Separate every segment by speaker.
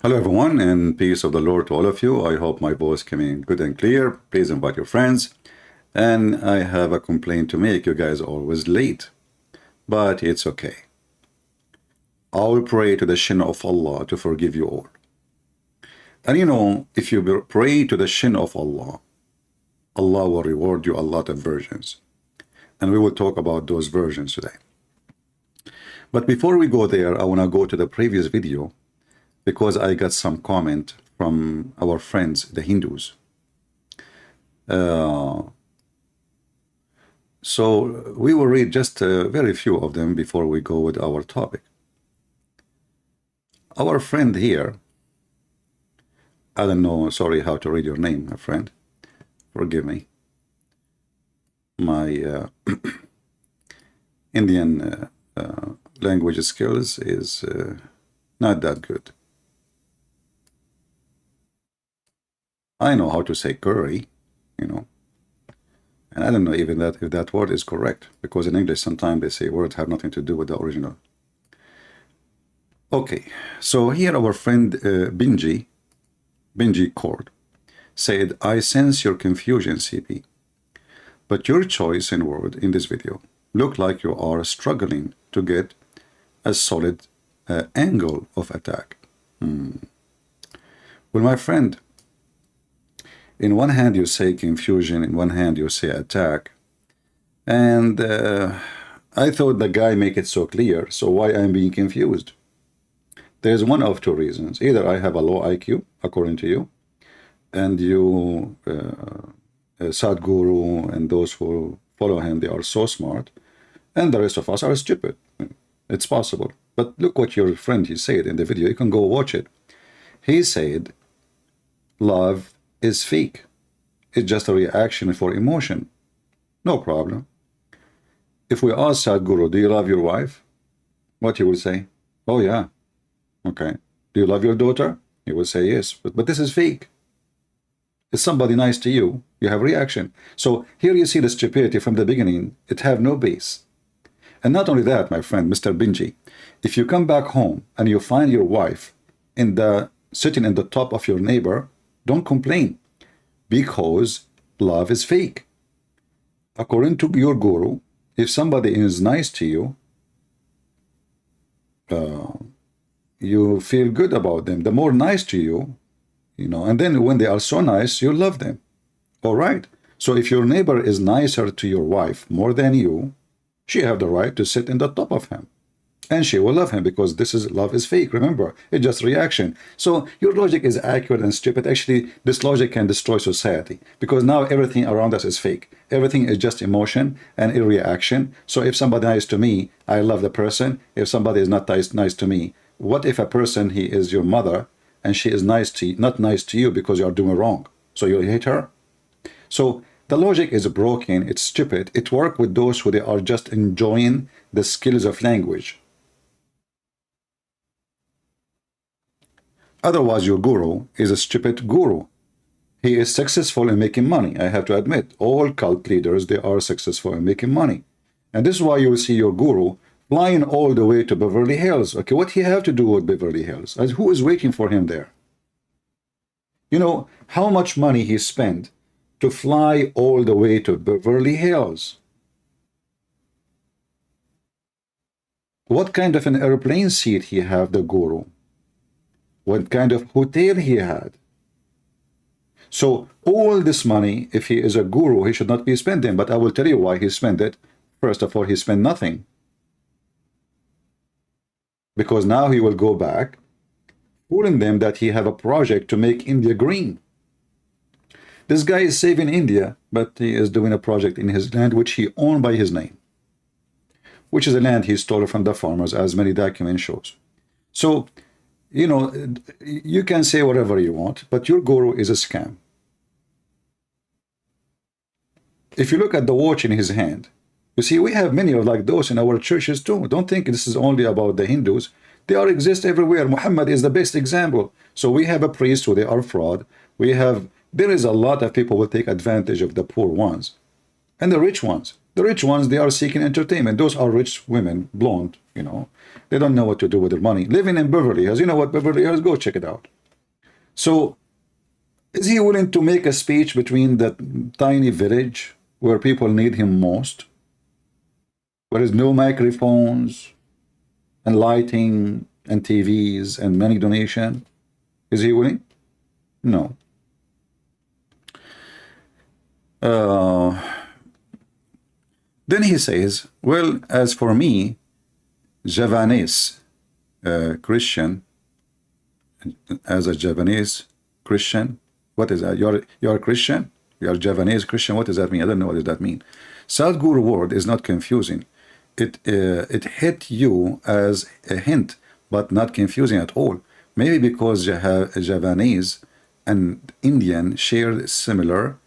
Speaker 1: Hello everyone, and peace of the Lord to all of you. I hope my voice came in good and clear. Please invite your friends. And I have a complaint to make. You guys are always late, but it's okay. I will pray to the shin of Allah to forgive you all. And you know, if you pray to the shin of Allah, Allah will reward you a lot of versions. And we will talk about those versions today. But before we go there, I want to go to the previous video because I got some comment from our friends, the Hindus. So we will read just very few of them before we go with our topic. Our friend here, I don't know, sorry how to read your name, my friend. Forgive me. My Indian language skills is not that good. I know how to say curry, you know, and I don't know even that if that word is correct, because in English sometimes they say words have nothing to do with the original. Okay, so here our friend Benji Cord said, I sense your confusion, CP, but your choice in word in this video look like you are struggling to get a solid angle of attack. Well, my friend, in one hand you say confusion, in one hand you say attack, and I thought the guy make it so clear, so why I'm being confused? There's one of two reasons. Either I have a low IQ, according to you, and you, Sadhguru and those who follow him, they are so smart, and the rest of us are stupid. It's possible. But look what your friend, he said in the video. You can go watch it. He said, love is fake. It's just a reaction for emotion. No problem. If we ask Sadhguru, do you love your wife? What he will say? Oh yeah. Okay. Do you love your daughter? He will say yes. But this is fake. Is somebody nice to you? You have reaction. So here you see the stupidity from the beginning. It have no base. And not only that, my friend, Mr. Benji, if you come back home and you find your wife sitting in the top of your neighbor, don't complain, because love is fake. According to your guru, if somebody is nice to you, you feel good about them. The more nice to you, you know, and then when they are so nice, you love them. All right. So if your neighbor is nicer to your wife more than you, she have the right to sit in the top of him. And she will love him, because this is love is fake. Remember, it's just reaction. So your logic is accurate and stupid. Actually, this logic can destroy society, because now everything around us is fake. Everything is just emotion and a reaction. So if somebody is nice to me, I love the person. If somebody is not nice to me, what if a person, he is your mother, and she is nice to you, not nice to you because you are doing wrong? So you hate her? So the logic is broken. It's stupid. It works with those who they are just enjoying the skills of language. Otherwise, your guru is a stupid guru. He is successful in making money. I have to admit, all cult leaders, they are successful in making money. And this is why you will see your guru flying all the way to Beverly Hills. Okay, what he have to do with Beverly Hills? As who is waiting for him there? You know, how much money he spent to fly all the way to Beverly Hills? What kind of an airplane seat he have, the guru? What kind of hotel he had? So all this money, if he is a guru, he should not be spending. But I will tell you why he spent it. First of all, he spent nothing. Because now he will go back, fooling them that he have a project to make India green. This guy is saving India, but he is doing a project in his land, which he owned by his name, which is a land he stole from the farmers, as many documents shows. So, you know, you can say whatever you want, but your guru is a scam. If you look at the watch in his hand, you see, we have many of like those in our churches too. Don't think this is only about the Hindus. They are exist everywhere. Muhammad is the best example. So we have a priest who they are fraud. There is a lot of people who will take advantage of the poor ones and the rich ones. The rich ones, they are seeking entertainment. Those are rich women, blonde, You know, they don't know what to do with their money. Living in Beverly Hills, you know what Beverly Hills? Go check it out. So, is he willing to make a speech between that tiny village where people need him most? Where there's no microphones and lighting and TVs and money donation? Is he willing? No. Then he says, well, as for me, Javanese Christian, as a Javanese Christian, what is that? You're a Christian? You're a Javanese Christian? What does that mean? I don't know what does that mean. Sadhguru word is not confusing. It hit you as a hint, but not confusing at all. Maybe because Javanese and Indian share similar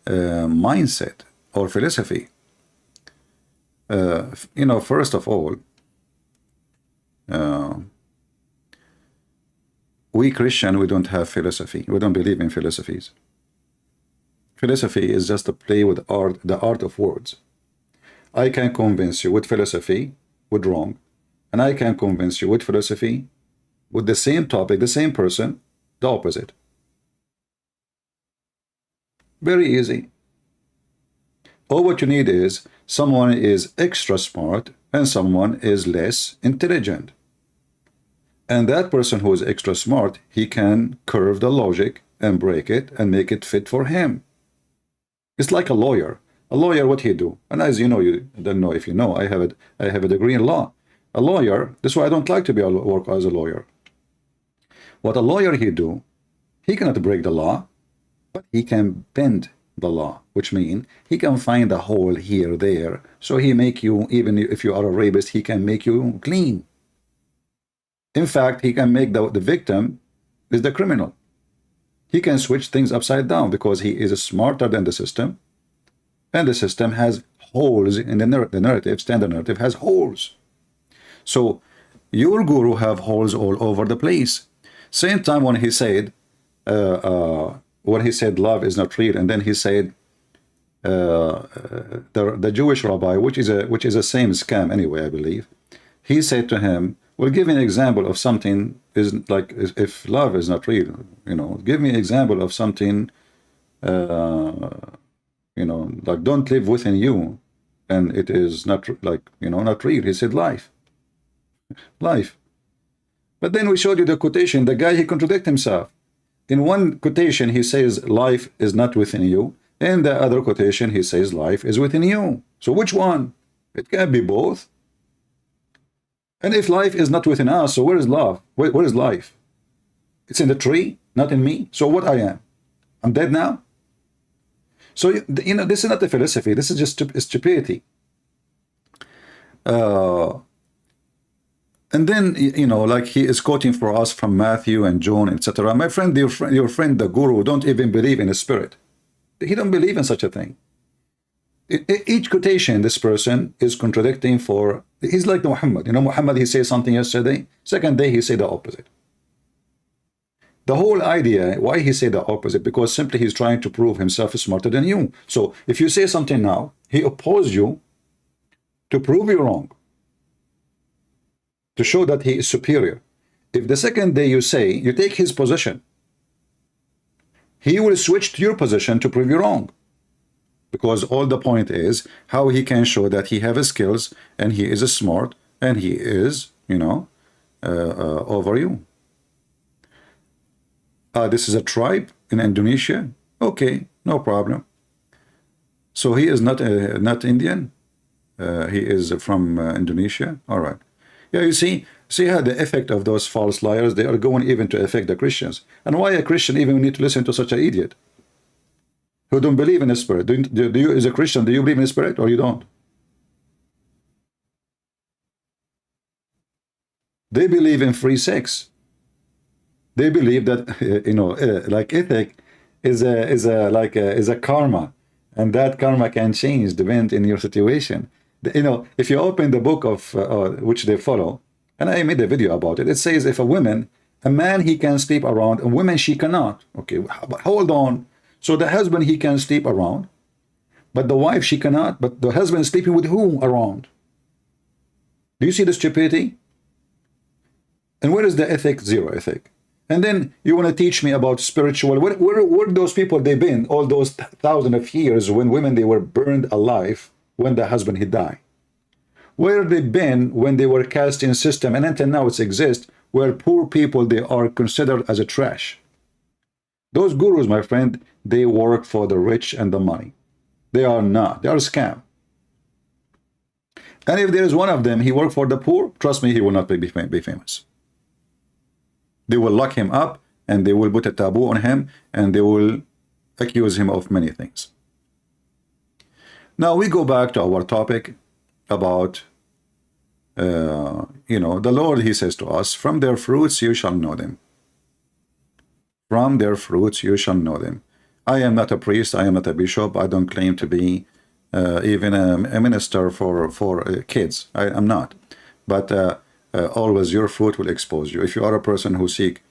Speaker 1: mindset or philosophy. You know, first of all, we Christian, we don't have philosophy. We don't believe in philosophies. Philosophy is just a play with art, the art of words. I can convince you with philosophy, with wrong, and I can convince you with philosophy, with the same topic, the same person, the opposite. Very easy. All what you need is someone is extra smart and someone is less intelligent. And that person who is extra smart, he can curve the logic and break it and make it fit for him. It's like a lawyer. A lawyer, what he do? And as you know, you don't know if you know, I have a degree in law. A lawyer, that's why I don't like to work as a lawyer. What a lawyer he do, he cannot break the law, but he can bend the law, which means he can find a hole here, there. So he make you, even if you are a rapist, he can make you clean. In fact, he can make the victim is the criminal. He can switch things upside down because he is smarter than the system. And the system has holes in the narrative, standard narrative has holes. So your guru have holes all over the place. Same time when he said, love is not real, and then he said the Jewish rabbi, which is a same scam anyway, I believe, he said to him, well, give me an example of something is like, if love is not real, you know, give me an example of something, you know, like don't live within you, and it is not like, you know, not real. He said life. Life. But then we showed you the quotation, the guy, he contradicted himself. In one quotation, he says life is not within you. In the other quotation, he says life is within you. So which one? It can't be both. And if life is not within us, so where is love? Where is life? It's in the tree, not in me. So what I am? I'm dead now? So, you know, this is not a philosophy. This is just stupidity. And then, you know, like he is quoting for us from Matthew and John, etc. My friend, your friend, the guru, don't even believe in a spirit. He don't believe in such a thing. Each quotation, this person is contradicting for, he's like the Muhammad. You know, Muhammad, he said something yesterday, second day he said the opposite. The whole idea, why he said the opposite, because simply he's trying to prove himself is smarter than you. So if you say something now, he opposes you to prove you wrong, to show that he is superior. If the second day you say, you take his position, he will switch to your position to prove you wrong. Because all the point is how he can show that he has skills and he is smart and he is, you know, over you. This is a tribe in Indonesia. Okay, no problem. So he is not Indian. He is from Indonesia. All right. Yeah, you see how the effect of those false liars, they are going even to affect the Christians. And why a Christian even need to listen to such an idiot who don't believe in the spirit? Do you, as a Christian, do you believe in the spirit or you don't? They believe in free sex. They believe that, you know, like ethic is a karma, and that karma can change depending in your situation. You know, if you open the book of which they follow, and I made a video about it, it says if a man he can sleep around, a woman she cannot. Okay, but hold on. So the husband he can sleep around, but the wife she cannot. But the husband is sleeping with who around? Do you see the stupidity? And where is the ethic? Zero ethic. And then you want to teach me about spiritual. Where those people they been all those thousands of years when women they were burned alive when the husband he died? Where they been when they were cast in system and until now it exists where poor people they are considered as a trash? Those gurus, my friend, they work for the rich and the money. They are not. They are a scam. And if there is one of them, he worked for the poor, trust me, he will not be famous. They will lock him up and they will put a taboo on him and they will accuse him of many things. Now we go back to our topic about, the Lord, he says to us, from their fruits you shall know them. From their fruits you shall know them. I am not a priest, I am not a bishop, I don't claim to be even a minister for kids. I'm not. But always your fruit will expose you. If you are a person who seek,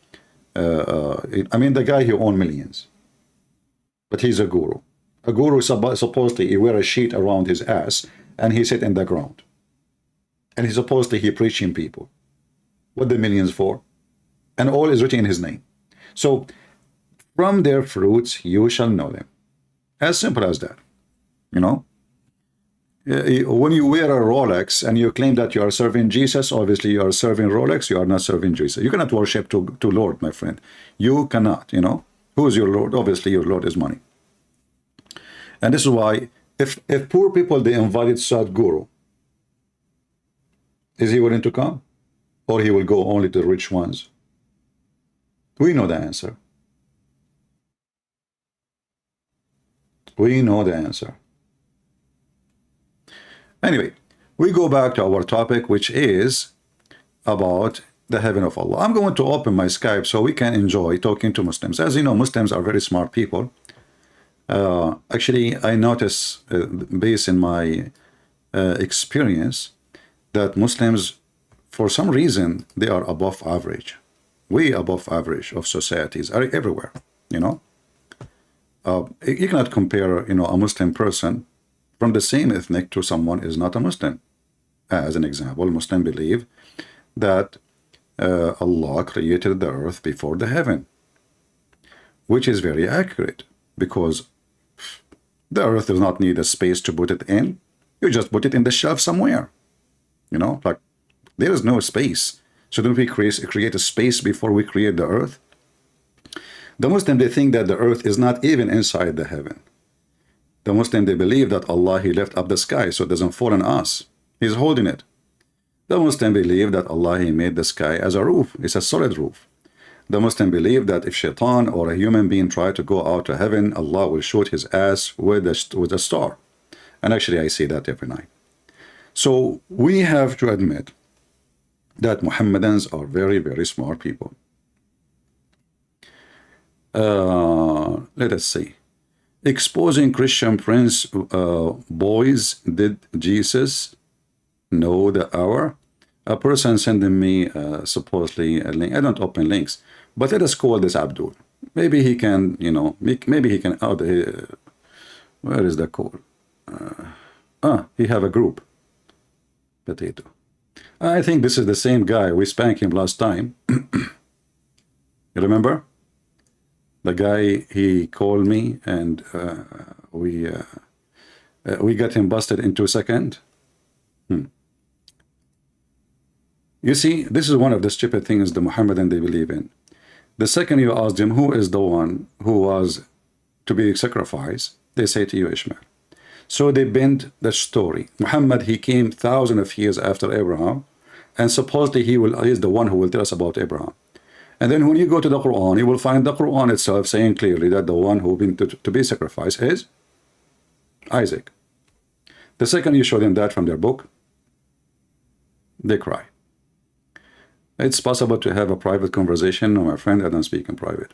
Speaker 1: the guy who owns millions, but he's a guru. A guru supposedly he wear a sheet around his ass and he sit in the ground. And he supposedly he preaching people. What the millions for? And all is written in his name. So, from their fruits you shall know them. As simple as that. When you wear a Rolex and you claim that you are serving Jesus, obviously you are serving Rolex, you are not serving Jesus. You cannot worship to Lord, my friend. You cannot, Who is your Lord? Obviously your Lord is money. And this is why, if poor people, they invited Sadhguru, is he willing to come? Or he will go only to the rich ones? We know the answer. We know the answer. Anyway, we go back to our topic, which is about the heaven of Allah. I'm going to open my Skype so we can enjoy talking to Muslims. As you know, Muslims are very smart people. Actually, I notice, based in my experience, that Muslims, for some reason, they are above average. Way above average of societies are everywhere, You cannot compare, a Muslim person from the same ethnic to someone is not a Muslim. As an example, Muslims believe that Allah created the earth before the heaven, which is very accurate because the earth does not need a space to put it in. You just put it in the shelf somewhere. Like there is no space. So don't we create a space before we create the earth? The Muslim, they think that the earth is not even inside the heaven. The Muslim, they believe that Allah, he left up the sky so it doesn't fall on us. He's holding it. The Muslim believe that Allah, he made the sky as a roof. It's a solid roof. The Muslim believe that if shaitan or a human being try to go out to heaven, Allah will shoot his ass with a star. And actually, I see that every night. So we have to admit that Muhammadans are very, very smart people. Let us see. Exposing Christian Prince boys, did Jesus know the hour? A person sending me supposedly a link. I don't open links, but let us call this Abdul. Maybe he can, maybe he can. Where is the call? He have a group. Potato. I think this is the same guy. We spanked him last time. You remember? The guy, he called me and we got him busted in 2 seconds. You see, this is one of the stupid things the Muhammadan they believe in. The second you ask them who is the one who was to be sacrificed, they say to you Ishmael. So they bend the story. Muhammad, he came thousands of years after Abraham, and supposedly he is the one who will tell us about Abraham. And then when you go to the Quran, you will find the Quran itself saying clearly that the one who been to be sacrificed is Isaac. The second you show them that from their book, they cry. It's possible to have a private conversation. No, my friend, I don't speak in private.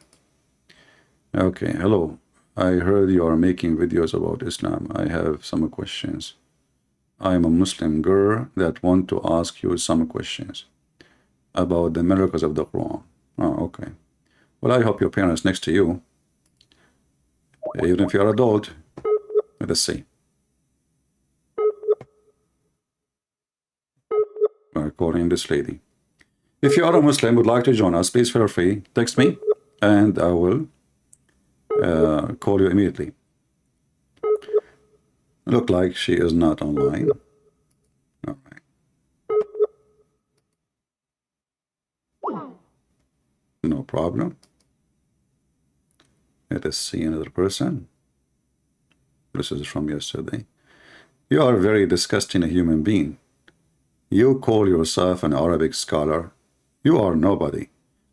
Speaker 1: Okay, hello. I heard you are making videos about Islam. I have some questions. I am a Muslim girl that want to ask you some questions about the miracles of the Quran. Oh, okay. Well, I hope your parents next to you, even if you're an adult. Let us see. calling this lady. If you are a Muslim, would like to join us, please feel free. Text me, and I will call you immediately. Look like she is not online. All right. No problem. Let us see another person. This is from yesterday. You are very disgusting a human being. You call yourself an Arabic scholar. You are nobody.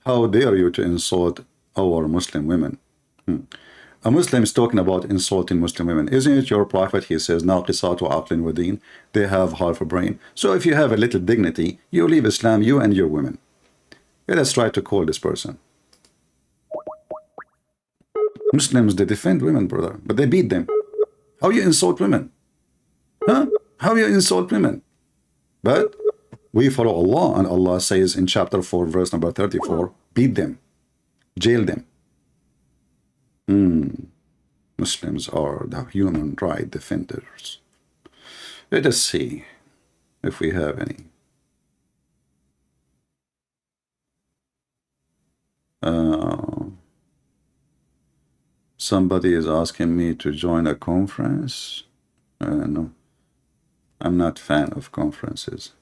Speaker 1: How dare you to insult our Muslim women? A Muslim is talking about insulting Muslim women. Isn't it your prophet? He says, ناقصات عقل ودين. They have half a brain. So if you have a little dignity, you leave Islam, you and your women. Let us try to call this person. Muslims, they defend women, brother, but they beat them. How you insult women? Huh? How you insult women? But we follow Allah, and Allah says in chapter 4, verse number 34, beat them, jail them. Muslims are the human right defenders. Let us see if we have any. Somebody is asking me to join a conference. No, I'm not a fan of conferences.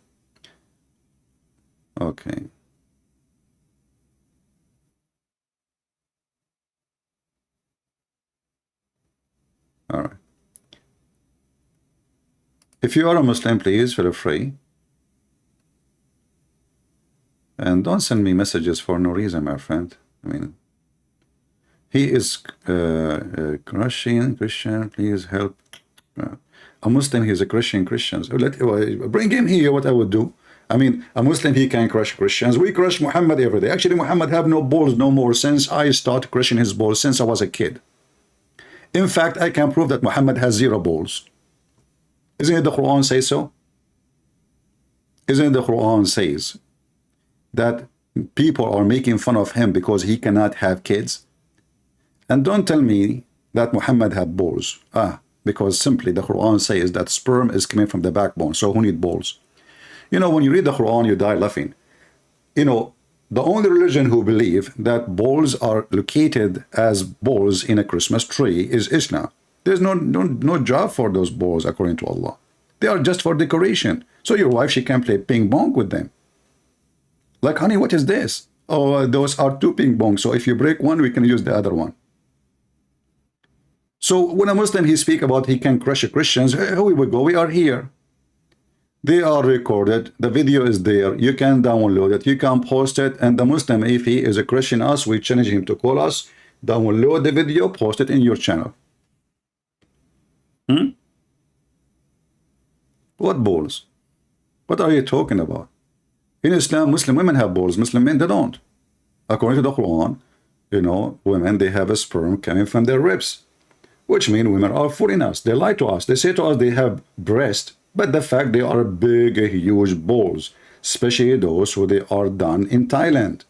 Speaker 1: Okay. All right. If you are a Muslim, please feel free. And don't send me messages for no reason, my friend. I mean, he is Christian, please help. A Muslim, he is a Christian. Bring him here, what I would do. I mean, a Muslim, he can crush Christians. We crush Muhammad every day. Actually, Muhammad have no balls no more since I started crushing his balls since I was a kid. In fact, I can prove that Muhammad has 0 balls. Isn't it the Quran say so? Isn't it the Quran says that people are making fun of him because he cannot have kids? And don't tell me that Muhammad had balls. Because simply the Quran says that sperm is coming from the backbone. So who need balls? You know, when you read the Quran, you die laughing. You know, the only religion who believe that balls are located as balls in a Christmas tree is Islam. There's no job for those balls according to Allah. They are just for decoration. So your wife, she can play ping pong with them. Like, honey, what is this? Oh, those are 2 ping pongs. So if you break one, we can use the other one. So when a Muslim, he speak about he can crush Christians, here we go, we are here. They are recorded. The video is there. You can download it. You can post it. And the Muslim, if he is a Christian us, we challenge him to call us, download the video, post it in your channel. What balls? What are you talking about? In Islam, Muslim women have balls. Muslim men, they don't. According to the Quran, you know, women, they have a sperm coming from their ribs, which means women are fooling us. They lie to us. They say to us they have breast, but the fact they are big, huge balls, especially those who they are done in Thailand.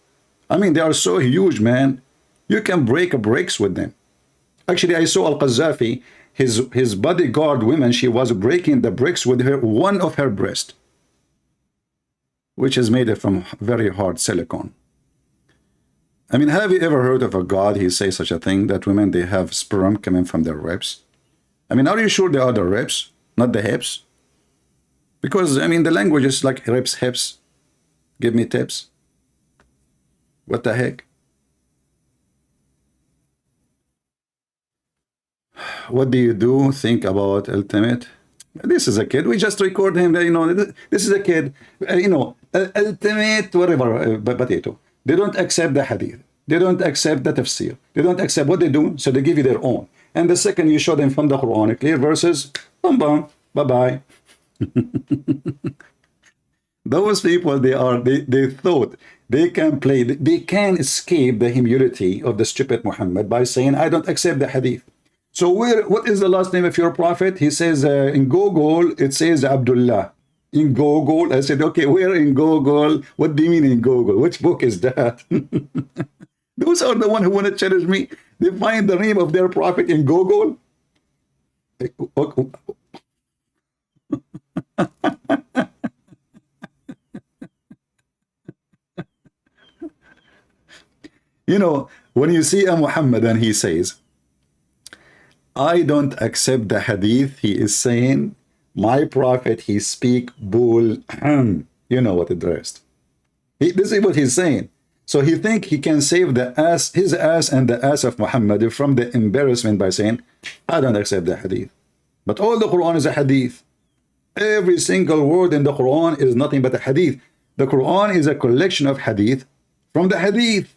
Speaker 1: I mean, they are so huge, man. You can break bricks with them. Actually, I saw Al-Qaddafi, his bodyguard women, she was breaking the bricks with one of her breast, which is made from very hard silicone. I mean, have you ever heard of a God, he says such a thing, that women, they have sperm coming from their ribs? I mean, are you sure they are the ribs, not the hips? Because, I mean, the language is like ribs, hips. Give me tips. What the heck? What do you do? Think about ultimate. This is a kid. We just record him. You know, this is a kid. You know, ultimate whatever potato. They don't accept the hadith. They don't accept the tafsir. They don't accept what they do. So they give you their own. And the second you show them from the Quran, clear verses, bum bum, bye bye. Those people, they thought they can play, they can escape the humility of the stupid Muhammad by saying, I don't accept the hadith. So what is the last name of your prophet? He says in Google, it says Abdullah. In Google, I said, okay, where in Google? What do you mean in Google? Which book is that? Those are the one who want to challenge me. They find the name of their prophet in Google. You know, when you see a Muhammad and he says, I don't accept the hadith, he is saying, my prophet, he speak bull. You know what the rest. This is what he's saying. So he think he can save the ass, his ass and the ass of Muhammad from the embarrassment by saying, I don't accept the hadith. But all the Quran is a hadith. Every single word in the Quran is nothing but a hadith. The Quran is a collection of hadith from the hadith.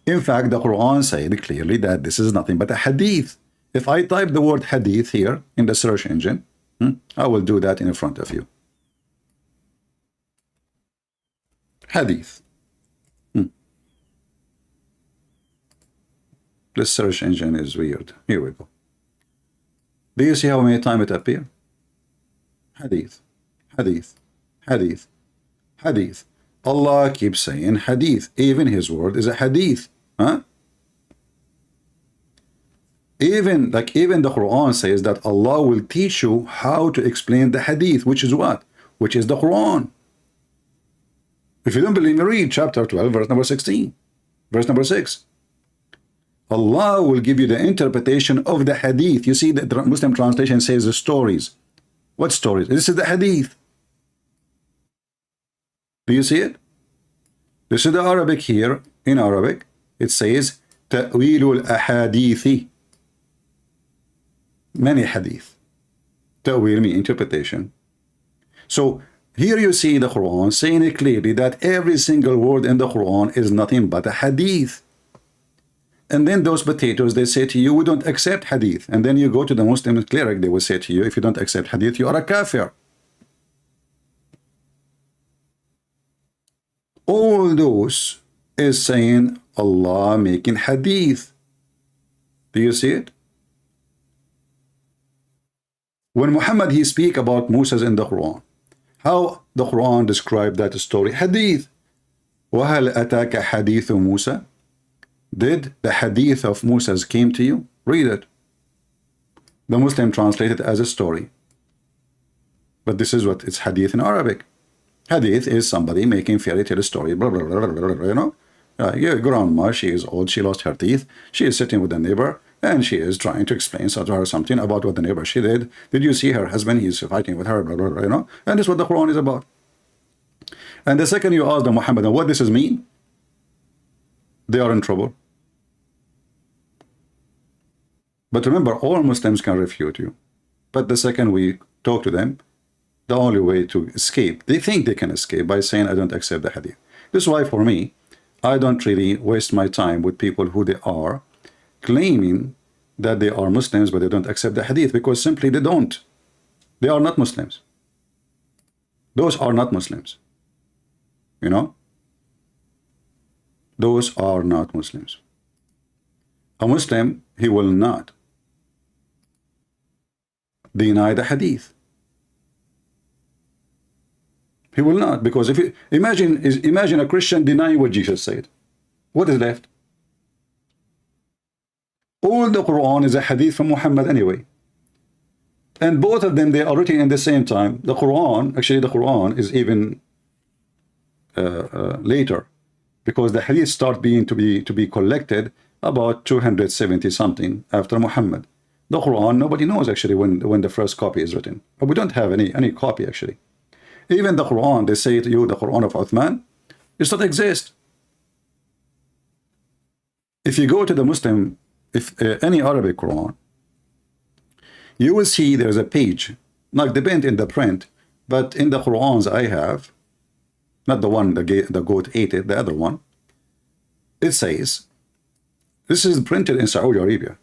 Speaker 1: In fact, the Quran said clearly that this is nothing but a hadith. If I type the word hadith here in the search engine, I will do that in front of you. Hadith. The search engine is weird. Here we go. Do you see how many times it appears? Hadith, hadith, hadith, hadith. Allah keeps saying hadith. Even his word is a hadith. Huh? Even the Quran says that Allah will teach you how to explain the hadith, which is what? Which is the Quran. If you don't believe me, read chapter 12, verse number 16, verse number 6. Allah will give you the interpretation of the hadith. You see, the Muslim translation says the stories. What stories? This is the hadith. Do you see it? This is the Arabic here. In Arabic, it says ta'wilul ahadithi. Many hadith. Ta'wil means interpretation. So here you see the Quran saying it clearly that every single word in the Quran is nothing but a hadith. And then those potatoes, they say to you, we don't accept hadith. And then you go to the Muslim cleric, they will say to you, if you don't accept hadith, you are a kafir. All those is saying Allah making hadith. Do you see it? When Muhammad, he speak about Moses in the Quran, how the Quran described that story? Hadith. وَهَلْ أَتَاكَ حَدِيثُ مُوسَى? Did the hadith of Moses came to you? Read it. The Muslim translated as a story. But this is what it's hadith in Arabic. Hadith is somebody making fairy tale story, blah, blah, blah, blah, blah, you know. Your grandma, she is old, she lost her teeth. She is sitting with the neighbor, and she is trying to explain to her something about what the neighbor she did. Did you see her husband? He's fighting with her, blah, blah, blah, you know. And this is what the Quran is about. And the second you ask the Muhammad, what this is mean? They are in trouble. But remember, all Muslims can refute you. But the second we talk to them, the only way to escape, they think they can escape by saying, I don't accept the hadith. This is why, for me, I don't really waste my time with people who they are claiming that they are Muslims, but they don't accept the hadith, because simply they don't. They are not Muslims. Those are not Muslims. You know? Those are not Muslims. A Muslim, he will not deny the hadith. He will not, because if you imagine a Christian denying what Jesus said, what is left? All the Quran is a hadith from Muhammad anyway, and both of them, they are written in the same time. The Quran, actually, the Quran is even later, because the hadith start being to be collected about 270 something after Muhammad. The Quran, nobody knows actually when the first copy is written. But we don't have any copy actually. Even the Quran, they say to you, the Quran of Uthman, does not exist. If you go to the Muslim, any Arabic Quran, you will see there's a page, not depend in the print, but in the Qurans I have, not the one the goat ate it, the other one, it says, this is printed in Saudi Arabia.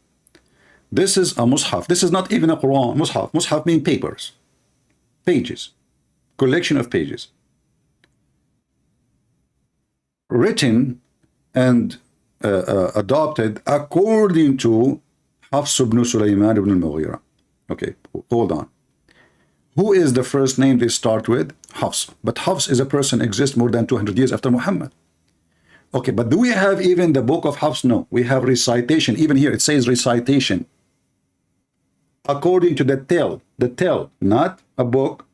Speaker 1: This is a mushaf. This is not even a Quran. Mushaf. Mushaf means papers, pages, collection of pages, written and adopted according to Hafs ibn Sulaiman ibn al-Mughira. Okay, hold on. Who is the first name they start with? Hafs. But Hafs is a person exists more than 200 years after Muhammad. Okay, but do we have even the book of Hafs? No, we have recitation. Even here it says recitation. According to the tell, not a book.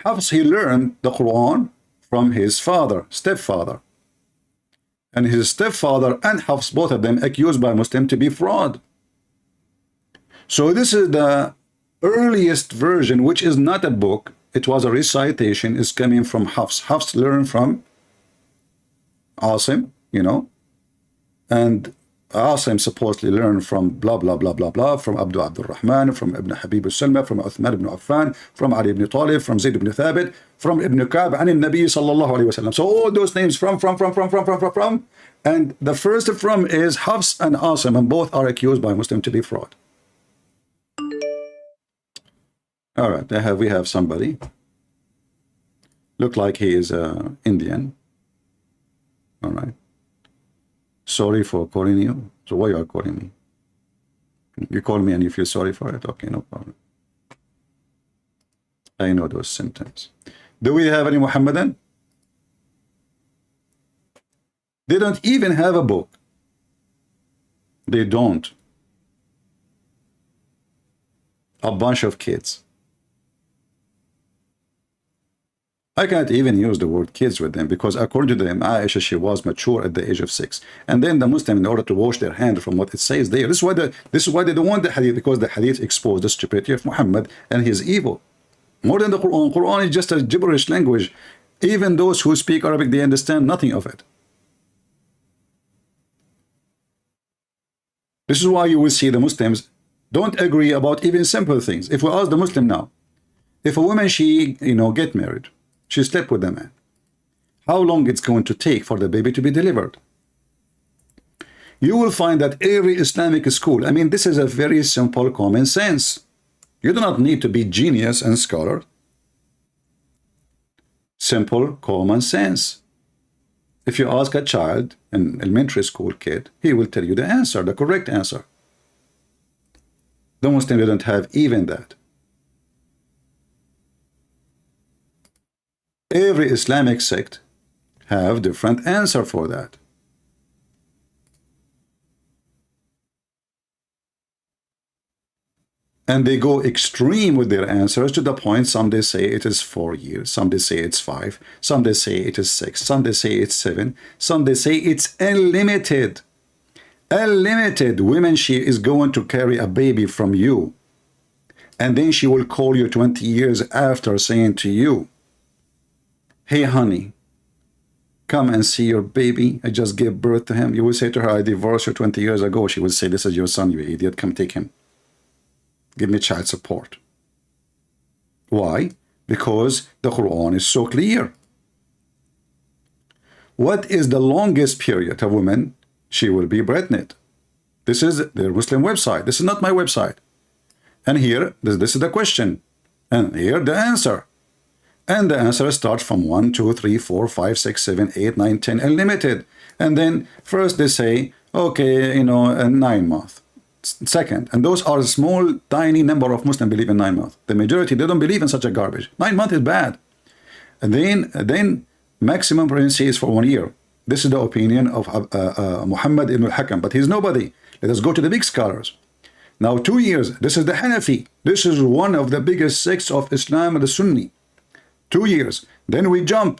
Speaker 1: Hafs, he learned the Quran from his father, stepfather. and his stepfather and Hafs, both of them accused by Muslim to be fraud. So this is the earliest version, which is not a book. It was a recitation. Is coming from Hafs. Hafs learned from Asim, you know, and Asim supposedly learned from blah, blah, blah, blah, blah, from Abdul Rahman, from Ibn Habib al-Salma, from Uthman ibn Affan, from Ali ibn Talib, from Zayd ibn Thabit, from Ibn Ka'b, and Nabi sallallahu alayhi wasallam. So all those names from, and the first from is Hafs and Asim, and both are accused by Muslim to be fraud. All right, we have somebody. Look like he is Indian. All right. Sorry for calling you. So why you are calling me? You call me and you feel sorry for it? Okay, no problem. I know those symptoms. Do we have any Muhammadan? They don't even have a book. They don't. A bunch of kids. I can't even use the word kids with them, because according to them, Aisha, she was mature at the age of 6. And then the Muslim, in order to wash their hand from what it says there, this is why they don't want the hadith, because the hadith exposed the stupidity of Muhammad and his evil. More than the Quran. Quran is just a gibberish language. Even those who speak Arabic, they understand nothing of it. This is why you will see the Muslims don't agree about even simple things. If we ask the Muslim now, if a woman, she, get married, she slept with the man, how long it's going to take for the baby to be delivered? You will find that every Islamic school, I mean, this is a very simple common sense. You do not need to be genius and scholar. Simple common sense. If you ask a child, an elementary school kid, he will tell you the answer, the correct answer. The Muslim didn't have even that. Every Islamic sect have different answer for that. And they go extreme with their answers to the point some they say it is 4 years, some they say it's 5, some they say it is 6, some they say it's 7, some they say it's unlimited. Unlimited. Women, she is going to carry a baby from you, and then she will call you 20 years after saying to you, hey honey, come and see your baby. I just gave birth to him. You will say to her, I divorced you 20 years ago. She will say, this is your son, you idiot. Come take him. Give me child support. Why? Because the Quran is so clear. What is the longest period a woman, she will be pregnant? This is their Muslim website. This is not my website. And here, this is the question. And here the answer. And the answer starts from 1, 2, 3, 4, 5, 6, 7, 8, 9, 10, unlimited. And then first they say, okay, 9 months. Second, and those are a small, tiny number of Muslims believe in 9 months. The majority, they don't believe in such a garbage. 9 months is bad. And then maximum pregnancy is for 1 year. This is the opinion of Muhammad ibn al-Hakam, but he's nobody. Let us go to the big scholars. Now 2 years, this is the Hanafi. This is one of the biggest sects of Islam, the Sunni. 2 years. Then we jump.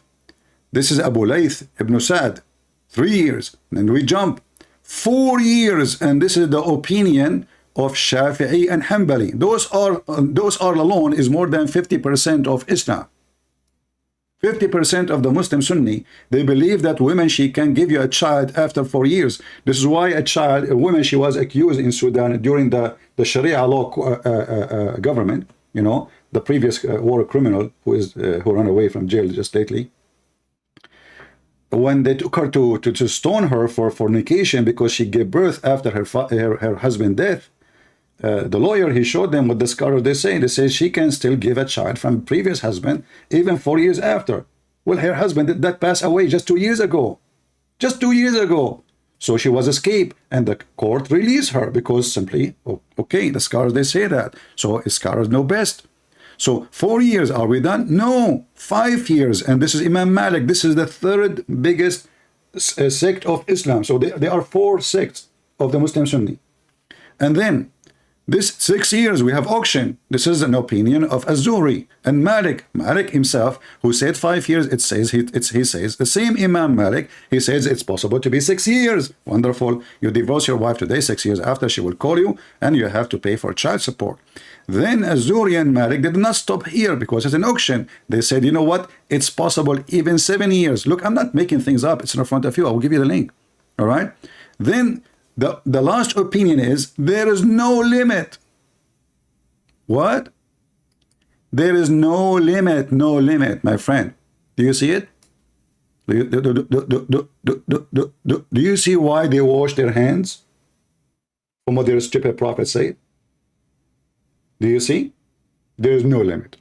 Speaker 1: This is Abu Layth ibn Sa'd. 3 years. Then we jump. 4 years. And this is the opinion of Shafi'i and Hanbali. Those are alone is more than 50% of Islam. 50% of the Muslim Sunni, they believe that women, she can give you a child after 4 years. This is why a woman, she was accused in Sudan during the Sharia law government, the previous war criminal who ran away from jail just lately. When they took her to stone her for fornication because she gave birth after her husband's death, the lawyer, he showed them what the scholars they say she can still give a child from previous husband even 4 years after. Well, her husband did that pass away just 2 years ago. Just 2 years ago. So she was escaped, and the court released her because simply, okay, the scholars, they say that. So scholars know best. So 4 years, are we done? No, 5 years. And this is Imam Malik. This is the third biggest sect of Islam. So there are 4 sects of the Muslim Sunni. And then This 6 years we have auction. This is an opinion of Az-Zuhri and Malik. Malik himself, who said 5 years, it says he says the same Imam Malik. He says it's possible to be 6 years. Wonderful. You divorce your wife today, 6 years after she will call you, and you have to pay for child support. Then Az-Zuhri and Malik did not stop here because it's an auction. They said, you know what? It's possible even 7 years. Look, I'm not making things up. It's in front of you. I will give you the link. All right. Then the last opinion is there is no limit. What? There is no limit, my friend. Do you see it? Do you see why they wash their hands? From what their stupid prophets say? Do you see? There is no limit.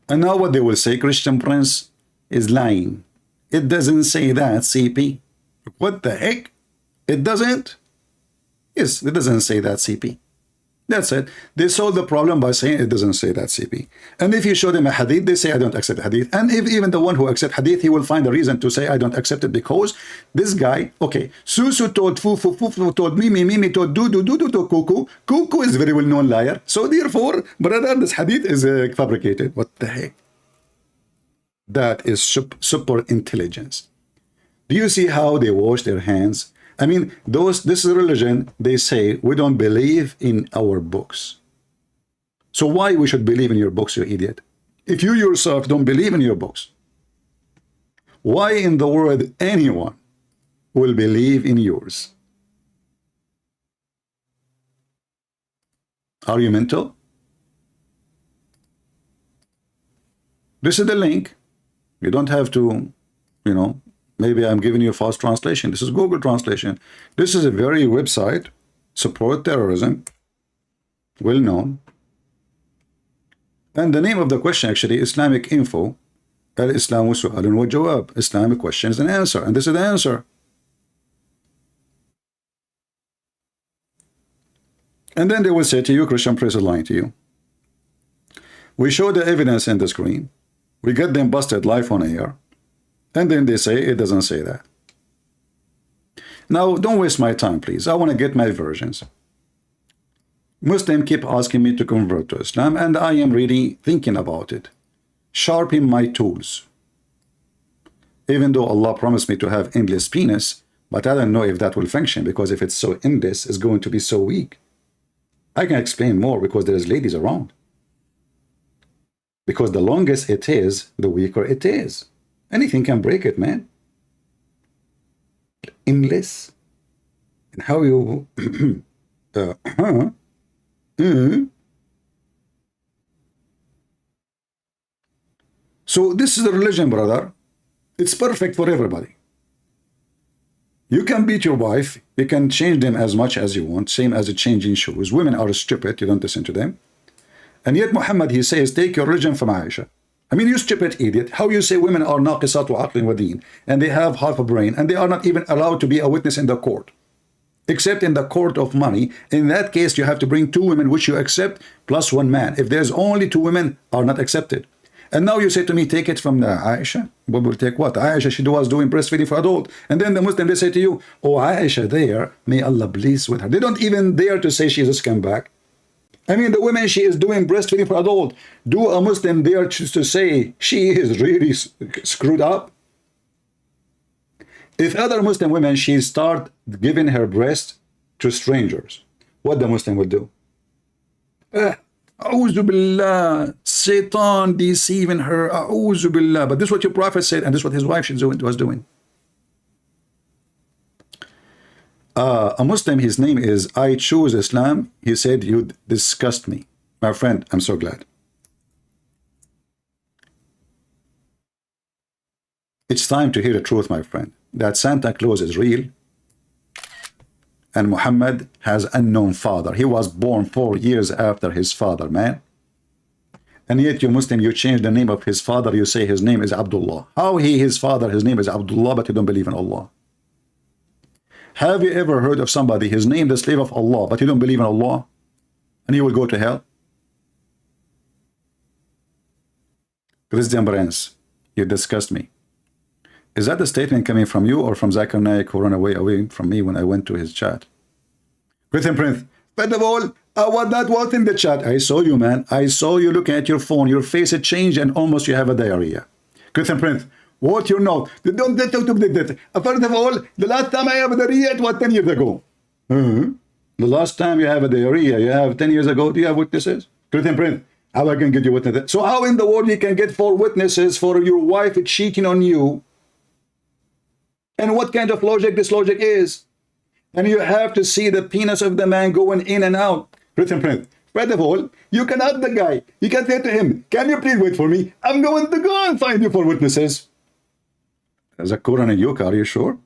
Speaker 1: And now what they will say, Christian Prince is lying. It doesn't say that, CP. What the heck? It doesn't? Yes, it doesn't say that, CP. That's it. They solve the problem by saying it doesn't say that, CP. And if you show them a hadith, they say I don't accept hadith. And if even the one who accepts hadith, he will find a reason to say I don't accept it because this guy, okay, Susu told Fufu, Fufu told Mimi, Mimi told Dudu, Dudu told Kuku. Kuku is a very well-known liar. So therefore, brother, this hadith is fabricated. What the heck? That is super intelligence. Do you see how they wash their hands? I mean, this religion, they say, we don't believe in our books. So why we should believe in your books, you idiot? If you yourself don't believe in your books, why in the world anyone will believe in yours? Are you mental? This is the link. You don't have to, you know, maybe I'm giving you a false translation. This is Google translation. This is a very website, support terrorism, well known. And the name of the question actually, Islamic Info, Al-Islamu Su'alun wa Jawab, Islamic questions and answer. And this is the answer. And then they will say to you, Christian Prince is lying to you. We show the evidence in the screen. We get them busted live on air. And then they say, it doesn't say that. Now, don't waste my time, please. I want to get my versions. Muslims keep asking me to convert to Islam, and I am really thinking about it. Sharpen my tools. Even though Allah promised me to have endless penis, but I don't know if that will function, because if it's so endless, it's going to be so weak. I can explain more because there's ladies around. Because the longest it is, the weaker it is. Anything can break it, man. Endless. And how you... So this is the religion, brother. It's perfect for everybody. You can beat your wife. You can change them as much as you want. Same as changing shoes. Women are stupid. You don't listen to them. And yet Muhammad, he says, take your religion from Aisha. I mean, you stupid idiot. How you say women are naqisat wa aqlin wa deen, and they have half a brain, and they are not even allowed to be a witness in the court, except in the court of money. In that case, you have to bring 2 women, which you accept, plus 1 man. If there's only 2 women, are not accepted. And now you say to me, take it from Aisha. But we'll take what? Aisha, she was doing breastfeeding for adult. And then the Muslim, they say to you, oh, Aisha there, may Allah please with her. They don't even dare to say she's a scumbag. I mean, the woman, she is doing breastfeeding for adult. Do a Muslim dare to say she is really screwed up? If other Muslim women, she start giving her breast to strangers, what the Muslim will do? A'udhu billah, Satan deceiving her, a'udhu billah. But this is what your prophet said, and this is what his wife was doing. A Muslim, his name is I Choose Islam. He said, you disgust me. My friend, I'm so glad. It's time to hear the truth, my friend, that Santa Claus is real and Muhammad has an unknown father. He was born 4 years after his father, man. And yet you Muslim, you change the name of his father. You say his name is Abdullah. How his father, his name is Abdullah, but you don't believe in Allah? Have you ever heard of somebody, his name the slave of Allah, but you don't believe in Allah, and he will go to hell? Christian Prince, you disgust me. Is that the statement coming from you or from Zakir Naik, who ran away from me when I went to his chat? Christian Prince, First of all, I was not what in the chat. I saw you, man. I saw you looking at your phone. Your face had changed and almost you have a diarrhea. Christian Prince, what you know? Don't talk to that. First of all, the last time I have a diarrhea, it was 10 years ago. The last time you have a diarrhea, you have 10 years ago, do you have witnesses? Christian Prince, how I can get you witnesses? So how in the world you can get 4 witnesses for your wife cheating on you? And what kind of logic this logic is? And you have to see the penis of the man going in and out. Christian Prince, first of all, you can ask the guy. You can say to him, can you please wait for me? I'm going to go and find you 4 witnesses. As a Quran and Yuka, are you sure?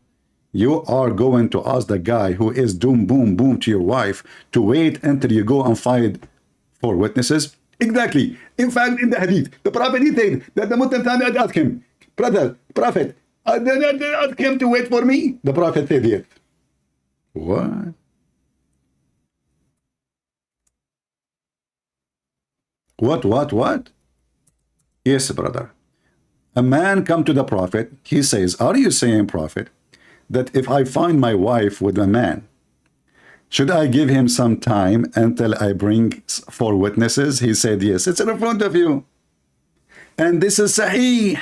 Speaker 1: You are going to ask the guy who is doom, boom, boom to your wife to wait until you go and find 4 witnesses? Exactly. In fact, in the hadith, the Prophet he said that the Muslim family had asked him, brother, Prophet, I did not ask him to wait for me. The Prophet said yes. What? What? Yes, brother. A man come to the Prophet. He says, are you saying, Prophet, that if I find my wife with a man, should I give him some time until I bring 4 witnesses? He said, yes. It's in front of you. And this is Sahih.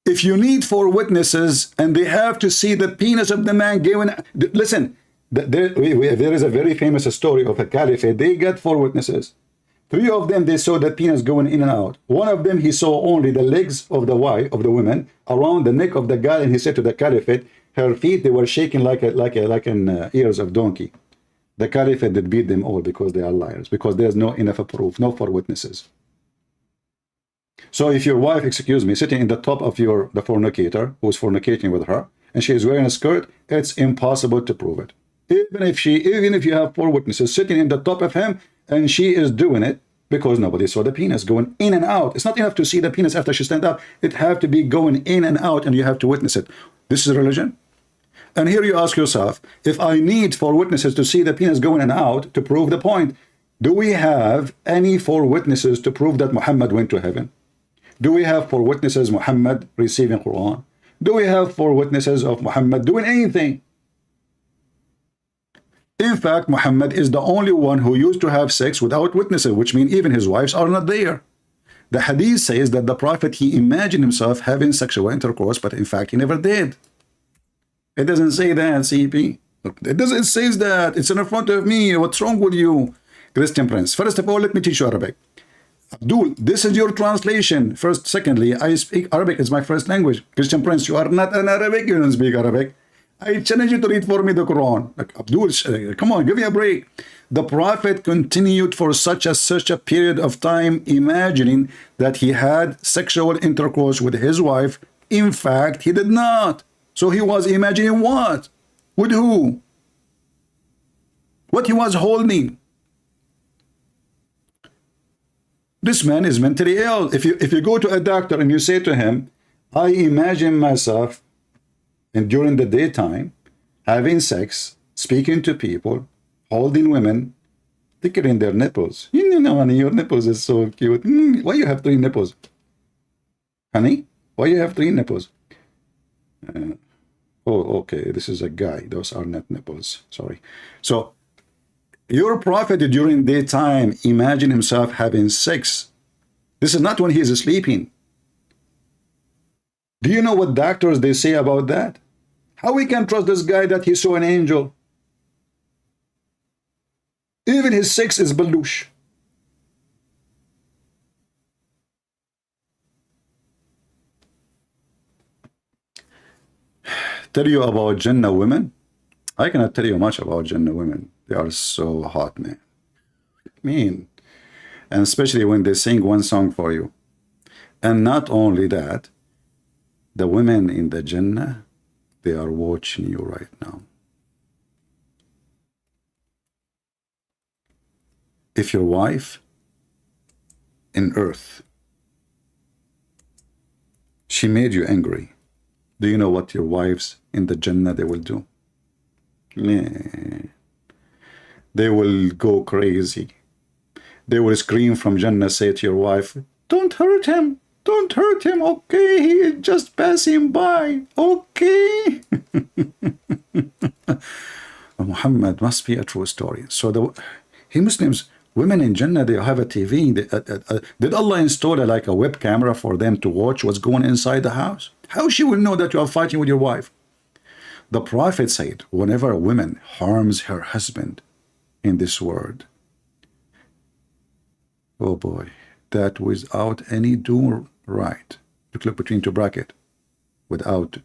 Speaker 1: If you need 4 witnesses and they have to see the penis of the man given, listen, there is a very famous story of a caliphate. They got 4 witnesses. 3 of them, they saw the penis going in and out. 1 of them, he saw only the legs of the wife, of the woman, around the neck of the guy, and he said to the caliphate, her feet, they were shaking like an ears of donkey. The caliphate did beat them all because they are liars, because there's no enough proof, no 4 witnesses. So if your wife, excuse me, sitting in the top of the fornicator who's fornicating with her, and she is wearing a skirt, it's impossible to prove it. Even if you have 4 witnesses sitting in the top of him, and she is doing it because nobody saw the penis going in and out. It's not enough to see the penis after she stand up. It have to be going in and out, and you have to witness it. This is religion. And here you ask yourself, if I need 4 witnesses to see the penis going in and out to prove the point, do we have any 4 witnesses to prove that Muhammad went to heaven? Do we have 4 witnesses Muhammad receiving Quran? Do we have 4 witnesses of Muhammad doing anything? In fact, Muhammad is the only one who used to have sex without witnesses, which means even his wives are not there. The hadith says that the Prophet, he imagined himself having sexual intercourse, but in fact, he never did. It doesn't say that, CP. It says that. It's in front of me. What's wrong with you, Christian Prince? First of all, let me teach you Arabic. Abdul, this is your translation. First, secondly, I speak Arabic. It's my first language. Christian Prince, you are not an Arabic. You don't speak Arabic. I challenge you to read for me the Quran. Like, Abdul, come on, give me a break. The Prophet continued for such a period of time imagining that he had sexual intercourse with his wife. In fact, he did not. So he was imagining what? With who? What he was holding. This man is mentally ill. If you go to a doctor and you say to him, I imagine myself and during the daytime, having sex, speaking to people, holding women, tickling their nipples. You know, honey, your nipples is so cute. Why you have 3 nipples? Honey, why you have 3 nipples? Oh, okay, this is a guy. Those are not nipples. Sorry. So, your prophet during daytime imagine himself having sex. This is not when he is sleeping. Do you know what doctors they say about that? How we can trust this guy that he saw an angel? Even his sex is balush. Tell you about Jannah women? I cannot tell you much about Jannah women. They are so hot, man. Mean. And especially when they sing one song for you. And not only that, the women in the Jannah, they are watching you right now. If your wife in earth, she made you angry, do you know what your wives in the Jannah they will do? They will go crazy. They will scream from Jannah, say to your wife, don't hurt him. Don't hurt him, okay? He is just passing by, okay? Muhammad must be a true story. So he Muslims, women in Jannah, they have a TV. Did Allah install like a web camera for them to watch what's going inside the house? How she will know that you are fighting with your wife? The Prophet said, whenever a woman harms her husband in this world, oh boy, that without any do right, to click between two bracket, without,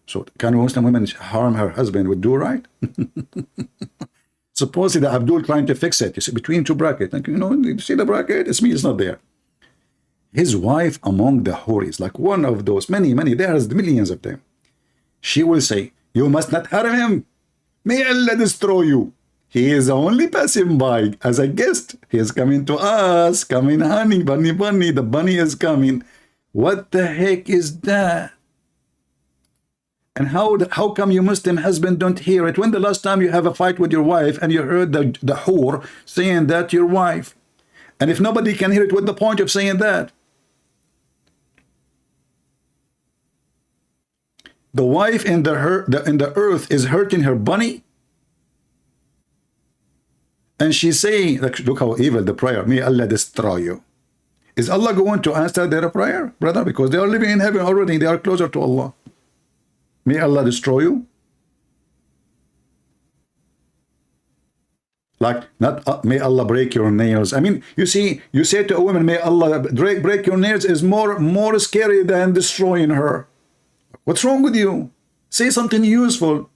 Speaker 1: so can Muslim women harm her husband with do right? Supposedly the Abdul trying to fix it, you see, between two brackets, like, you know, you see the bracket, it's me, it's not there. His wife among the Houris, like one of those, many, there's millions of them. She will say, you must not harm him. May Allah destroy you. He is only passing by as a guest. He is coming to us, coming, honey, bunny, bunny, the bunny is coming. What the heck is that? And how come your Muslim husband don't hear it? When the last time you have a fight with your wife and you heard the whore saying that to your wife? And if nobody can hear it, what's the point of saying that? The wife in the earth is hurting her bunny, and she's saying, like, look how evil the prayer, may Allah destroy you. Is Allah going to answer their prayer, brother? Because they are living in heaven already, they are closer to Allah. May Allah destroy you. Like, not may Allah break your nails. I mean, you see, you say to a woman, may Allah break your nails, is more scary than destroying her. What's wrong with you? Say something useful.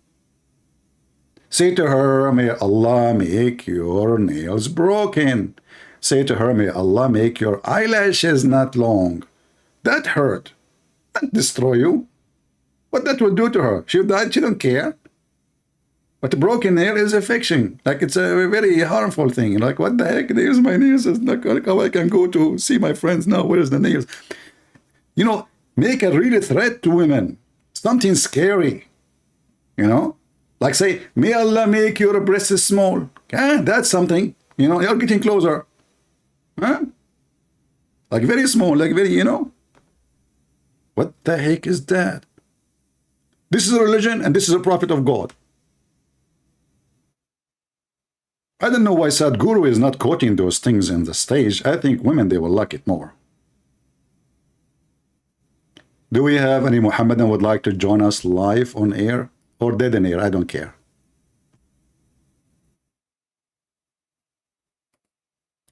Speaker 1: Say to her, may Allah make your nails broken. Say to her, may Allah make your eyelashes not long. That hurt. That destroy you. What that will do to her? She died, she don't care. But a broken nail is a fiction. Like, it's a very harmful thing. Like, what the heck? There's my nails. It's not how I can go to see my friends now. Where's the nails? You know, make a real threat to women. Something scary. You know? Like, say, may Allah make your breasts small. That's something. You know, you're getting closer. Huh? Like, very small. Like, very, you know? What the heck is that? This is a religion and this is a prophet of God. I don't know why Sadhguru is not quoting those things in the stage. I think women, they will like it more. Do we have any Muhammadan would like to join us live on air or dead in air? I don't care.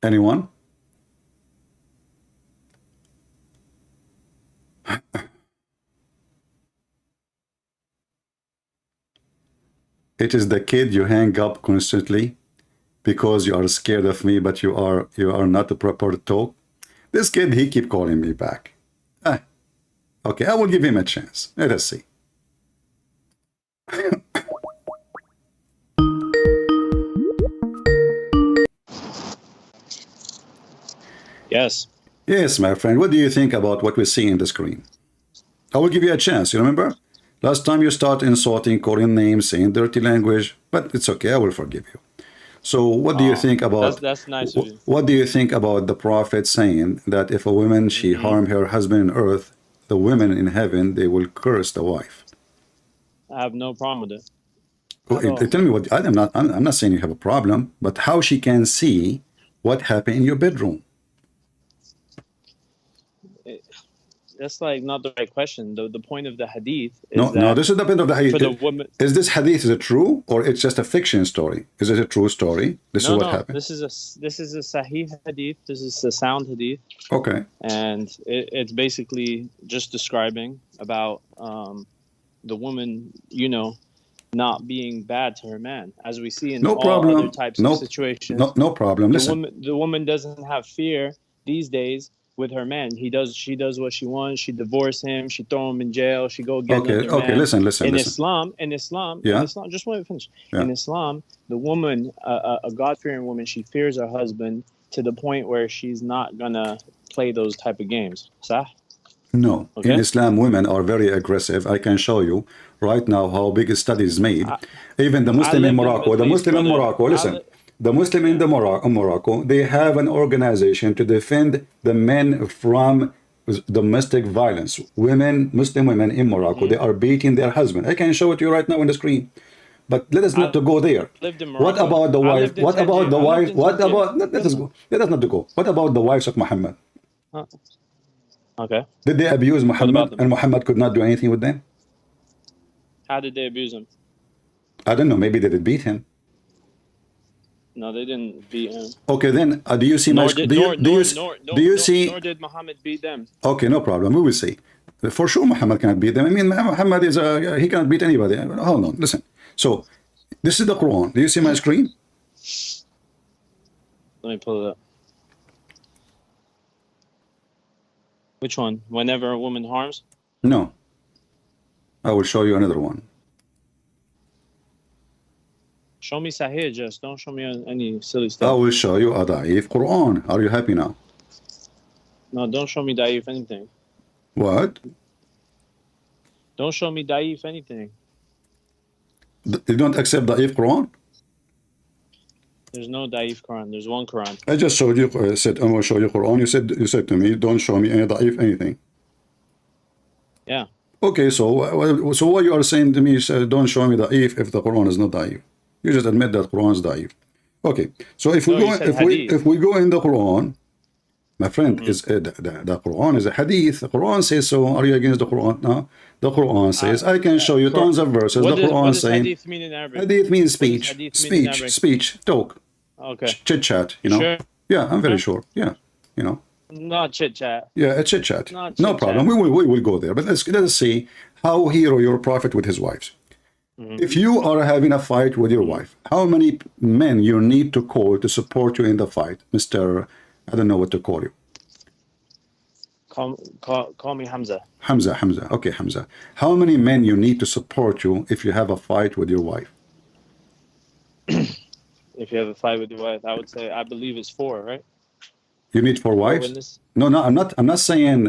Speaker 1: Anyone? It is the kid you hang up constantly because you are scared of me, but you are not a proper talk. This kid, he keep calling me back. Okay, I will give him a chance. Let us see.
Speaker 2: Yes.
Speaker 1: Yes, my friend. What do you think about what we see in the screen? I will give you a chance. You remember? Last time you start insulting, calling names, saying dirty language, but it's okay. I will forgive you. So what do you think about...
Speaker 2: That's nice of you.
Speaker 1: What do you think about the prophet saying that if a woman, she harm her husband on earth, the women in heaven, they will curse the wife?
Speaker 2: I have no problem with it.
Speaker 1: Tell me what... I'm not saying you have a problem, but how she can see what happened in your bedroom?
Speaker 2: That's like not the right question. The point of the hadith is
Speaker 1: no, this is the point of the hadith.
Speaker 2: For the woman,
Speaker 1: is this hadith, is it true or it's just a fiction story? Is it a true story? This is what happened.
Speaker 2: This is a sahih hadith. This is a sound hadith.
Speaker 1: Okay.
Speaker 2: And it's basically just describing about the woman, you know, not being bad to her man, as we see in other types of situations.
Speaker 1: No problem. Listen.
Speaker 2: The woman doesn't have fear these days with her man. She does what she wants. She divorce him. She throw him in jail. She go get another man.
Speaker 1: Listen.
Speaker 2: In Islam, just want to finish.
Speaker 1: Yeah.
Speaker 2: In Islam, the woman, a God-fearing woman, she fears her husband to the point where she's not gonna play those type of games. Sah?
Speaker 1: No. Okay? In Islam, women are very aggressive. I can show you right now how big a study is made. Even the Muslim in Morocco, the Muslim in Morocco, they have an organization to defend the men from domestic violence. Women, Muslim women in Morocco, they are beating their husband. I can show it to you right now on the screen. But let us not to go there.
Speaker 2: Lived in
Speaker 1: What
Speaker 2: Morocco.
Speaker 1: about the
Speaker 2: I
Speaker 1: wife?
Speaker 2: lived in
Speaker 1: What about
Speaker 2: Tangier.
Speaker 1: the
Speaker 2: I lived
Speaker 1: wife?
Speaker 2: in
Speaker 1: What
Speaker 2: Tangier.
Speaker 1: about? Let us go. Let us not to go. What about the wives of Muhammad?
Speaker 2: Okay.
Speaker 1: Did they abuse
Speaker 2: What about
Speaker 1: Muhammad,
Speaker 2: them?
Speaker 1: and Muhammad could not do anything with them?
Speaker 2: How did they abuse him?
Speaker 1: I don't know. Maybe they did beat him.
Speaker 2: No, they didn't beat him.
Speaker 1: Okay, then do you see
Speaker 2: Nor
Speaker 1: my?
Speaker 2: did
Speaker 1: Do you do you see?
Speaker 2: nor did Muhammad beat them.
Speaker 1: Okay, no problem. We will see. For sure, Muhammad cannot beat them. I mean, Muhammad is he cannot beat anybody. Hold on, listen. So, this is the Quran. Do you see my screen?
Speaker 2: Let me pull it up. Which one? Whenever a woman harms?
Speaker 1: No. I will show you another one.
Speaker 2: Show me Sahih, just don't show me any silly
Speaker 1: I
Speaker 2: stuff.
Speaker 1: will show you a da'if Quran. Are you happy now?
Speaker 2: No, don't show me Da'if anything.
Speaker 1: What?
Speaker 2: Don't show me Da'if anything.
Speaker 1: You don't accept da'if Quran?
Speaker 2: There's no Da'if Quran. There's one Quran.
Speaker 1: I just showed you, said, I'm going to show you Quran. You said to me, don't show me any da'if anything.
Speaker 2: Yeah.
Speaker 1: Okay, so what you are saying to me is don't show me da'if if the Quran is not da'if. You just admit that Quran is da'if. Okay, so if we
Speaker 2: No,
Speaker 1: go
Speaker 2: you said
Speaker 1: if we go in the Quran, my friend,
Speaker 2: Mm-hmm.
Speaker 1: is the Quran is a hadith. The Quran says so. Are you against the Quran? No. The Quran says I can show you tons of verses.
Speaker 2: What
Speaker 1: The Quran
Speaker 2: does
Speaker 1: saying
Speaker 2: hadith mean in Arabic?
Speaker 1: hadith means
Speaker 2: What does
Speaker 1: speech,
Speaker 2: hadith mean in Arabic?
Speaker 1: speech, talk,
Speaker 2: Okay.
Speaker 1: chit chat. You know.
Speaker 2: Sure.
Speaker 1: Yeah, I'm very sure. Yeah, you know.
Speaker 2: Not chit chat.
Speaker 1: Yeah, a chit chat.
Speaker 2: Not
Speaker 1: No
Speaker 2: chit-chat.
Speaker 1: problem. We will go there. But let's see how hero your prophet with his wives.
Speaker 2: Mm-hmm.
Speaker 1: If you are having a fight with your wife, how many men you need to call to support you in the fight, Mister? I don't know what to call you.
Speaker 2: Call me Hamza.
Speaker 1: Hamza. Okay, Hamza. How many men you need to support you if you have a fight with your wife?
Speaker 2: If you have a fight with your wife, I would say I believe it's 4, right?
Speaker 1: You need 4 wives?
Speaker 2: Witness?
Speaker 1: No, I'm not saying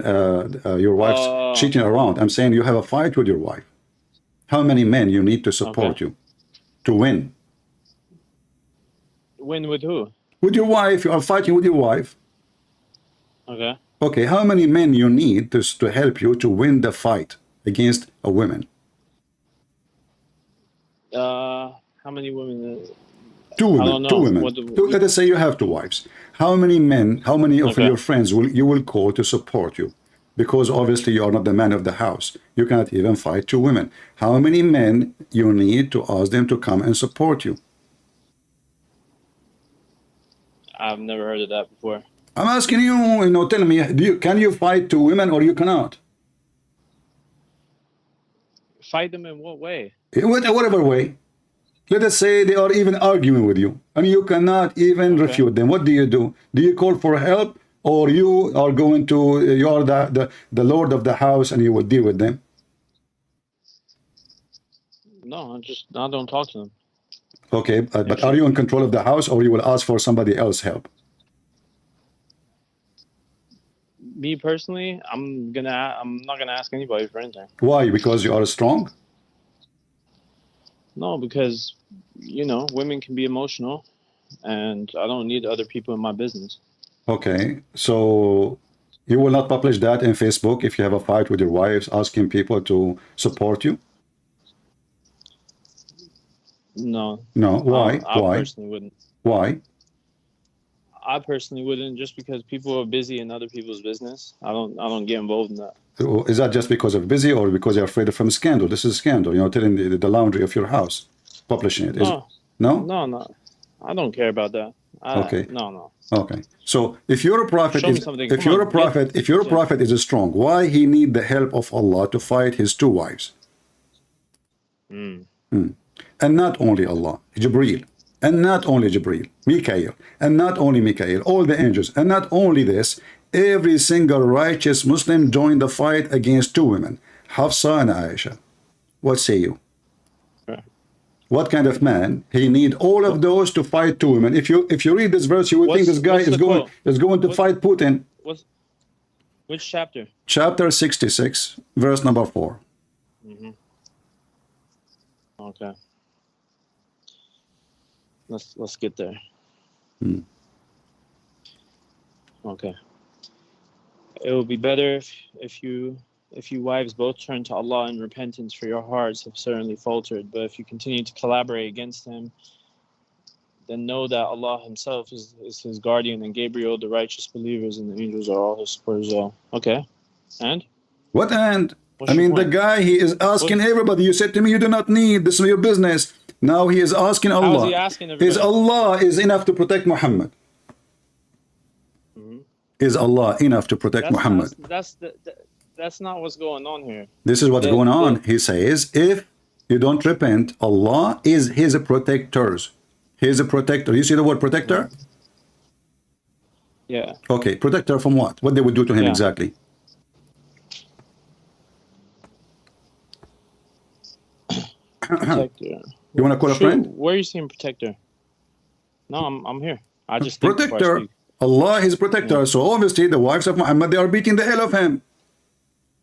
Speaker 1: your wife's cheating around. I'm saying you have a fight with your wife. How many men you need to support you to win?
Speaker 2: Win with who?
Speaker 1: With your wife. You are fighting with your wife.
Speaker 2: Okay.
Speaker 1: Okay, how many men you need to help you to win the fight against a woman?
Speaker 2: How many women?
Speaker 1: 2 women.
Speaker 2: I don't know.
Speaker 1: 2 women. Let us say you have 2 wives. How many men, how many of your friends you will call to support you? Because obviously you are not the man of the house. You cannot even fight 2 women. How many men you need to ask them to come and support you?
Speaker 2: I've never heard of that before.
Speaker 1: I'm asking you, tell me, can you fight 2 women or you cannot?
Speaker 2: Fight them in what way?
Speaker 1: Whatever way. Let us say they are even arguing with you and you cannot even refute them. What do? Do you call for help, or you are going to, you are the lord of the house and you will deal with them?
Speaker 2: No, I don't talk to them.
Speaker 1: Okay, but are you in control of the house, or you will ask for somebody else help?
Speaker 2: Me personally, I'm not gonna ask anybody for anything.
Speaker 1: Why? Because you are strong?
Speaker 2: No, because women can be emotional, and I don't need other people in my business.
Speaker 1: Okay, so you will not publish that in Facebook if you have a fight with your wives, asking people to support you?
Speaker 2: No.
Speaker 1: No. Why?
Speaker 2: I
Speaker 1: Why?
Speaker 2: personally wouldn't.
Speaker 1: Why?
Speaker 2: I personally wouldn't, just because people are busy in other people's business. I don't get involved in that.
Speaker 1: Is that just because of busy, or because you're afraid of scandal? This is scandal, telling the laundry of your house, publishing it. No?
Speaker 2: No. I don't care about that.
Speaker 1: Okay.
Speaker 2: No.
Speaker 1: Okay. So if you're a prophet, if you're a prophet is strong, why he need the help of Allah to fight his 2 wives? And not only Allah, Jibreel, and not only Jibreel, Mikael, and not only Mikael, all the angels, and not only this, every single righteous Muslim joined the fight against 2 women, Hafsa and Aisha. What say you? What kind of man he need all of those to fight 2 women? If you read this verse, you will think this guy is going to fight Putin.
Speaker 2: Which chapter?
Speaker 1: Chapter 66, verse number 4.
Speaker 2: Okay. Let's get there. Okay. It will be better if you wives both turn to Allah in repentance, for your hearts have certainly faltered. But if you continue to collaborate against him, then know that Allah himself is his guardian, and Gabriel, the righteous believers, and the angels are all his supporters. Okay. And?
Speaker 1: What and?
Speaker 2: What's
Speaker 1: I
Speaker 2: your
Speaker 1: mean, the
Speaker 2: point?
Speaker 1: guy, he is asking everybody. You said to me, you do not need. This is your business. Now he is asking
Speaker 2: How is he
Speaker 1: Allah.
Speaker 2: asking
Speaker 1: Is
Speaker 2: everybody?
Speaker 1: Allah is enough to protect Muhammad? Is Allah enough to protect Muhammad?
Speaker 2: That's not what's going on here.
Speaker 1: This is what's going on. He says, if you don't repent, Allah is his protectors. He is a protector. You see the word protector?
Speaker 2: Yeah.
Speaker 1: Okay, protector from what? What they would do to him
Speaker 2: Yeah.
Speaker 1: exactly?
Speaker 2: Protector.
Speaker 1: You want to call a friend?
Speaker 2: Where are you seeing protector? No, I'm here. I just think before I
Speaker 1: Protector.
Speaker 2: speak.
Speaker 1: Allah is protector. So obviously the wives of Muhammad, they are beating the hell of him.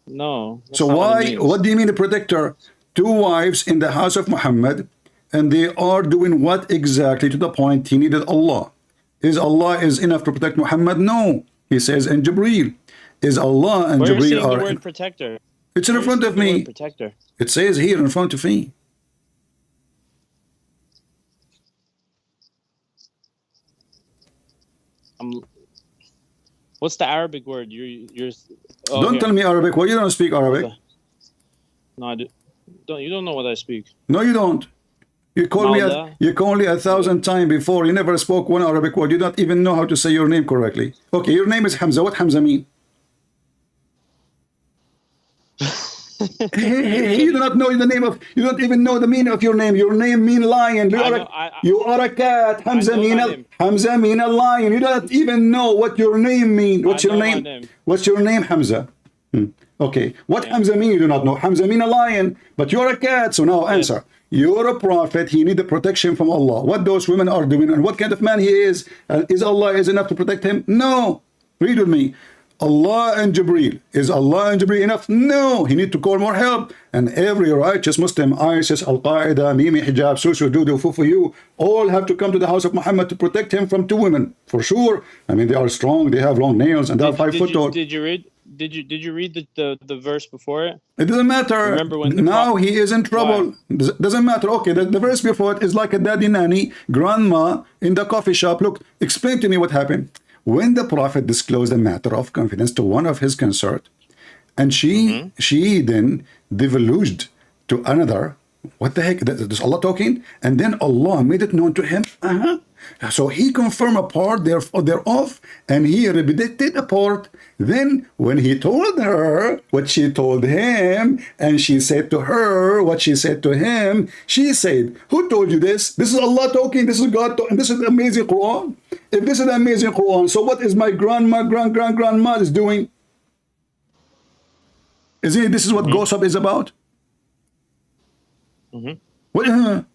Speaker 2: No.
Speaker 1: So why? What do you mean the protector? Two wives in the house of Muhammad, and they are doing what exactly to the point he needed Allah? Is Allah is enough to protect Muhammad? No. He says in Jibreel. Is Allah and
Speaker 2: Where are you
Speaker 1: Jibreel
Speaker 2: seeing
Speaker 1: are?
Speaker 2: the word protector?
Speaker 1: It's in front of me.
Speaker 2: Protector.
Speaker 1: It says here in front of me.
Speaker 2: What's the Arabic word? You're.
Speaker 1: Don't tell me Arabic. Why you don't speak Arabic?
Speaker 2: No, I do. You don't know what I speak.
Speaker 1: No, you don't. You called me. You called me 1,000 times before. You never spoke one Arabic word. You don't even know how to say your name correctly. Okay, your name is Hamza. What Hamza mean? Hey, you do not know the name of. You don't even know the meaning of your name. Your name mean lion. You are a cat. Hamza mean a lion. You don't even know what your name mean. What's your name? What's your name, Hamza? Okay. What Hamza mean? You do not know. Hamza mean a lion, but you're a cat. So now answer. You're a prophet. He need the protection from Allah. What those women are doing and what kind of man he is. Is Allah is enough to protect him? No. Read with me. Allah and Jibreel. Is Allah and Jibreel enough? No. He need to call more help. And every righteous Muslim, ISIS, Al-Qaeda, Mimi, Hijab, Susu, Dudu, Fufuyu, all have to come to the house of Muhammad to protect him from two women. For sure. I mean, they are strong. They have long nails and they are 5 foot tall.
Speaker 2: Did you read the verse before it?
Speaker 1: It doesn't matter.
Speaker 2: Remember when
Speaker 1: now he is in trouble. Doesn't matter. Okay, the verse before it is like a daddy nanny, grandma in the coffee shop. Look, explain to me what happened. When the Prophet disclosed a matter of confidence to one of his consort, and she then divulged to another, what the heck? Is Allah talking? And then Allah made it known to him. So he confirmed a part thereof, and he repeated a part. Then when he told her what she told him, and she said to her what she said to him, she said, who told you this? This is Allah talking, this is God talking, this is the amazing Quran. If this is the amazing Quran, so what is my grandma is doing? Isn't it, this is what gossip is about? What?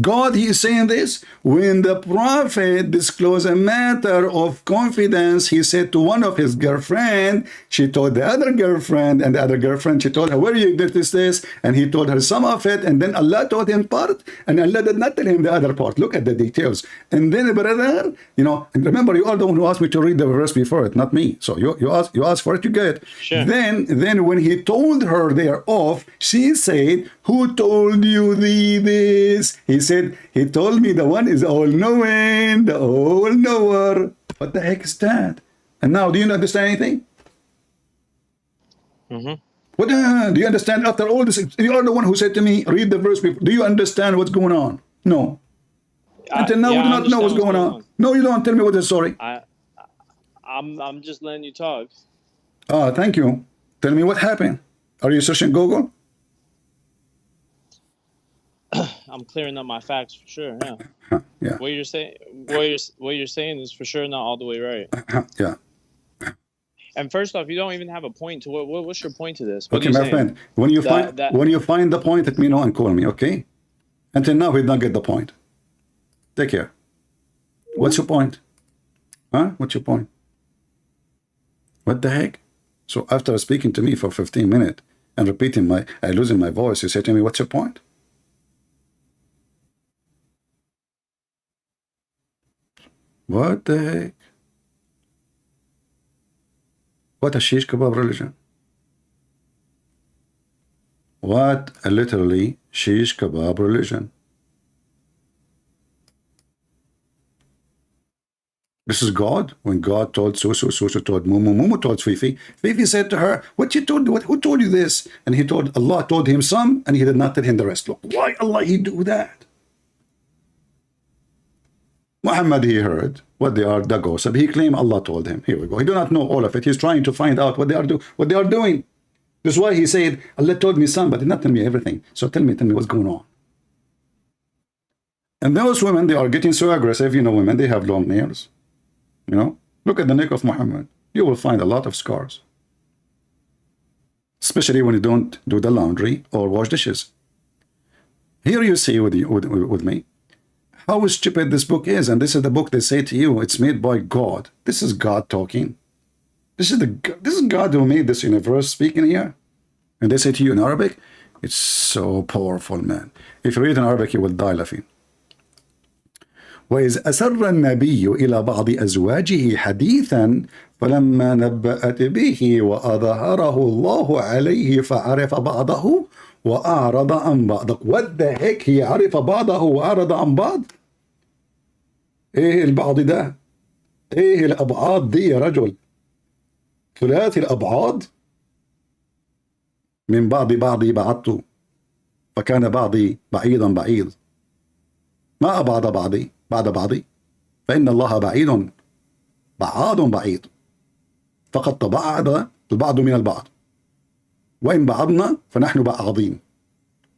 Speaker 1: God, he is saying this. When the Prophet disclosed a matter of confidence, he said to one of his girlfriend, she told the other girlfriend, and the other girlfriend, she told her, where you did this? And he told her some of it, and then Allah told him part, and Allah did not tell him the other part. Look at the details. And then, brother, and remember, you are the one who asked me to read the verse before it, not me. So you ask for it, you get it.
Speaker 2: Sure.
Speaker 1: Then when he told her thereof, she said, who told you this? He said, he told me the one is all-knowing, the all-knower. What the heck is that? And now, do you understand anything? What do you understand after all this? You are the one who said to me, read the verse before. Do you understand what's going on? No. Until now, we do not know what's going on. No, you don't. Tell me what the story.
Speaker 2: I'm just letting you talk.
Speaker 1: Thank you. Tell me what happened. Are you searching Google?
Speaker 2: I'm clearing up my facts for sure. Yeah.
Speaker 1: Yeah.
Speaker 2: What you're saying is for sure not all the way right.
Speaker 1: Yeah.
Speaker 2: And first off, you don't even have a point to what's your point to this?
Speaker 1: Okay, my friend. When you find the point, let me know and call me. Okay. Until now, we don't get the point. Take care. What's your point? What's your point? What the heck? So after speaking to me for 15 minutes and repeating losing my voice, you say to me, what's your point? What the heck? What a shish kebab religion. What a literally shish kebab religion. This is God. When God told Susu, Susu told Mumu, Mumu told Fifi. Fifi said to her, "What you told? Who told you this?" And he told Allah told him some, and he did not tell him the rest. Look, why Allah he do that? Muhammad, he heard what they are, the gossip. He claimed Allah told him. Here we go. He do not know all of it. He's trying to find out what they are doing. This is why he said, Allah told me some, but did not tell me everything. So tell me what's going on. And those women, they are getting so aggressive. You know, women, they have long nails. You know, look at the neck of Muhammad. You will find a lot of scars. Especially when you don't do the laundry or wash dishes. Here you see with me how stupid this book is. And this is the book they say to you, it's made by God. This is God talking. This is God who made this universe speaking here. And they say to you in Arabic, it's so powerful, man. If you read in Arabic, you will die laughing. وإذ أسر النبي إلى بعض أزواجه حديثا فلما نبأت به وأظهره الله عليه فعرف بعضه وأعرض عن بعض. What the heck هي عرف بعضه وأعرض عن بعض؟ إيه البعض ده؟ إيه الأبعاد دي يا رجل؟ ثلاثي الأبعاد من بعضي بعدت فكان بعضي بعيدا بعيد ما أبعد بعضي بعد بعضي فإن الله بعيد بعيد فقد تباعد البعض من البعض وإن بعضنا فنحن بعاضين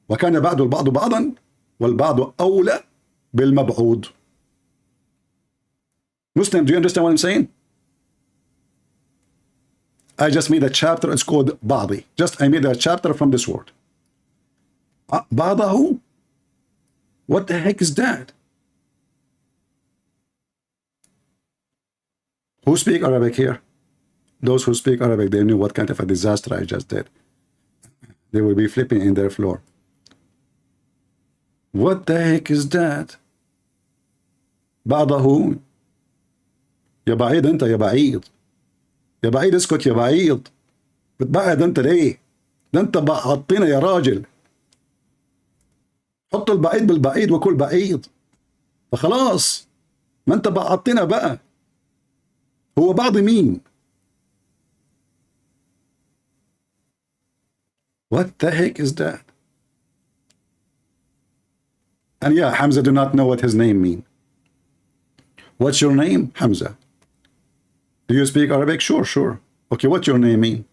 Speaker 1: وكان بعض البعض بعضا والبعض أولى بالمبعوض. Muslim, do you understand what I'm saying? I just made a chapter, it's called بعضي. I made a chapter from this word. بعضه? What the heck is that? Who speak Arabic here? Those who speak Arabic, they knew what kind of a disaster I just did. They will be flipping in their floor. What the heck is that? بعضه يا بعيد انت يا بعيد يا بعيد اسكت يا بعيد بتبعد انت ليه؟ ده انت بعضتنا يا راجل. حط البعيد بالبعيد وكل بعيد فخلاص ما انت بعضتنا بقى. هو بعض مين؟ What the heck is that? And yeah, Hamza do not know what his name mean. What's your name? Hamza. Do you speak Arabic? Sure. Okay, what's your name mean?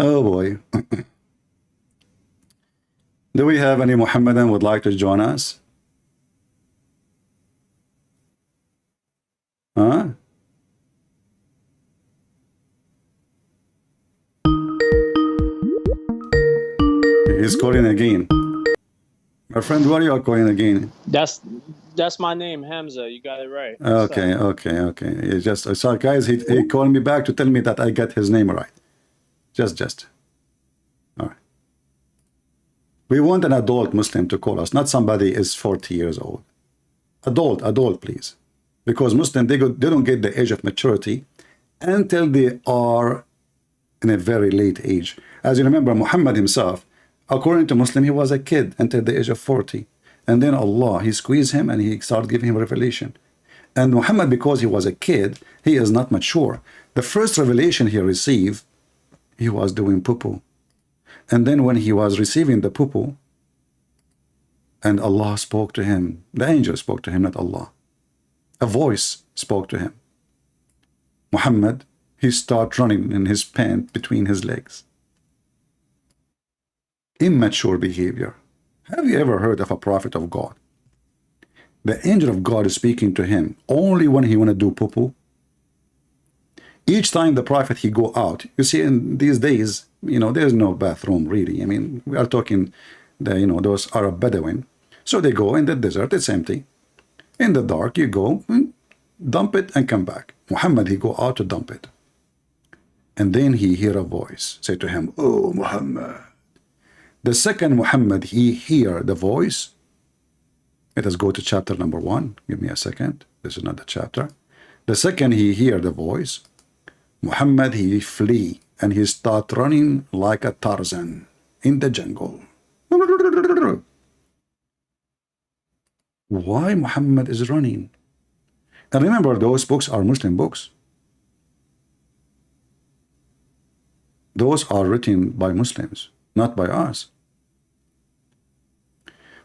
Speaker 1: Oh boy. Do we have any Muhammadan would like to join us? Huh? He's calling again. My friend, what are you calling again?
Speaker 2: That's my name, Hamza. You got it right.
Speaker 1: Okay. He just so guys, he called me back to tell me that I got his name right. Just. All right. We want an adult Muslim to call us, not somebody is 40 years old. Adult, please. Because Muslim, they don't get the age of maturity until they are in a very late age. As you remember, Muhammad himself, according to Muslim, he was a kid until the age of 40. And then Allah, he squeezed him and he started giving him revelation. And Muhammad, because he was a kid, he is not mature. The first revelation he received, he was doing poo-poo. And then when he was receiving the poo-poo, and Allah spoke to him, the angel spoke to him, not Allah. A voice spoke to him. Muhammad, he started running in his pant between his legs. Immature behavior. Have you ever heard of a prophet of God? The angel of God is speaking to him only when he want to do poo-poo. Each time the prophet he go out, you see, in these days, there's no bathroom really. I mean, we are talking those Arab Bedouin. So they go in the desert, it's empty. In the dark, you go, dump it and come back. Muhammad, he go out to dump it. And then he hear a voice say to him, "Oh, Muhammad." The second Muhammad, he hear the voice, Let us go to chapter number 1. Give me a second. This is not the chapter. The second he hear the voice, Muhammad, he flee and he start running like a Tarzan in the jungle. Why Muhammad is running? And remember, those books are Muslim books. Those are written by Muslims, not by us.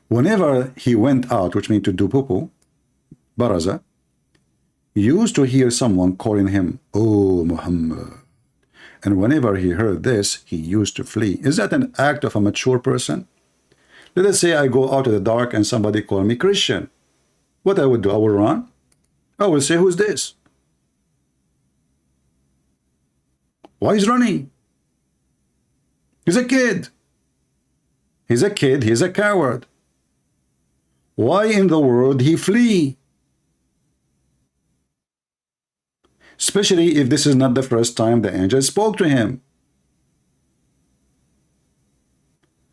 Speaker 1: Whenever he went out, which means to do poo-poo, baraza, he used to hear someone calling him, "Oh, Muhammad." And whenever he heard this, he used to flee. Is that an act of a mature person? Let us say I go out in the dark and somebody call me Christian. What I would do? I will run. I will say, "Who's this? Why is running? He's a kid. He's a kid. He's a coward. Why in the world he flee?" Especially if this is not the first time the angel spoke to him.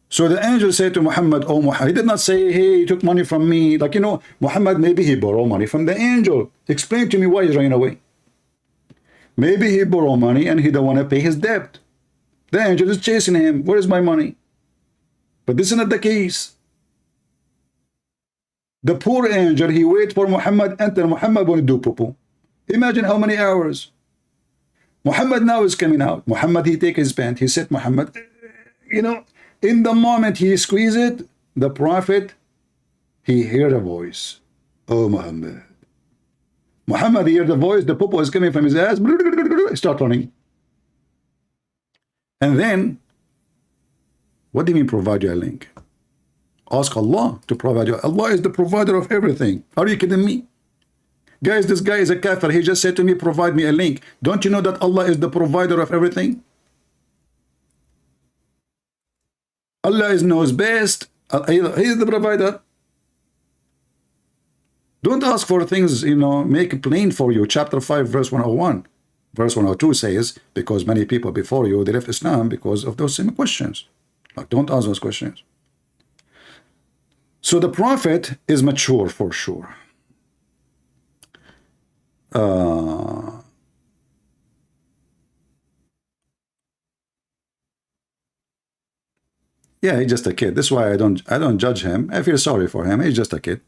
Speaker 1: So the angel said to Muhammad, "Oh, Muhammad," he did not say, "Hey, he took money from me." Like, you know, Muhammad, maybe he borrowed money from the angel. Explain to me why he's running away. Maybe he borrowed money and he don't want to pay his debt. The angel is chasing him. Where is my money? But this is not the case. The poor angel, he wait for Muhammad, enter. Muhammad want to do poo-poo. Imagine how many hours. Muhammad now is coming out. Muhammad, he take his pant. He said, Muhammad, you know, in the moment he squeeze it, the prophet, he heard a voice. "Oh, Muhammad." Muhammad heard the voice. The poo-poo is coming from his ass. Start running. And then, what do you mean provide you a link? Ask Allah to provide you. Allah is the provider of everything. Are you kidding me? Guys, this guy is a kafir. He just said to me, provide me a link. Don't you know that Allah is the provider of everything? Allah knows best. He is the provider. Don't ask for things, you know, make it plain for you. Chapter 5, verse 101. Verse 102 says, because many people before you, they left Islam because of those same questions. Like, don't ask those questions. So the prophet is mature for sure. Yeah, he's just a kid. That's why I don't judge him. I feel sorry for him. He's just a kid.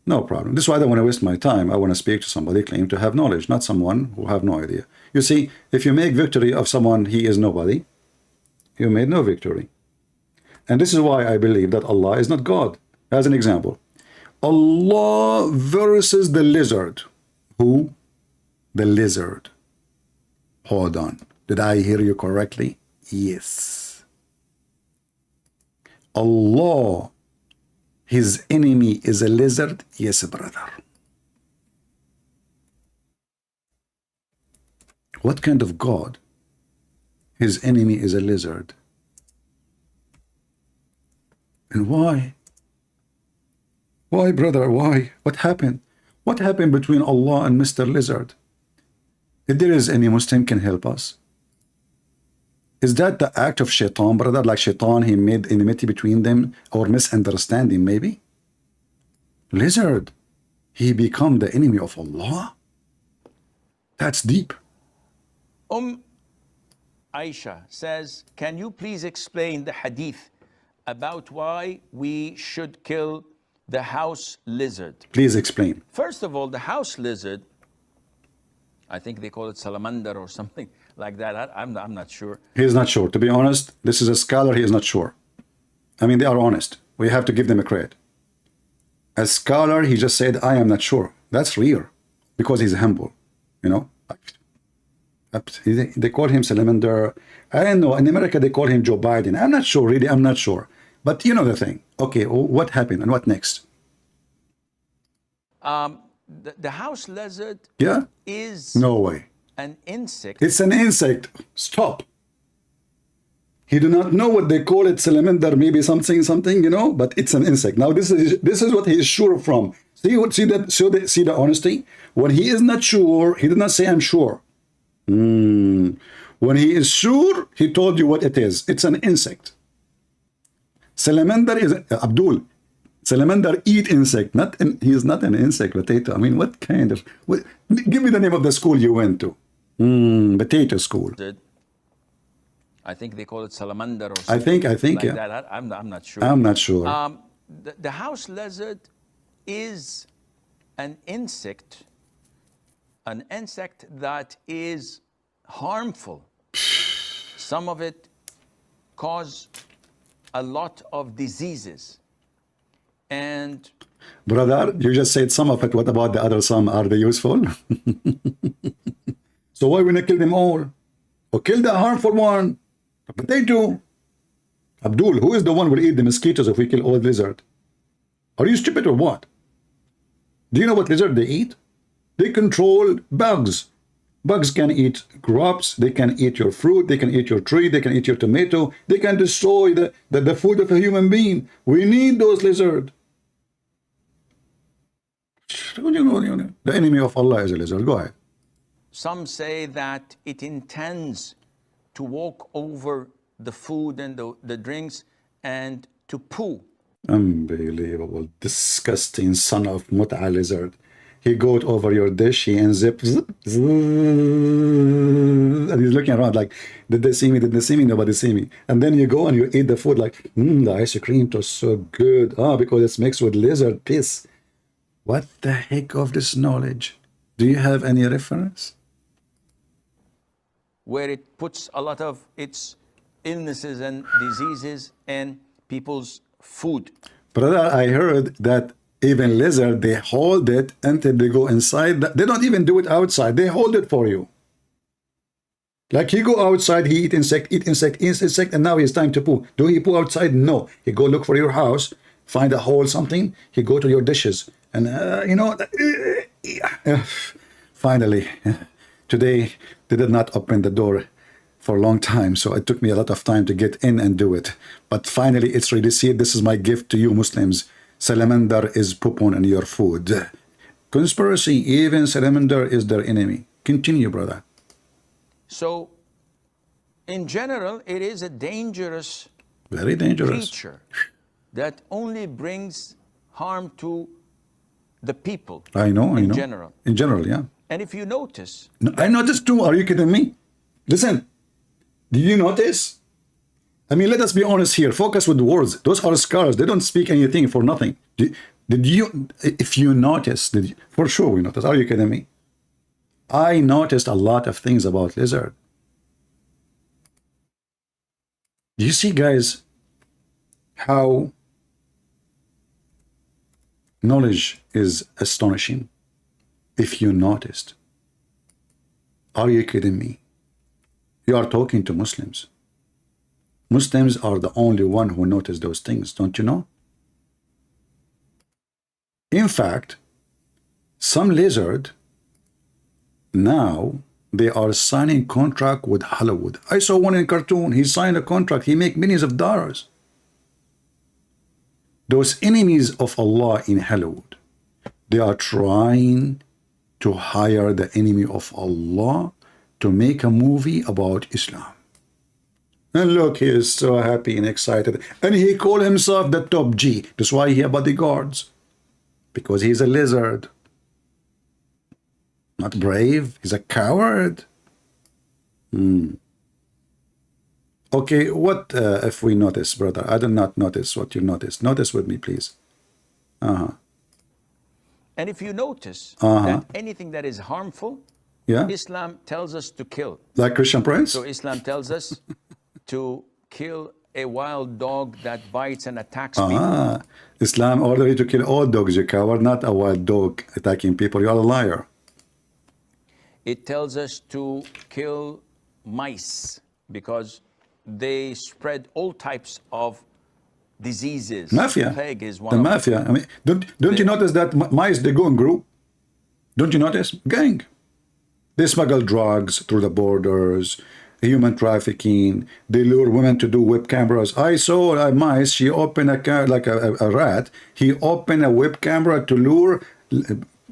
Speaker 1: No problem. This is why I don't want to waste my time. I want to speak to somebody claim to have knowledge, not someone who have no idea. You see, if you make victory of someone he is nobody, you made no victory. And this is why I believe that Allah is not God. As an example, Allah versus the lizard. Who? The lizard. Hold on. Did I hear you correctly? Yes. Allah, his enemy is a lizard? Yes, brother. What kind of God? His enemy is a lizard. And why? Why, brother? Why? What happened? What happened between Allah and Mr. Lizard? If there is any Muslim can help us. Is that the act of shaitan, brother? Like shaitan, he made enmity between them or misunderstanding maybe? Lizard, he become the enemy of Allah? That's deep.
Speaker 3: Aisha says, can you please explain the hadith about why we should kill the house lizard?
Speaker 1: Please explain.
Speaker 3: First of all, the house lizard, I think they call it salamander or something like that. I'm not sure.
Speaker 1: He is not sure. To be honest, this is a scholar. He is not sure. I mean, they are honest. We have to give them a credit. As scholar, he just said, I am not sure. That's rare because he's humble, you know. They call him salamander. I don't know. In America, they call him Joe Biden. I'm not sure, really. I'm not sure. But you know the thing. Okay, what happened and what next?
Speaker 3: The house lizard is
Speaker 1: no way.
Speaker 3: An insect.
Speaker 1: It's an insect. Stop. He do not know what they call it, salamander, maybe something, you know, but it's an insect. Now this is what he is sure from. See the honesty? When he is not sure, he did not say I'm sure. When he is sure, he told you what it is. It's an insect. Salamander is Abdul. Salamander eat insect. He is not an insect potato. I mean, what kind of? Give me the name of the school you went to. Potato school.
Speaker 3: I think they call it salamander or something.
Speaker 1: I think,
Speaker 3: like
Speaker 1: yeah.
Speaker 3: that. I'm not sure.
Speaker 1: I'm not sure.
Speaker 3: The house lizard is an insect that is harmful. Some of it cause a lot of diseases. And
Speaker 1: brother, you just said some of it. What about the other some? Are they useful? So why we not kill them all? Or kill the harmful one? A potato. Abdul, who is the one who will eat the mosquitoes if we kill all lizard? Are you stupid or what? Do you know what lizard they eat? They control bugs. Bugs can eat crops, they can eat your fruit, they can eat your tree, they can eat your tomato, they can destroy the food of a human being. We need those lizards. The enemy of Allah is a lizard. Go ahead.
Speaker 3: some say that it intends to walk over the food and the drinks and to poo.
Speaker 1: Unbelievable, disgusting son of Mut'a lizard. He goes over your dish, he ends up, and he's looking around like, did they see me? Did they see me? Nobody see me. And then you go and you eat the food like, the ice cream was so good. Because it's mixed with lizard piss. What the heck of this knowledge? Do you have any reference?
Speaker 3: Where it puts a lot of its illnesses and diseases in people's food.
Speaker 1: Brother, I heard that even lizard, they hold it until they go inside. They don't even do it outside. They hold it for you. Like he go outside, he eat insect, and now it's time to poo. Do he poo outside? No. He go look for your house, find a hole, something. He go to your dishes. And, finally, today, they did not open the door for a long time. So it took me a lot of time to get in and do it. But finally, it's ready. See, this is my gift to you Muslims. Salamander is pooping in your food. Conspiracy, even salamander is their enemy. Continue, brother.
Speaker 3: So, in general, it is a dangerous,
Speaker 1: very dangerous
Speaker 3: creature that only brings harm to the people.
Speaker 1: I know.
Speaker 3: In general.
Speaker 1: In general, yeah.
Speaker 3: And if you notice...
Speaker 1: No, I noticed too. Are you kidding me? Listen, did you notice? I mean, let us be honest here. Focus with words. Those are scars. They don't speak anything for nothing. Did you, if you notice, for sure we noticed. Are you kidding me? I noticed a lot of things about lizard. Do you see, guys, how knowledge is astonishing? If you noticed. Are you kidding me? You are talking to Muslims. Muslims are the only one who notice those things, don't you know? In fact, some lizard, now they are signing contract with Hollywood. I saw one in cartoon. He signed a contract. He make millions of dollars. Those enemies of Allah in Hollywood, they are trying to hire the enemy of Allah to make a movie about Islam. And look, he is so happy and excited. And he called himself the top G. That's why he has bodyguards. Because he's a lizard. Not brave. He's a coward. Okay, what if we notice, brother? I did not notice what you noticed. Notice with me, please.
Speaker 3: And if you notice that anything that is harmful, Islam tells us to kill.
Speaker 1: Like Christian Prince?
Speaker 3: So Islam tells us to kill a wild dog that bites and attacks people.
Speaker 1: Islam ordered you to kill all dogs, you coward, not a wild dog attacking people. You are a liar.
Speaker 3: It tells us to kill mice because they spread all types of diseases.
Speaker 1: Mafia.
Speaker 3: Plague is one
Speaker 1: the
Speaker 3: of
Speaker 1: mafia. I mean, don't you notice that mice, they go in group? Don't you notice? Gang. They smuggle drugs through the borders, human trafficking. They lure women to do web cameras. I saw a mice. She opened like a rat. He opened a web camera to lure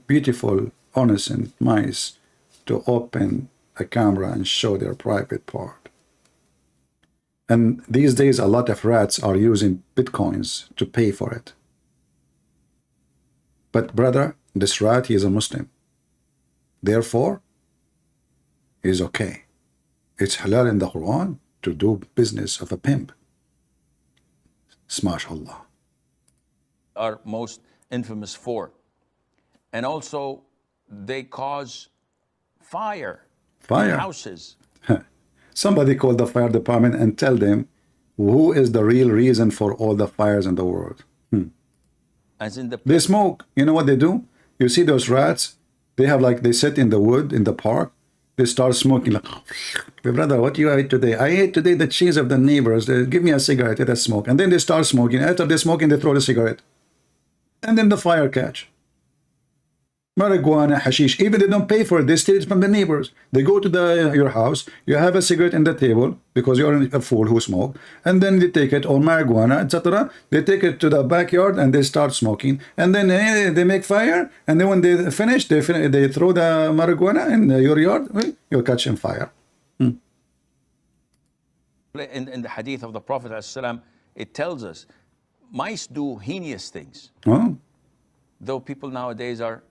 Speaker 1: beautiful, innocent mice to open a camera and show their private part. And these days, a lot of rats are using bitcoins to pay for it. But brother, this rat, he is a Muslim. Therefore, he's okay. It's halal in the Quran to do business of a pimp. Smash Allah.
Speaker 3: Are most infamous for. And also, they cause fire in houses.
Speaker 1: Somebody call the fire department and tell them who is the real reason for all the fires in the world.
Speaker 3: As in
Speaker 1: they smoke. You know what they do? You see those rats? They have like, they sit in the wood in the park. They start smoking like, brother, what you ate today? I ate today the cheese of the neighbors. They give me a cigarette, let us smoke. And then they start smoking. After they're smoking, they throw the cigarette. And then the fire catch. Marijuana, hashish, even they don't pay for it, they steal it from the neighbors. They go to your house, you have a cigarette in the table because you're a fool who smoke, and then they take it, or marijuana, etc. They take it to the backyard and they start smoking, and then they make fire, and then when they finish, they throw the marijuana in your yard, you're catching fire.
Speaker 3: In the hadith of the Prophet ﷺ, it tells us mice do heinous things.
Speaker 1: Oh.
Speaker 3: Though people nowadays are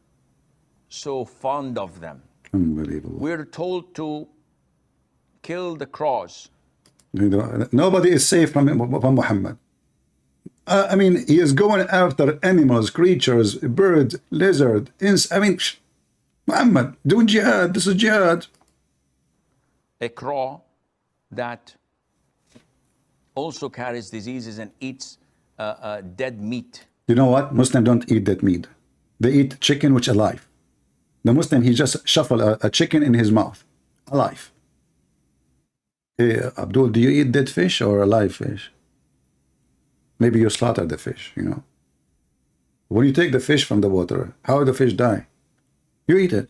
Speaker 3: so fond of them.
Speaker 1: Unbelievable.
Speaker 3: We're told to kill the crows.
Speaker 1: Nobody is safe from Muhammad. I mean, he is going after animals, creatures, birds, lizard, I mean, Muhammad, doing jihad. This is jihad.
Speaker 3: A crow that also carries diseases and eats dead meat.
Speaker 1: You know what? Muslims don't eat dead meat. They eat chicken which alive. The Muslim, he just shuffle a chicken in his mouth, alive. Hey, Abdul, do you eat dead fish or alive fish? Maybe you slaughter the fish, you know. When you take the fish from the water, how the fish die? You eat it.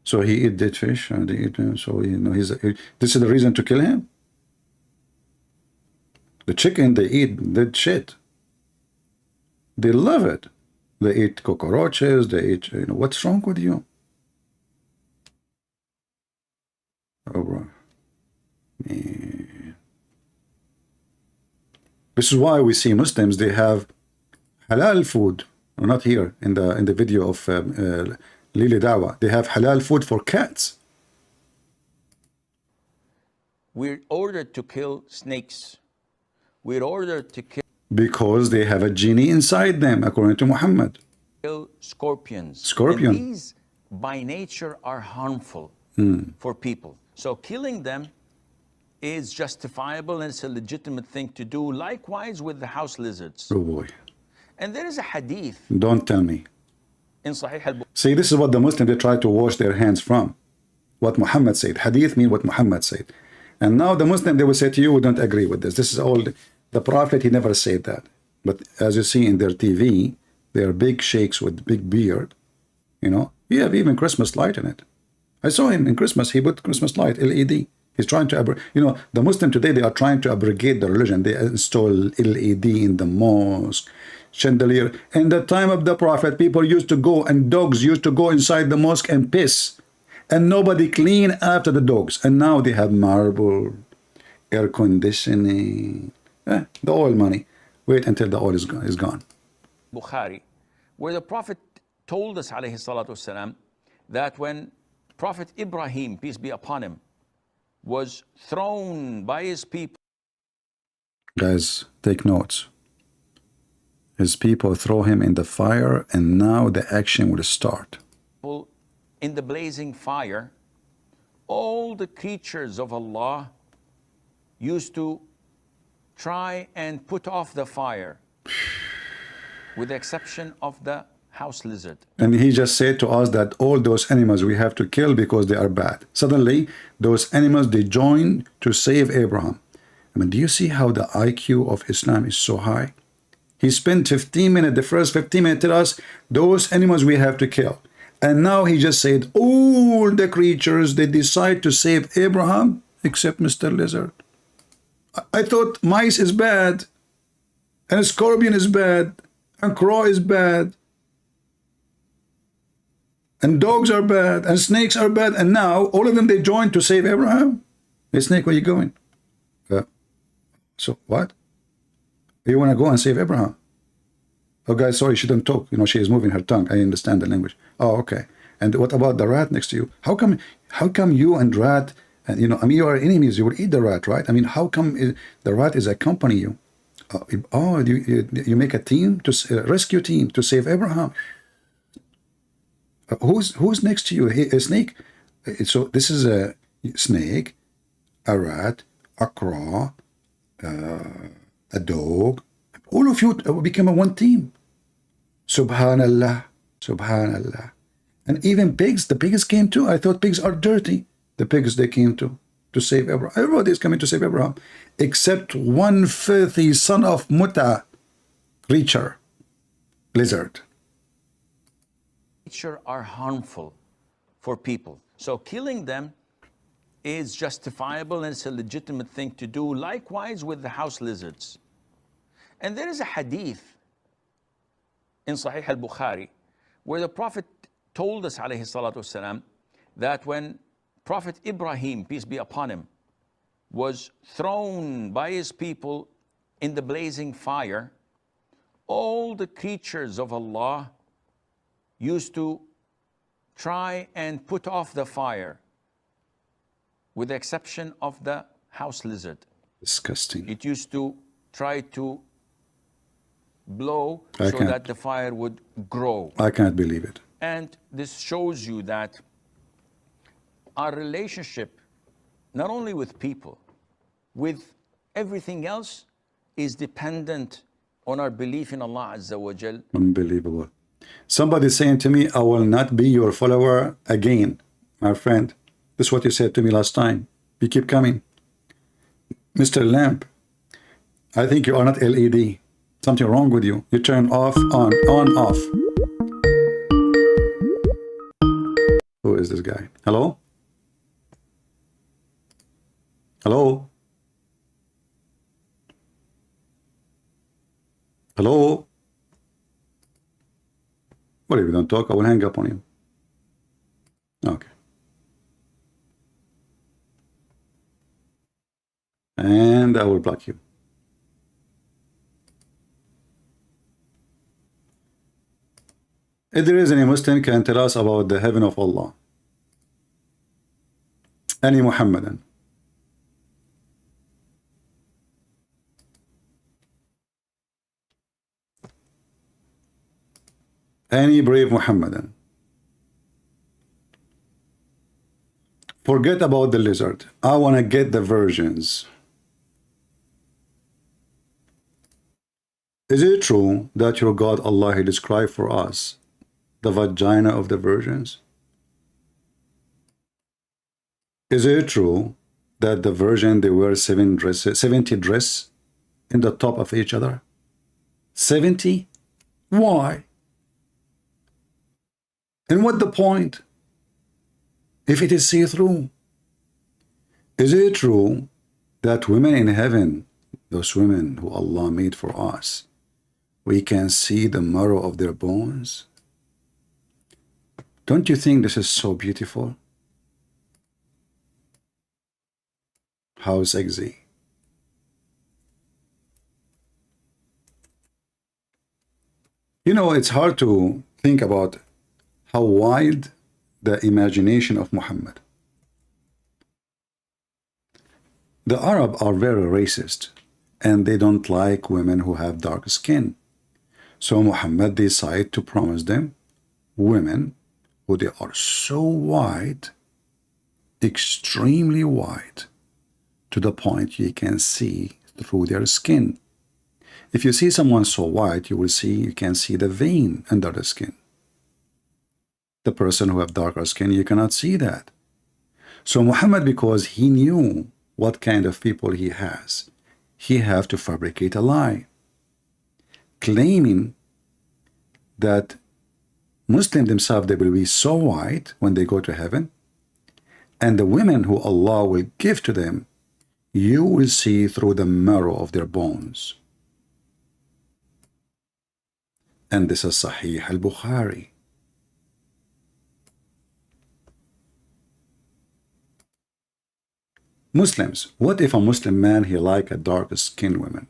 Speaker 1: So he eat dead fish, and he eat, so you know this is the reason to kill him. The chicken, they eat dead shit. They love it. They eat cockroaches, they eat, you know, what's wrong with you? Oh, bro. Man. This is why we see Muslims, they have halal food. Not here, in the video of Lili Dawa. They have halal food for cats.
Speaker 3: We're ordered to kill snakes. We're ordered to kill...
Speaker 1: Because they have a genie inside them, according to Muhammad.
Speaker 3: Kill scorpions.
Speaker 1: Scorpion.
Speaker 3: And these, by nature, are harmful for people. So killing them is justifiable and it's a legitimate thing to do. Likewise with the house lizards.
Speaker 1: Oh boy.
Speaker 3: And there is a hadith.
Speaker 1: Don't tell me.
Speaker 3: In Sahih al-Bukhari.
Speaker 1: See, this is what the Muslims, they try to wash their hands from. What Muhammad said. Hadith means what Muhammad said. And now the Muslim, they will say to you, we don't agree with this. This is all... The Prophet, he never said that. But as you see in their TV, they are big sheikhs with big beard. You know, you have even Christmas light in it. I saw him in Christmas. He put Christmas light, LED. He's trying to, you know, the Muslim today, they are trying to abrogate the religion. They install LED in the mosque, chandelier. In the time of the Prophet, people used to go, and dogs used to go inside the mosque and piss. And nobody clean after the dogs. And now they have marble, air conditioning. The oil money. Wait until the oil is gone.
Speaker 3: Bukhari, where the Prophet told us, alayhi salatu wasalam, that when Prophet Ibrahim, peace be upon him, was thrown by his people.
Speaker 1: Guys, take notes. His people throw him in the fire, and now the action will start.
Speaker 3: In the blazing fire, all the creatures of Allah used to try and put off the fire, with the exception of the house lizard.
Speaker 1: And he just said to us that all those animals we have to kill because they are bad. Suddenly, those animals, they join to save Abraham. I mean, do you see how the IQ of Islam is so high? He spent 15 minutes, the first 15 minutes, tell us those animals we have to kill. And now he just said all the creatures, they decide to save Abraham except Mr. Lizard. I thought mice is bad, and a scorpion is bad, and crow is bad. and dogs are bad, and snakes are bad, and now all of them, they joined to save Abraham. Hey, snake, where you going? So what? You want to go and save Abraham? Oh, guys, sorry, she didn't talk. You know, she is moving her tongue. I understand the language. Oh, okay. And what about the rat next to you? How come you and rat, and you know, I mean, you are enemies. You will eat the rat, right? I mean, how come the rat is accompanying you? You make a team to rescue team to save Abraham. Who's next to you? A snake. So this is a snake, a rat, a crow, a dog. All of you become a one team. Subhanallah, Subhanallah. And even pigs, the pigs came too. I thought pigs are dirty. The pigs, they came to save Abraham. Everybody is coming to save Abraham, except one filthy son of Muta creature, lizard.
Speaker 3: Nature are harmful for people. So killing them is justifiable and it's a legitimate thing to do. Likewise with the house lizards. And there is a hadith in Sahih al-Bukhari where the Prophet told us, alayhi salatu wasalam, that when Prophet Ibrahim, peace be upon him, was thrown by his people in the blazing fire, all the creatures of Allah used to try and put off the fire, with the exception of the house lizard.
Speaker 1: Disgusting.
Speaker 3: It used to try to blow so that the fire would grow.
Speaker 1: I can't believe it.
Speaker 3: And this shows you that our relationship, not only with people, with everything else, is dependent on our belief in Allah Azza wa Jal.
Speaker 1: Unbelievable. Somebody saying to me, I will not be your follower again, my friend. This is what you said to me last time. You keep coming. Mr. Lamp, I think you are not LED. Something wrong with you. You turn off, on, off. Who is this guy? Hello? Hello? Hello? What if you don't talk? I will hang up on you. Okay. And I will block you. If there is any Muslim can tell us about the heaven of Allah. Any Muhammadan. Any brave Muhammadan. Forget about the lizard. I want to get the virgins. Is it true that your God Allah, He described for us the vagina of the virgins? Is it true that the virgin, they wear 70 dresses in the top of each other? 70? Why? And what the point? If it is see-through. Is it true that women in heaven, those women who Allah made for us, we can see the marrow of their bones? Don't you think this is so beautiful? How sexy. You know, it's hard to think about how wild the imagination of Muhammad. The Arab are very racist and they don't like women who have dark skin. So Muhammad decided to promise them women who they are so white, extremely white, to the point you can see through their skin. If you see someone so white, you can see the vein under the skin. The person who have darker skin, you cannot see that. So Muhammad, because he knew what kind of people he has, he have to fabricate a lie, claiming that Muslims themselves, they will be so white when they go to heaven, and the women who Allah will give to them, you will see through the marrow of their bones. And this is Sahih al-Bukhari. Muslims, what if a Muslim man, he like a dark-skinned woman?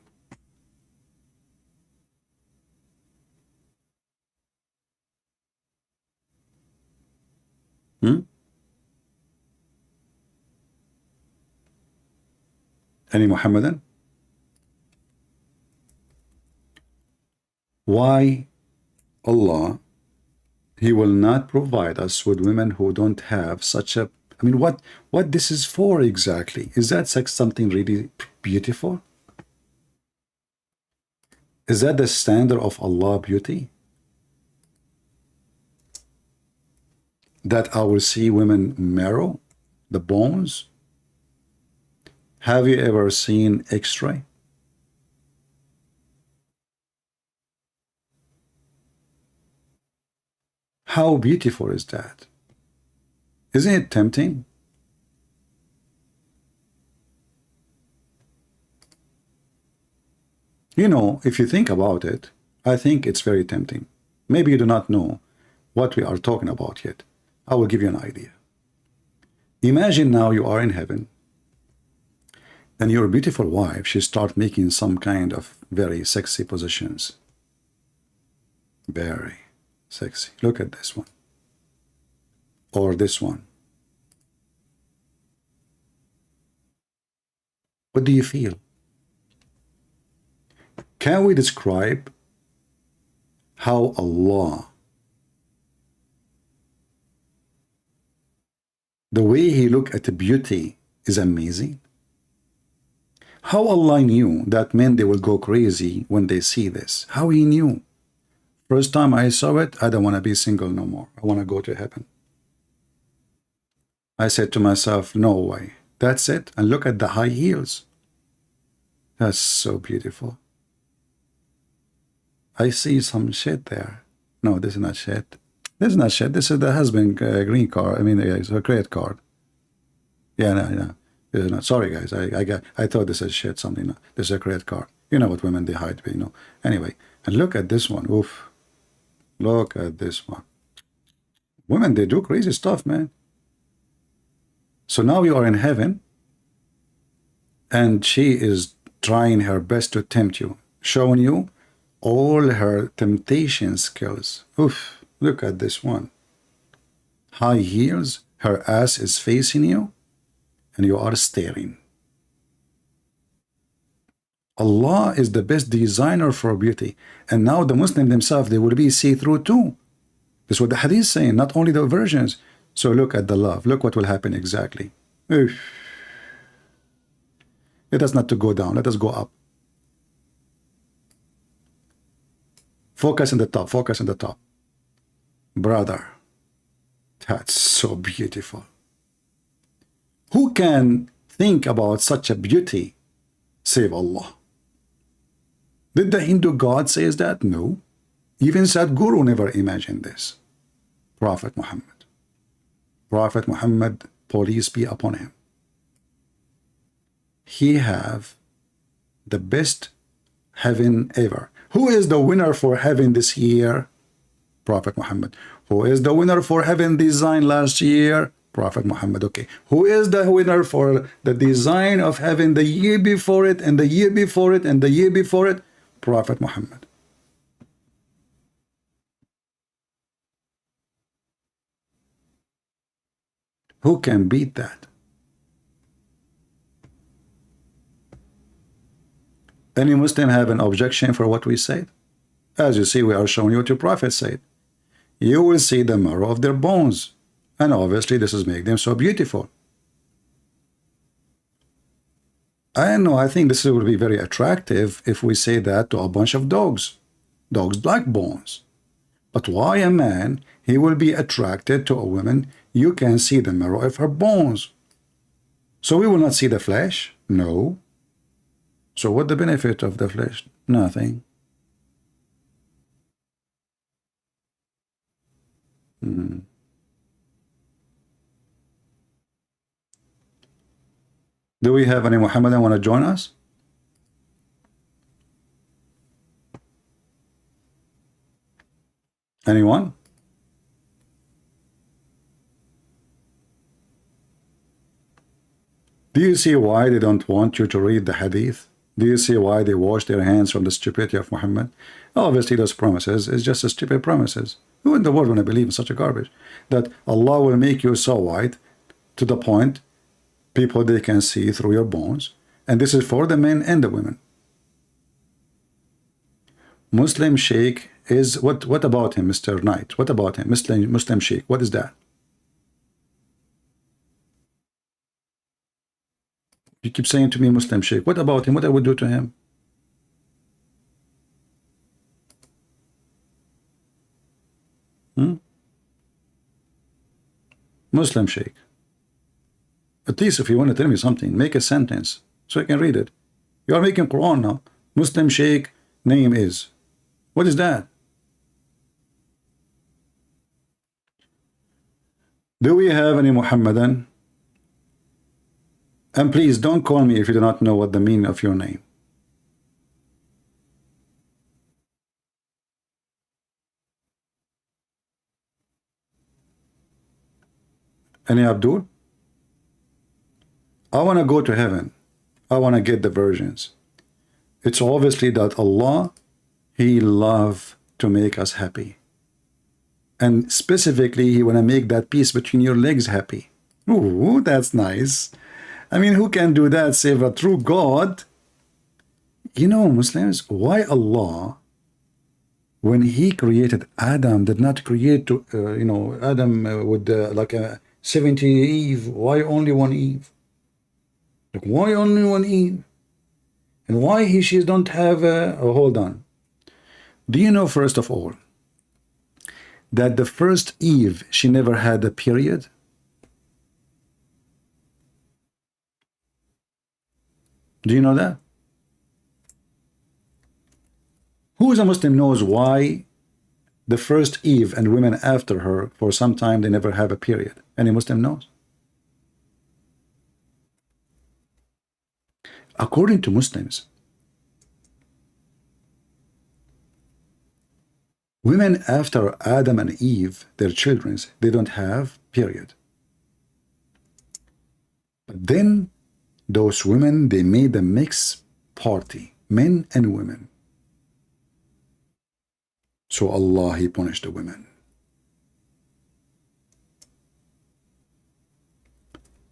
Speaker 1: Any Muhammadan? Why Allah, he will not provide us with women who don't have such a, I mean, what this is for exactly? Is that something really beautiful? Is that the standard of Allah beauty? That I will see women marrow, the bones? Have you ever seen X-ray? How beautiful is that? Isn't it tempting? You know, if you think about it, I think it's very tempting. Maybe you do not know what we are talking about yet. I will give you an idea. Imagine now you are in heaven and your beautiful wife, she starts making some kind of very sexy positions. Very sexy. Look at this one. Or this one. What do you feel? Can we describe how Allah, the way he look at the beauty is amazing? How Allah knew that men, they will go crazy when they see this? How he knew? First time I saw it, I don't want to be single no more. I want to go to heaven. I said to myself, no way. That's it. And look at the high heels. That's so beautiful. I see some shit there. No, this is not shit. This is not shit. This is the husband green card. I mean, it's a credit card. Yeah, no. Not. Sorry, guys. I thought this is shit. Something. No. This is a credit card. You know what women they hide. You know. Anyway, and look at this one. Oof. Look at this one. Women, they do crazy stuff, man. So now you are in heaven, and she is trying her best to tempt you, showing you all her temptation skills. Oof, look at this one. High heels, her ass is facing you, and you are staring. Allah is the best designer for beauty. And now the Muslims themselves, they will be see-through too. This is what the hadith is saying, not only the versions. So look at the love. Look what will happen exactly. Oof. Let us not to go down. Let us go up. Focus on the top. Focus on the top. Brother, that's so beautiful. Who can think about such a beauty save Allah? Did the Hindu God says that? No. Even Sadhguru never imagined this. Prophet Muhammad. Prophet Muhammad, peace be upon him. He have the best heaven ever. Who is the winner for heaven this year? Prophet Muhammad. Who is the winner for heaven design last year? Prophet Muhammad. Okay. Who is the winner for the design of heaven the year before it, and the year before it, and the year before it? Prophet Muhammad. Who can beat that? Any Muslim have an objection for what we said? As you see, we are showing you what your Prophet said. You will see the marrow of their bones. And obviously, this is making them so beautiful. I know, I think this will be very attractive if we say that to a bunch of dogs. Dogs like bones. But why a man, he will be attracted to a woman, you can see the marrow of her bones. So we will not see the flesh? No. So what the benefit of the flesh? Nothing. Do we have any Muhammadan want to join us? Anyone? Do you see why they don't want you to read the hadith? Do you see why they wash their hands from the stupidity of Muhammad? Obviously, those promises is just a stupid promises. Who in the world want to believe in such a garbage? That Allah will make you so white to the point people they can see through your bones. And this is for the men and the women. Muslim Sheikh is what about him, Mr. Knight? What about him? Muslim Sheikh, what is that? You keep saying to me Muslim Sheikh. What about him? What I would do to him? Muslim Sheikh. At least if you want to tell me something, make a sentence so I can read it. You are making Quran now. Muslim Sheikh name is. What is that? Do we have any Muhammadan? And please don't call me if you do not know what the meaning of your name. Any Abdul? I want to go to heaven. I want to get the virgins. It's obviously that Allah, He loves to make us happy. And specifically, He want to make that piece between your legs happy. Ooh, that's nice. I mean, who can do that save a true God? You know, Muslims, why Allah, when He created Adam, did not create, Adam with like a 70 Eve? Why only one Eve? Like, why only one Eve? And why she don't have a... Oh, hold on. Do you know, first of all, that the first Eve, she never had a period? Do you know that? Who is a Muslim knows why the first Eve and women after her, for some time, they never have a period? Any Muslim knows? According to Muslims, women after Adam and Eve, their children, they don't have period. But then those women, they made a mixed party, men and women. So Allah, He punished the women.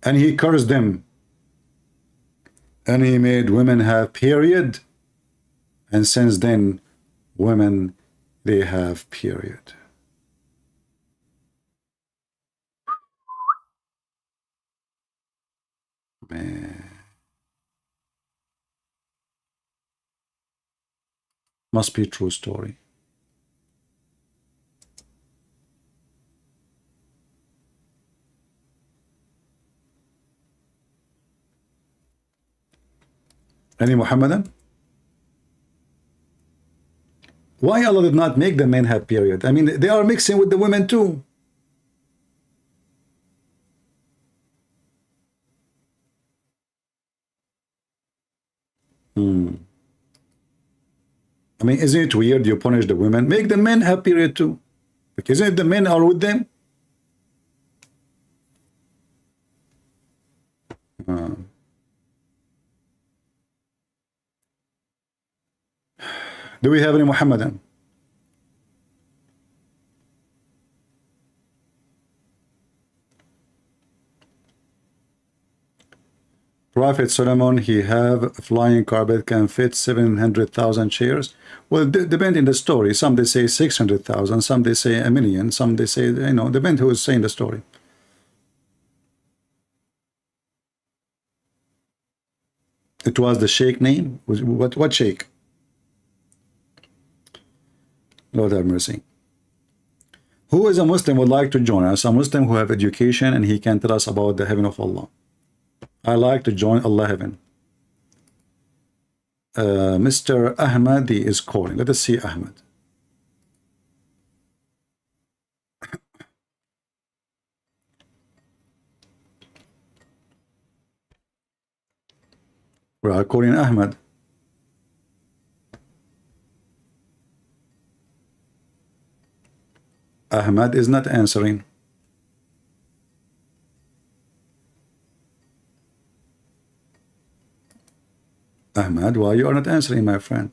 Speaker 1: And He cursed them. And He made women have period. And since then, women, they have period. Man. Must be a true story. Any Muhammadan? Why Allah did not make the men have period? I mean, they are mixing with the women too. I mean, isn't it weird you punish the women? Make the men have period too. Like, isn't it the men are with them? Do we have any Muhammadan? Prophet Solomon, he have a flying carpet can fit 700,000 chairs. Well, depending the story. Some they say 600,000, some they say a million, some they say, depend who is saying the story. It was the sheikh name? What sheikh? Lord have mercy. Who is a Muslim would like to join us? A Muslim who have education and he can tell us about the heaven of Allah. I like to join Allah heaven. Mr. Ahmad is calling. Let us see Ahmad. We are calling Ahmad. Ahmad is not answering. Ahmad, why you are not answering, my friend?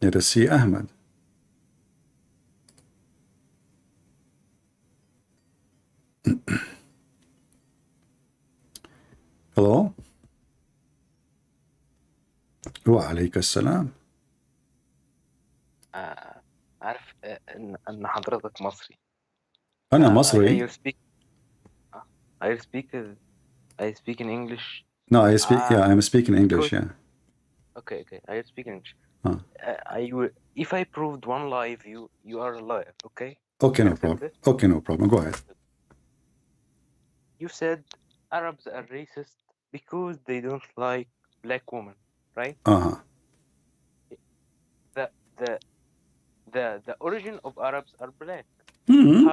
Speaker 1: Let us see Ahmad. Hello? وعليك السلام.
Speaker 4: عارف ان حضرتك مصري.
Speaker 1: أنا مصري.
Speaker 4: I speak I speak I speak in English.
Speaker 1: No, I speak. Yeah, I'm speaking English. Yeah.
Speaker 4: Okay. I speak in English.
Speaker 1: Huh.
Speaker 4: I will, if I proved one lie, you are a liar. Okay.
Speaker 1: Okay,
Speaker 4: You
Speaker 1: no
Speaker 4: accept
Speaker 1: problem.
Speaker 4: it?
Speaker 1: Okay, no problem. Go ahead.
Speaker 4: You said Arabs are racist because they don't like black women, right?
Speaker 1: Uh-huh.
Speaker 4: The the the origin of Arabs are black.
Speaker 1: Mm-hmm.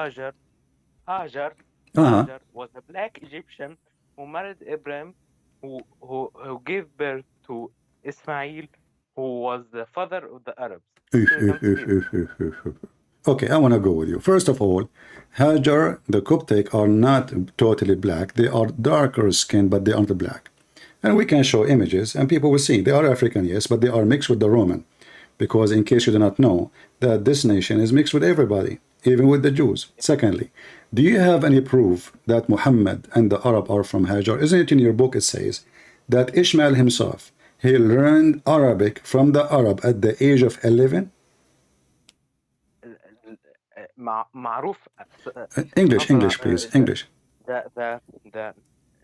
Speaker 4: Hajar
Speaker 1: Uh-huh.
Speaker 4: was a black Egyptian who married Ibrahim, who gave birth to Ismail, who was the father of the Arabs. So you can't see it.
Speaker 1: Okay, I want to go with you. First of all, Hajar, the Coptic, are not totally black. They are darker skinned, but they aren't black. And we can show images, and people will see. They are African, yes, but they are mixed with the Roman. Because in case you do not know, that this nation is mixed with everybody, even with the Jews. Secondly, do you have any proof that Muhammad and the Arab are from Hajar? Isn't it in your book it says that Ishmael himself, he learned Arabic from the Arab at the age of 11?
Speaker 4: معروف.
Speaker 1: English, please. English.
Speaker 4: The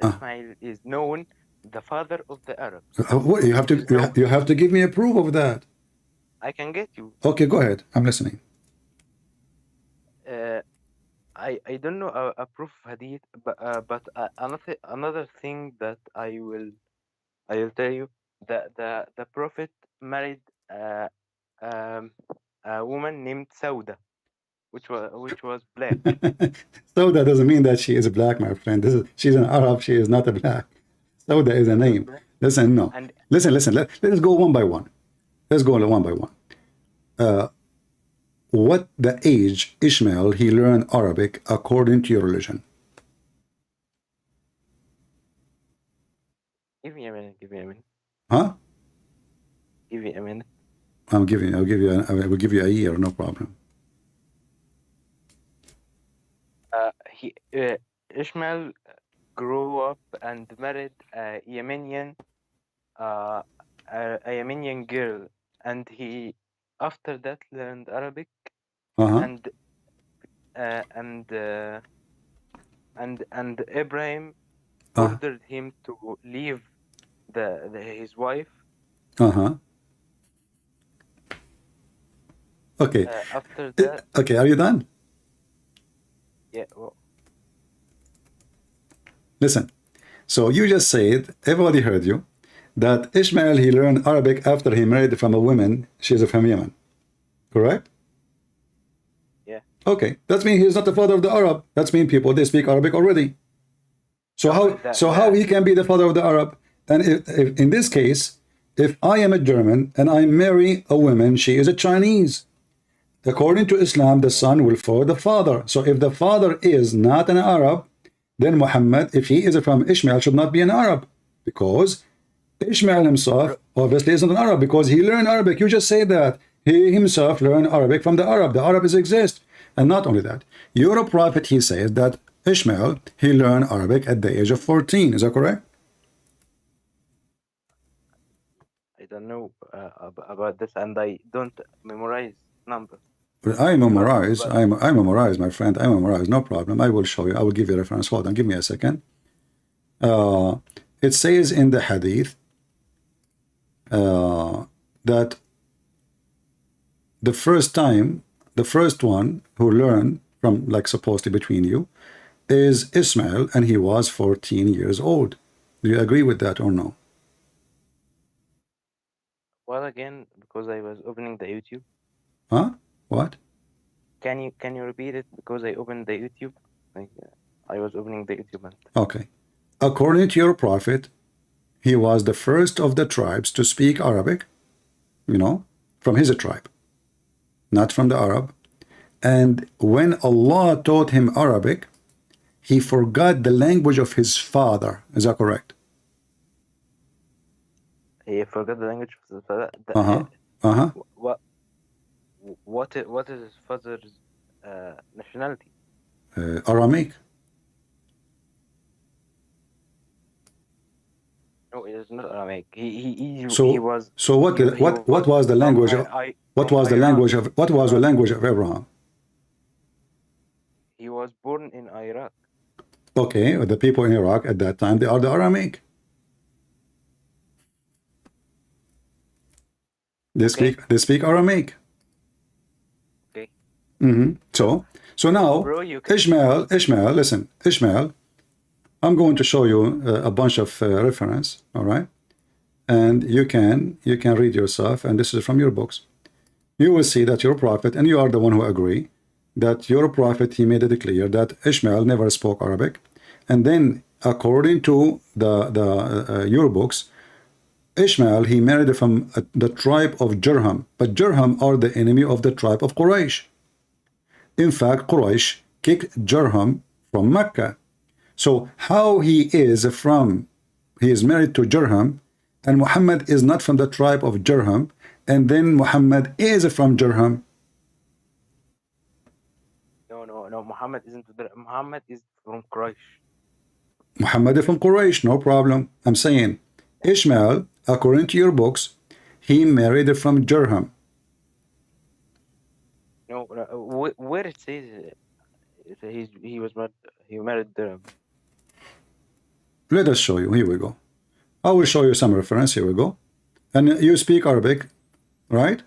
Speaker 4: Ismail is known the father of the Arabs.
Speaker 1: What, you have to give me a proof of that.
Speaker 4: I can get you.
Speaker 1: Okay, go ahead. I'm listening.
Speaker 4: I don't know a proof of hadith, but another thing that I'll tell you that the prophet married a woman named Sauda, which was black.
Speaker 1: Sauda doesn't mean that she is black, my friend. She's an Arab. She is not a black. Sauda is a name. Listen, no. Listen. Let us go one by one. Let's go one by one. What the age Ishmael he learned Arabic according to your religion?
Speaker 4: Give me a minute.
Speaker 1: Huh?
Speaker 4: Give me a minute.
Speaker 1: I will give you a year, no problem.
Speaker 4: Ishmael grew up and married a Yemenian girl, and he after that learned Arabic, and Ibrahim ordered him to leave his wife.
Speaker 1: Okay.
Speaker 4: After that.
Speaker 1: Okay, are you done?
Speaker 4: Yeah. Well.
Speaker 1: Listen. So you just said, everybody heard you, that Ishmael he learned Arabic after he married from a woman. She's from Yemen. Correct?
Speaker 4: Yeah.
Speaker 1: Okay. That means he's not the father of the Arab. That means people they speak Arabic already. So how he can be the father of the Arab? And if in this case, if I am a German and I marry a woman, she is a Chinese. According to Islam, the son will follow the father. So if the father is not an Arab, then Muhammad, if he is from Ishmael, should not be an Arab. Because Ishmael himself obviously isn't an Arab because he learned Arabic. You just say that. He himself learned Arabic from the Arab. The Arabs exist. And not only that, your prophet, he says that Ishmael, he learned Arabic at the age of 14. Is that correct?
Speaker 4: I don't know about this, and I don't memorize numbers.
Speaker 1: But I memorize. I memorize, my friend. I memorize. No problem. I will show you. I will give you a reference. Hold on. Give me a second. It says in the hadith that the first one who learned from, like, supposedly between you, is Ismail, and he was 14 years old. Do you agree with that or no?
Speaker 4: Well, again, because I was opening the YouTube.
Speaker 1: Huh? What?
Speaker 4: Can you repeat it? Because I opened the YouTube. Like, I was opening the YouTube.
Speaker 1: Okay. According to your prophet, he was the first of the tribes to speak Arabic, from his tribe, not from the Arab. And when Allah taught him Arabic, he forgot the language of his father. Is that correct?
Speaker 4: He forgot the language of his father. What is his father's nationality?
Speaker 1: Aramaic.
Speaker 4: No, it is not Aramaic. He was.
Speaker 1: So what was the language of what was the language of Abraham?
Speaker 4: He was born in Iraq.
Speaker 1: Okay, the people in Iraq at that time, they are the Aramaic. They speak Aramaic.
Speaker 4: Okay.
Speaker 1: So now,
Speaker 4: Bro,
Speaker 1: Ishmael, listen, Ishmael, I'm going to show you a bunch of reference, all right? And you can read yourself, and this is from your books. You will see that your prophet, and you are the one who agree, that your prophet, he made it clear that Ishmael never spoke Arabic. And then, according to your books, Ishmael, he married from the tribe of Jurham, but Jurham are the enemy of the tribe of Quraysh. In fact, Quraysh kicked Jurham from Mecca. So how he is married to Jurham, and Muhammad is not from the tribe of Jurham, and then Muhammad is from Jurham.
Speaker 4: No, Muhammad isn't. Muhammad is from Quraysh.
Speaker 1: Muhammad is from Quraysh, no problem. I'm saying, Ishmael, according to your books, he married from Jurham.
Speaker 4: No, where it says he married Durham.
Speaker 1: Let us show you. Here we go. I will show you some reference. Here we go. And you speak Arabic, right?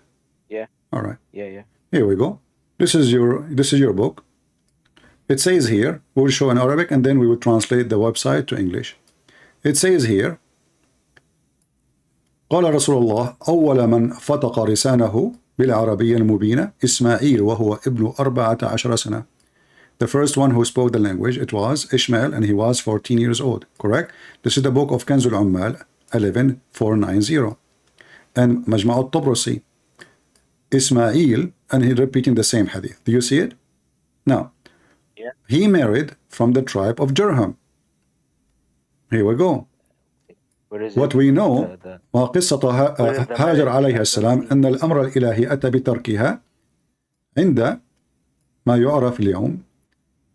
Speaker 4: Yeah.
Speaker 1: All right.
Speaker 4: Yeah.
Speaker 1: Here we go. This is your book. It says here, we will show in Arabic, and then we will translate the website to English. It says here, قال رسول الله أول من فتق لسانه بالعربية المبينة إسماعيل وهو ابن 14 سنة. The first one who spoke the language, it was Ishmael, and he was 14 years old. Correct? This is the book of Kanzul Ummal 11490. And Majma' al-Tabrasi, Ismail, and he repeating the same hadith. Do you see it? Now,
Speaker 4: yeah.
Speaker 1: He married from the tribe of Jurham. Here we go. What we know, وقصة هاجر عليها السلام أن الأمر الإلهي أتى بتركها عند ما يعرف اليوم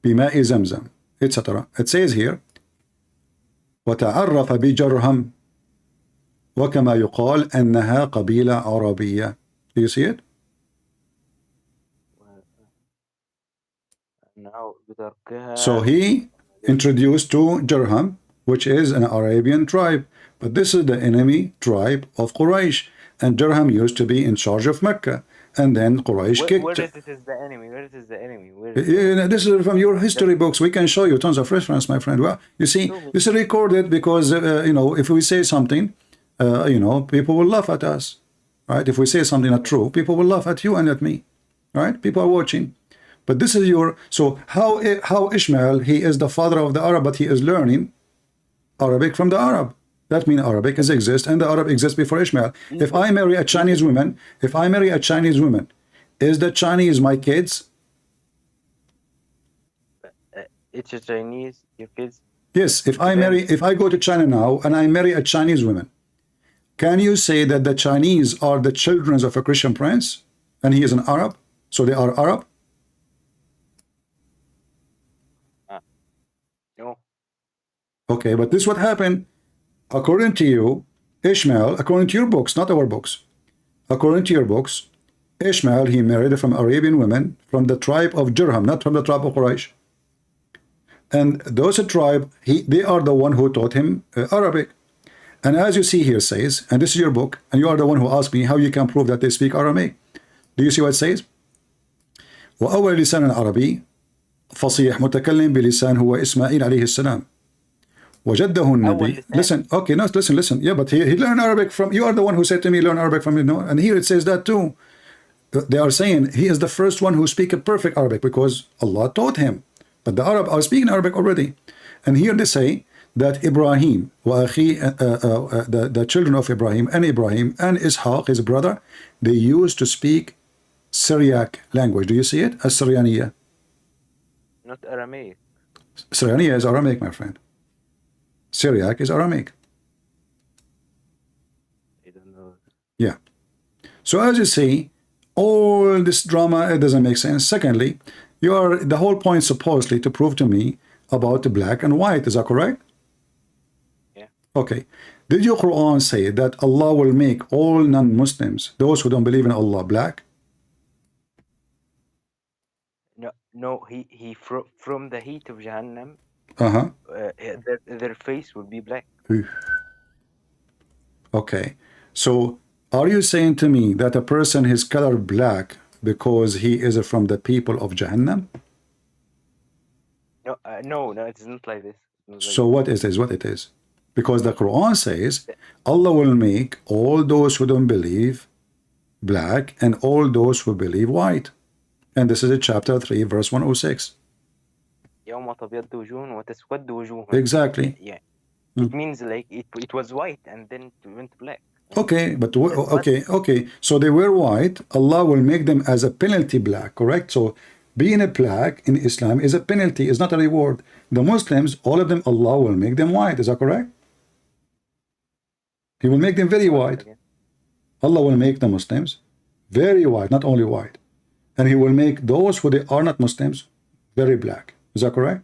Speaker 1: بماء زمزم, etc. It says here, وتعرف بجرهم وكما يقال أنها قبيلة عربية. Do you see it? So he introduced to Jurham, which is an Arabian tribe, but this is the enemy tribe of Quraysh, and Jurham used to be in charge of Mecca, and then Quraysh kicked.
Speaker 4: Where is the enemy?
Speaker 1: This is from your history books. We can show you tons of reference, my friend. Well, you see, this is recorded because if we say something, people will laugh at us, right? If we say something not true, people will laugh at you and at me, right? People are watching. But this is so how Ishmael, he is the father of the Arab, but he is learning Arabic from the Arab. That means Arabic exists, and the Arab exists before Ishmael. If I marry a Chinese woman, is the Chinese my kids?
Speaker 4: It's a Chinese, your kids?
Speaker 1: Yes, if I go to China now and I marry a Chinese woman, can you say that the Chinese are the children of a Christian prince and he is an Arab? So they are Arab?
Speaker 4: No.
Speaker 1: Okay, but this is what happened. According to you, Ishmael, according to your books, not our books, according to your books, Ishmael, he married from Arabian women from the tribe of Jurham, not from the tribe of Quraysh. And those tribe, they are the one who taught him Arabic. And as you see here says, and this is your book, and you are the one who asked me how you can prove that they speak Aramaic. Do you see what it says? وأول لسان عربي فصيح متكلم بلسان هو إسماعيل عليه السلام. وجده النبي. Listen, okay, no, listen. Yeah, but he learned Arabic from, you are the one who said to me, learn Arabic from, and here it says that too. They are saying he is the first one who speaks perfect Arabic because Allah taught him. But the Arab are speaking Arabic already. And here they say that Ibrahim, the children of Ibrahim and Ishaq, his brother, they used to speak Syriac language. Do you see it? As-Syrianiya.
Speaker 4: Not Aramaic.
Speaker 1: Syriania is Aramaic, my friend. Syriac is Aramaic.
Speaker 4: I don't know.
Speaker 1: Yeah. So as you see, all this drama, it doesn't make sense. Secondly, the whole point supposedly to prove to me about the black and white. Is that correct?
Speaker 4: Yeah.
Speaker 1: Okay. Did your Quran say that Allah will make all non-Muslims, those who don't believe in Allah, black?
Speaker 4: No. He from the heat of Jahannam,
Speaker 1: Uh-huh.
Speaker 4: their face will be black.
Speaker 1: Okay. So are you saying to me that a person is colored black because he is from the people of Jahannam?
Speaker 4: No, it isn't like this.
Speaker 1: So what is this? What it is? Because the Quran says Allah will make all those who don't believe black and all those who believe white. And this is chapter 3, verse 106.
Speaker 4: يوم تبيض وجوه وتسود وجوه.
Speaker 1: Exactly.
Speaker 4: Yeah. It means like it was white and then it went black.
Speaker 1: Okay, but okay. So they were white. Allah will make them as a penalty black, correct? So being a black in Islam is a penalty, is not a reward. The Muslims, all of them, Allah will make them white. Is that correct? He will make them very white. Allah will make the Muslims very white, not only white. And he will make those who they are not Muslims very black. Is that correct?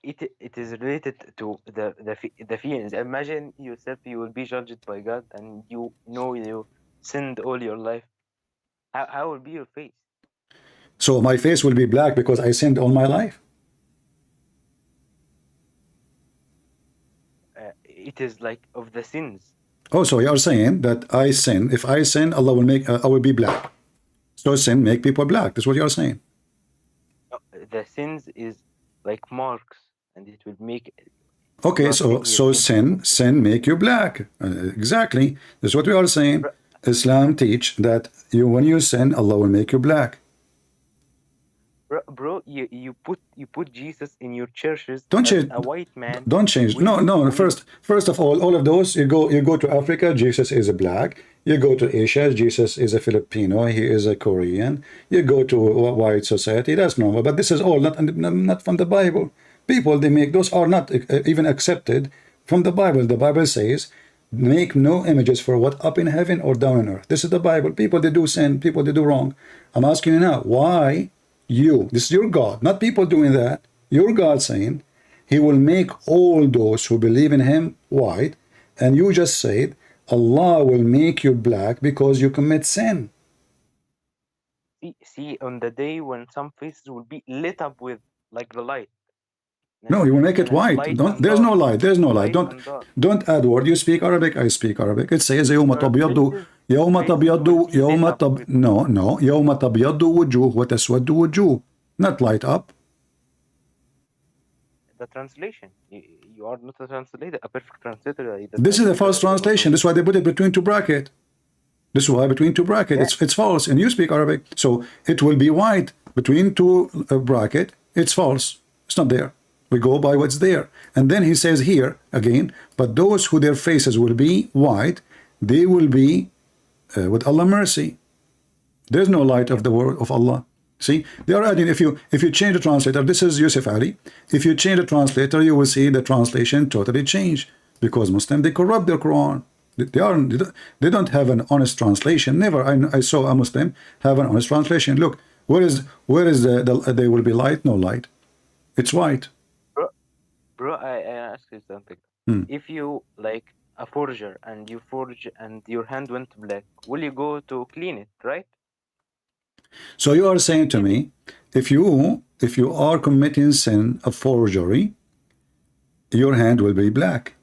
Speaker 4: It is related to the feelings. Imagine yourself, you will be judged by God, and you know you sinned all your life. How will be your face?
Speaker 1: So my face will be black because I sinned all my life?
Speaker 4: It is like of the sins.
Speaker 1: Oh, so you are saying that I sin. If I sin, Allah will make, I will be black. So sin make people black. That's what you are saying.
Speaker 4: The sins is like marks, and it will make.
Speaker 1: Okay, so sin make you black. Exactly. That's what we are saying. Islam teach that when you sin, Allah will make you black.
Speaker 4: Bro, you put Jesus in your churches.
Speaker 1: Don't change.
Speaker 4: A white man.
Speaker 1: Don't change. No. First of all of those, you go to Africa, Jesus is a black. You go to Asia, Jesus is a Filipino. He is a Korean. You go to a white society, that's normal. But this is all not from the Bible. People they make those are not even accepted from the Bible. The Bible says, make no images for what up in heaven or down on earth. This is the Bible. People they do sin. People they do wrong. I'm asking you now, why? This is your God, not people doing that. Your God saying he will make all those who believe in him white, and you just said Allah will make you black because you commit sin.
Speaker 4: See, on the day when some faces will be lit up with like the light.
Speaker 1: No, you will make it white. There's no light. There's no light. Don't add word. You speak Arabic. I speak Arabic. It says يوم تبيض وجوه وتسود وجوه. Not light up.
Speaker 4: The translation. You are not a translator, a perfect translator.
Speaker 1: This is the false translation. That's why they put it between two brackets. This is why between two brackets. It's false. And you speak Arabic. So it will be white between two bracket. It's false. It's not there. We go by what's there. And then he says here again, but those who their faces will be white, they will be with Allah mercy. There's no light of the word of Allah. See, they are adding, if you change the translator, this is Yusuf Ali. If you change the translator, you will see the translation totally change, because Muslims, they corrupt their Quran. They don't have an honest translation. Never I saw a Muslim have an honest translation. Look, where is there will be light? No light. It's white.
Speaker 4: Bro, I ask you something. If you like a forger and you forge and your hand went black, will you go to clean it, right?
Speaker 1: So you are saying to me, if you are committing sin of forgery, your hand will be black.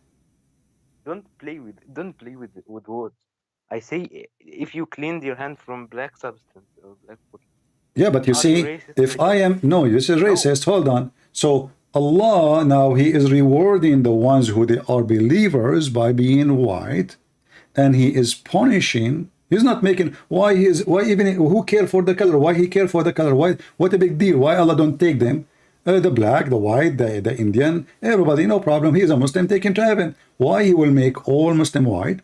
Speaker 4: Don't play with words. I say if you cleaned your hand from black substance or black wood.
Speaker 1: Yeah, but you see, if I am this is racist. Hold on. So Allah now he is rewarding the ones who they are believers by being white, and he is punishing. He's not making why even who care for the color? Why he care for the color? Why? What a big deal? Why Allah don't take them? The black, the white, the Indian, everybody, no problem. He is a Muslim, take him to heaven. Why he will make all Muslim white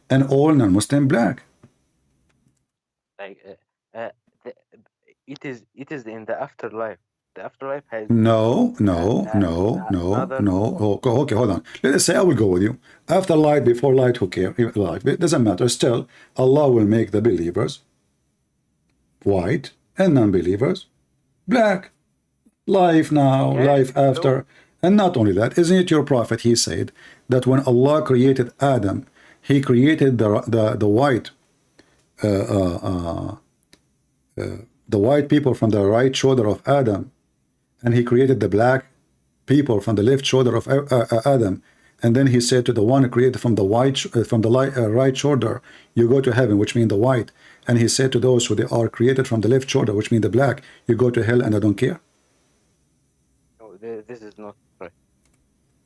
Speaker 1: and all non-Muslim black?
Speaker 4: Like it is in the afterlife. The afterlife has
Speaker 1: No, no, no, no,
Speaker 4: another.
Speaker 1: no. Okay, hold on. Let's say I will go with you. After light, before light, who cares? Life, it doesn't matter. Still, Allah will make the believers white and non-believers black. Life now,
Speaker 4: Yeah.
Speaker 1: life after. And not only that, isn't it your prophet? He said that when Allah created Adam, he created the white the white people from the right shoulder of Adam, and he created the black people from the left shoulder of Adam. And then he said to the one created from the right shoulder, you go to heaven, which means the white. And he said to those who they are created from the left shoulder, which means the black, you go to hell, and I don't care.
Speaker 4: No, this is not right.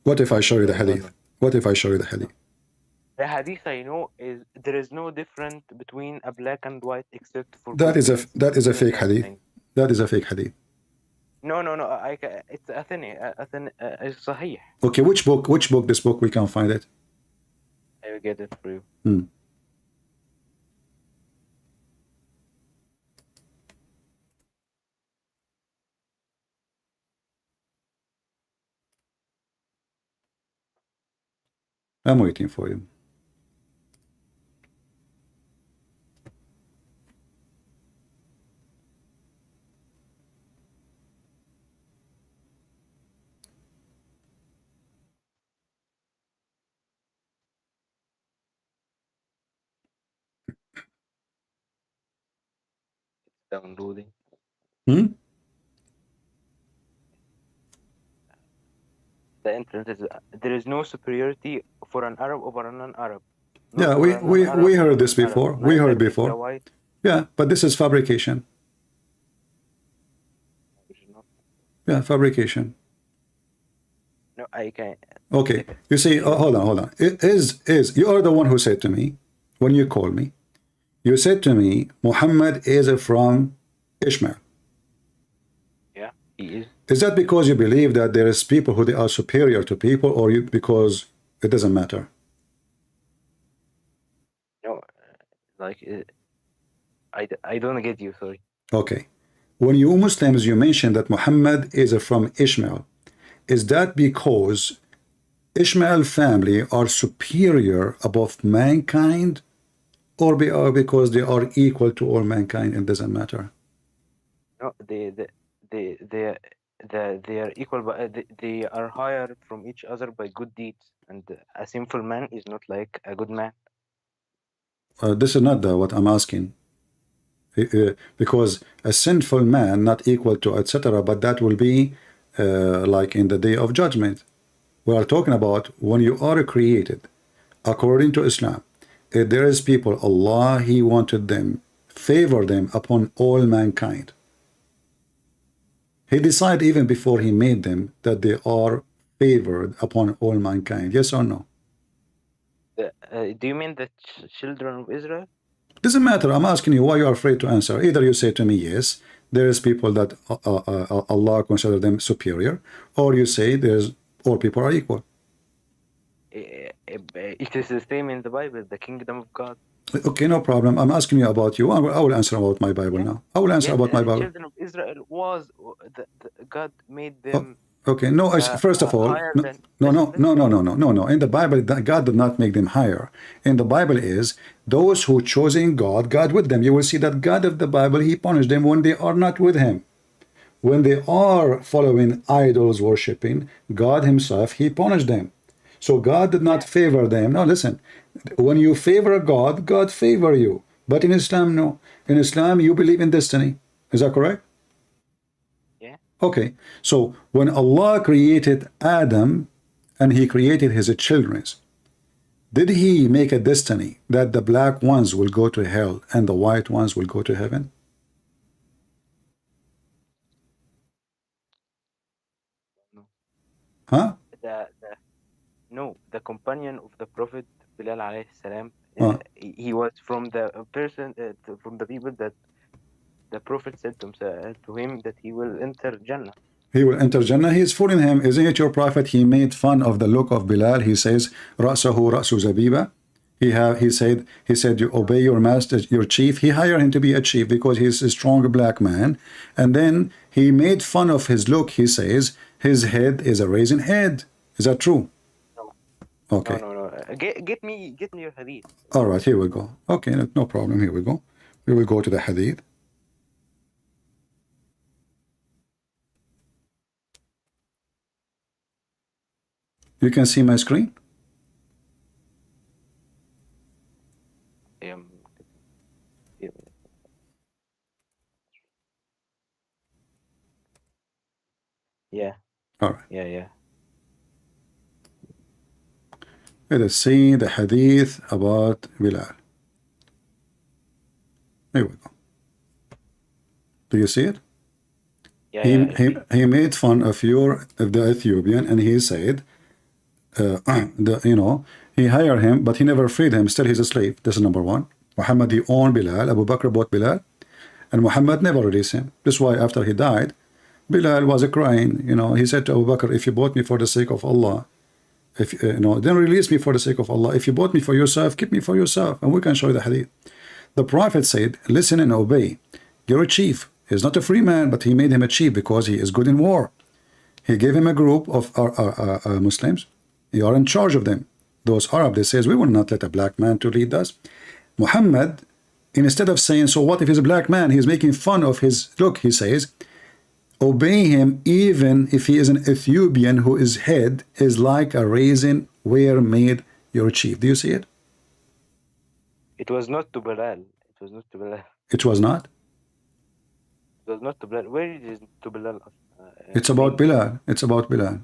Speaker 1: What if I show you the
Speaker 4: No, no.
Speaker 1: hadith? What if I show you the hadith?
Speaker 4: The hadith I know is there is no difference between a black and white except for
Speaker 1: That is a
Speaker 4: goodness
Speaker 1: fake
Speaker 4: and
Speaker 1: hadith.
Speaker 4: things.
Speaker 1: That is a fake hadith.
Speaker 4: No. It's it's Sahih.
Speaker 1: Okay, which book this book we can find it?
Speaker 4: I will get it for you.
Speaker 1: I'm waiting for you.
Speaker 4: Downloading. The internet is there is no superiority for an Arab over a non-Arab.
Speaker 1: Yeah, we heard this before. We heard before.
Speaker 4: White.
Speaker 1: Yeah, but this is fabrication. Yeah, fabrication.
Speaker 4: No, I can't.
Speaker 1: Okay, you see, hold on. It is you are the one who said to me when you called me. You said to me, Muhammad is from Ishmael.
Speaker 4: Yeah, he is.
Speaker 1: Is that because you believe that there is people who they are superior to people, or because it doesn't matter?
Speaker 4: No, like I don't get you. Sorry.
Speaker 1: Okay. When you Muslims, you mentioned that Muhammad is from Ishmael. Is that because Ishmael family are superior above mankind, or because they are equal to all mankind? It doesn't matter.
Speaker 4: No, they are equal, but they are higher from each other by good deeds, and a sinful man is not like a good man.
Speaker 1: This is not what I'm asking. Because a sinful man not equal to etc., but that will be like in the day of judgment. We are talking about when you are created according to Islam. If there is people, Allah, he wanted them, favor them upon all mankind. He decided even before he made them that they are favored upon all mankind. Yes or no?
Speaker 4: Do you mean the children of Israel?
Speaker 1: Doesn't matter. I'm asking you why you are afraid to answer. Either you say to me, yes, there is people that Allah consider them superior, or you say there's all people are equal.
Speaker 4: It is the same in the Bible, the kingdom of God.
Speaker 1: Okay, no problem. I'm asking you about you. I will answer about my Bible now. I will answer about my Bible.
Speaker 4: The children of Israel was God made them.
Speaker 1: Okay, no. First of all, no. In the Bible, God did not make them higher. In the Bible is those who chosen God, God with them. You will see that God of the Bible, he punished them when they are not with him. When they are following idols worshiping, God himself, he punished them. So God did not favor them. No, listen. When you favor God, God favor you. But in Islam, no. In Islam, you believe in destiny. Is that correct?
Speaker 4: Yeah.
Speaker 1: Okay. So when Allah created Adam and he created his children, did he make a destiny that the black ones will go to hell and the white ones will go to heaven?
Speaker 4: No.
Speaker 1: Huh?
Speaker 4: No, the companion of the Prophet Bilal alayhi salam, he was from the from the people that the Prophet said to him that he will enter Jannah.
Speaker 1: He will enter Jannah. He is fooling him. Isn't it your prophet? He made fun of the look of Bilal. He says, Ra'sahu ra'su zabiba. He said you obey your master, your chief. He hired him to be a chief because he's a strong black man, and then he made fun of his look. He says his head is a raisin head. Is that true?
Speaker 4: No,
Speaker 1: Okay.
Speaker 4: no. Get me your hadith.
Speaker 1: All right, here we go. Okay, no problem. Here we go. We will go to the hadith. You can see my screen?
Speaker 4: Um, yeah.
Speaker 1: All right.
Speaker 4: Yeah.
Speaker 1: Let us see the hadith about Bilal. Here we go. Do you see it?
Speaker 4: Yeah.
Speaker 1: He made fun of the Ethiopian, and he said, he hired him, but he never freed him. Still, he's a slave. This is number one. Muhammad, he owned Bilal. Abu Bakr bought Bilal, and Muhammad never released him. This is why after he died, Bilal was crying. He said to Abu Bakr, if you bought me for the sake of Allah, then release me for the sake of Allah. If you bought me for yourself, keep me for yourself. And we can show you the hadith. The Prophet said, listen and obey. You're a chief. He's not a free man, but he made him a chief because he is good in war. He gave him a group of Muslims. You are in charge of them. Those Arab, they says, we will not let a black man to lead us. Muhammad, instead of saying, so what if he's a black man? He's making fun of his look. He says, obey him even if he is an Ethiopian whose head is like a raisin where made your chief. Do you see it?
Speaker 4: It was not to Bilal. It was not to Bilal.
Speaker 1: It was not?
Speaker 4: It was not to Bilal. Where is to Bilal?
Speaker 1: It's about Bilal. It's about Bilal.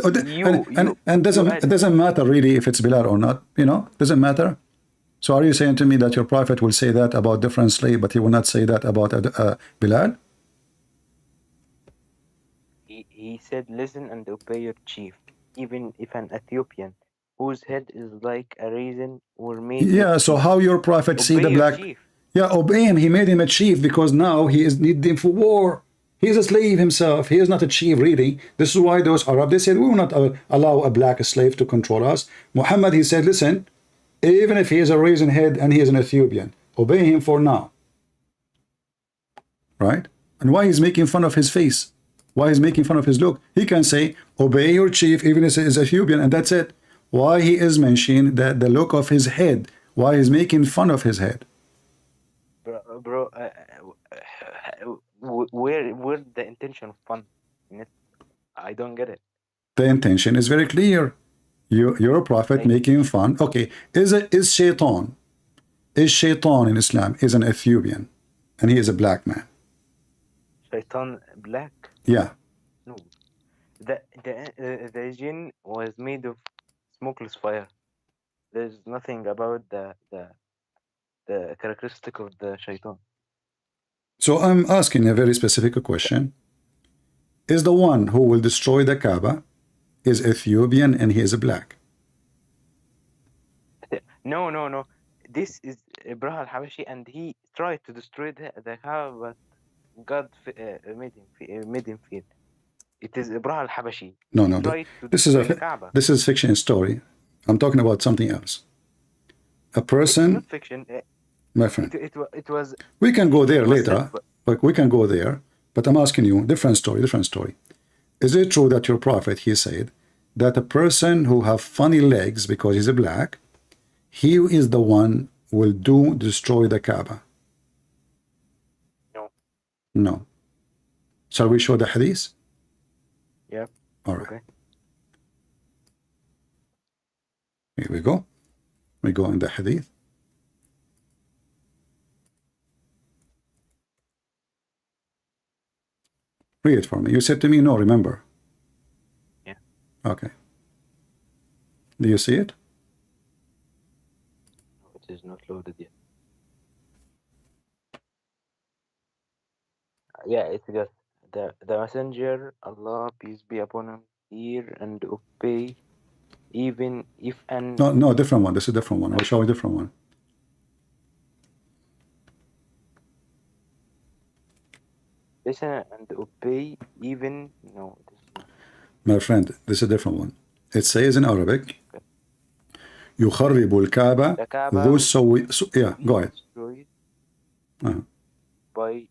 Speaker 1: And it doesn't matter really if it's Bilal or not. Doesn't matter. So are you saying to me that your prophet will say that about different slave, but he will not say that about Bilal?
Speaker 4: He said, listen and obey your chief, even if an Ethiopian whose head is like a raisin or made.
Speaker 1: Yeah, so how your prophet see the black?
Speaker 4: Chief.
Speaker 1: Yeah, obey him. He made him a chief because now he is needing for war. He is a slave himself. He is not a chief, really. This is why those Arab, they said, we will not allow a black slave to control us. Muhammad, he said, listen, even if he is a raisin head and he is an Ethiopian, obey him for now. Right? And why he's making fun of his face? Why he's making fun of his look? He can say, obey your chief, even if he is Ethiopian, and that's it. Why he is mentioning that the look of his head? Why he's making fun of his head?
Speaker 4: Bro, where's the intention of fun in it? I don't get it.
Speaker 1: The intention is very clear. You're a prophet making fun. Okay, is Shaitan in Islam is an Ethiopian, and he is a black man.
Speaker 4: Shaitan black?
Speaker 1: Yeah.
Speaker 4: No, the jinn was made of smokeless fire. There's nothing about the characteristic of the Shaitan.
Speaker 1: So I'm asking a very specific question. Is the one who will destroy the Kaaba is Ethiopian and he is a black?
Speaker 4: No. This is Ibrahim al-Habashi, and he tried to destroy the Kaaba, but God made him feel. It is Ibrahim al-Habashi.
Speaker 1: No. This is fiction story. I'm talking about something else. A person.
Speaker 4: It's not fiction.
Speaker 1: My friend.
Speaker 4: It was.
Speaker 1: We can go there later. But we can go there. But I'm asking you, different story. Is it true that your prophet, he said, that a person who have funny legs because he's a black, he is the one will destroy the Kaaba? No. Shall we show the hadith?
Speaker 4: Yeah.
Speaker 1: All right.
Speaker 4: Okay.
Speaker 1: Here we go. We go in the hadith. Read it for me. You said to me, no, remember.
Speaker 4: Yeah.
Speaker 1: Okay. Do you see it?
Speaker 4: It is not loaded yet. Yeah, it's just the messenger, Allah, peace be upon him, hear and obey, even if an...
Speaker 1: No, different one. This is a different one. I'll show you a different one.
Speaker 4: Listen and obey, even... No, this is not.
Speaker 1: My friend, this is a different one. It says in Arabic, يخرب الكعبة
Speaker 4: The Kaaba
Speaker 1: ذو
Speaker 4: will
Speaker 1: السوي. Yeah,
Speaker 4: be
Speaker 1: go ahead.
Speaker 4: destroyed
Speaker 1: Uh-huh.
Speaker 4: by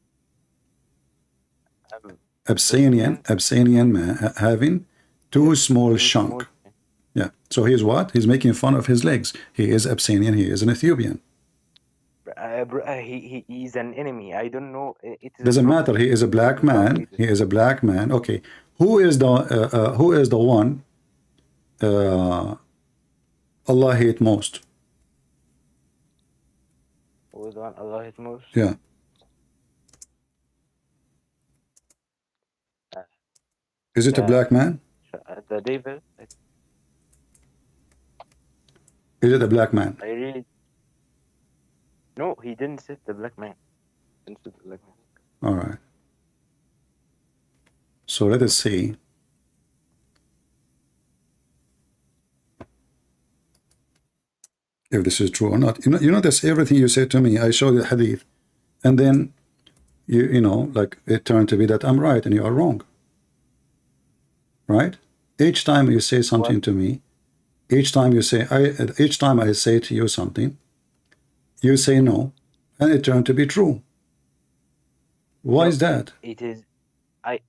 Speaker 1: Abyssinian man having two small chunk. Yeah. So he's what? He's making fun of his legs. He is Abyssinian. He is an Ethiopian.
Speaker 4: He is an enemy. I don't know. It is
Speaker 1: Doesn't matter. He is a black man. He is a black man. Okay. Who is the one Allah hate most?
Speaker 4: Who is the one Allah hate most?
Speaker 1: Yeah. Is it a black man?
Speaker 4: The devil.
Speaker 1: Is it a black man?
Speaker 4: I really. No, he didn't say the black man. He didn't say the black man.
Speaker 1: All right. So let us see. If this is true or not. You notice everything you say to me, I show you the hadith, and then you know, like it turned to be that I'm right and you are wrong. Right? Each time you say something to me, each time I say to you something, you say no, and it turned to be true. Why is that?
Speaker 4: It is. I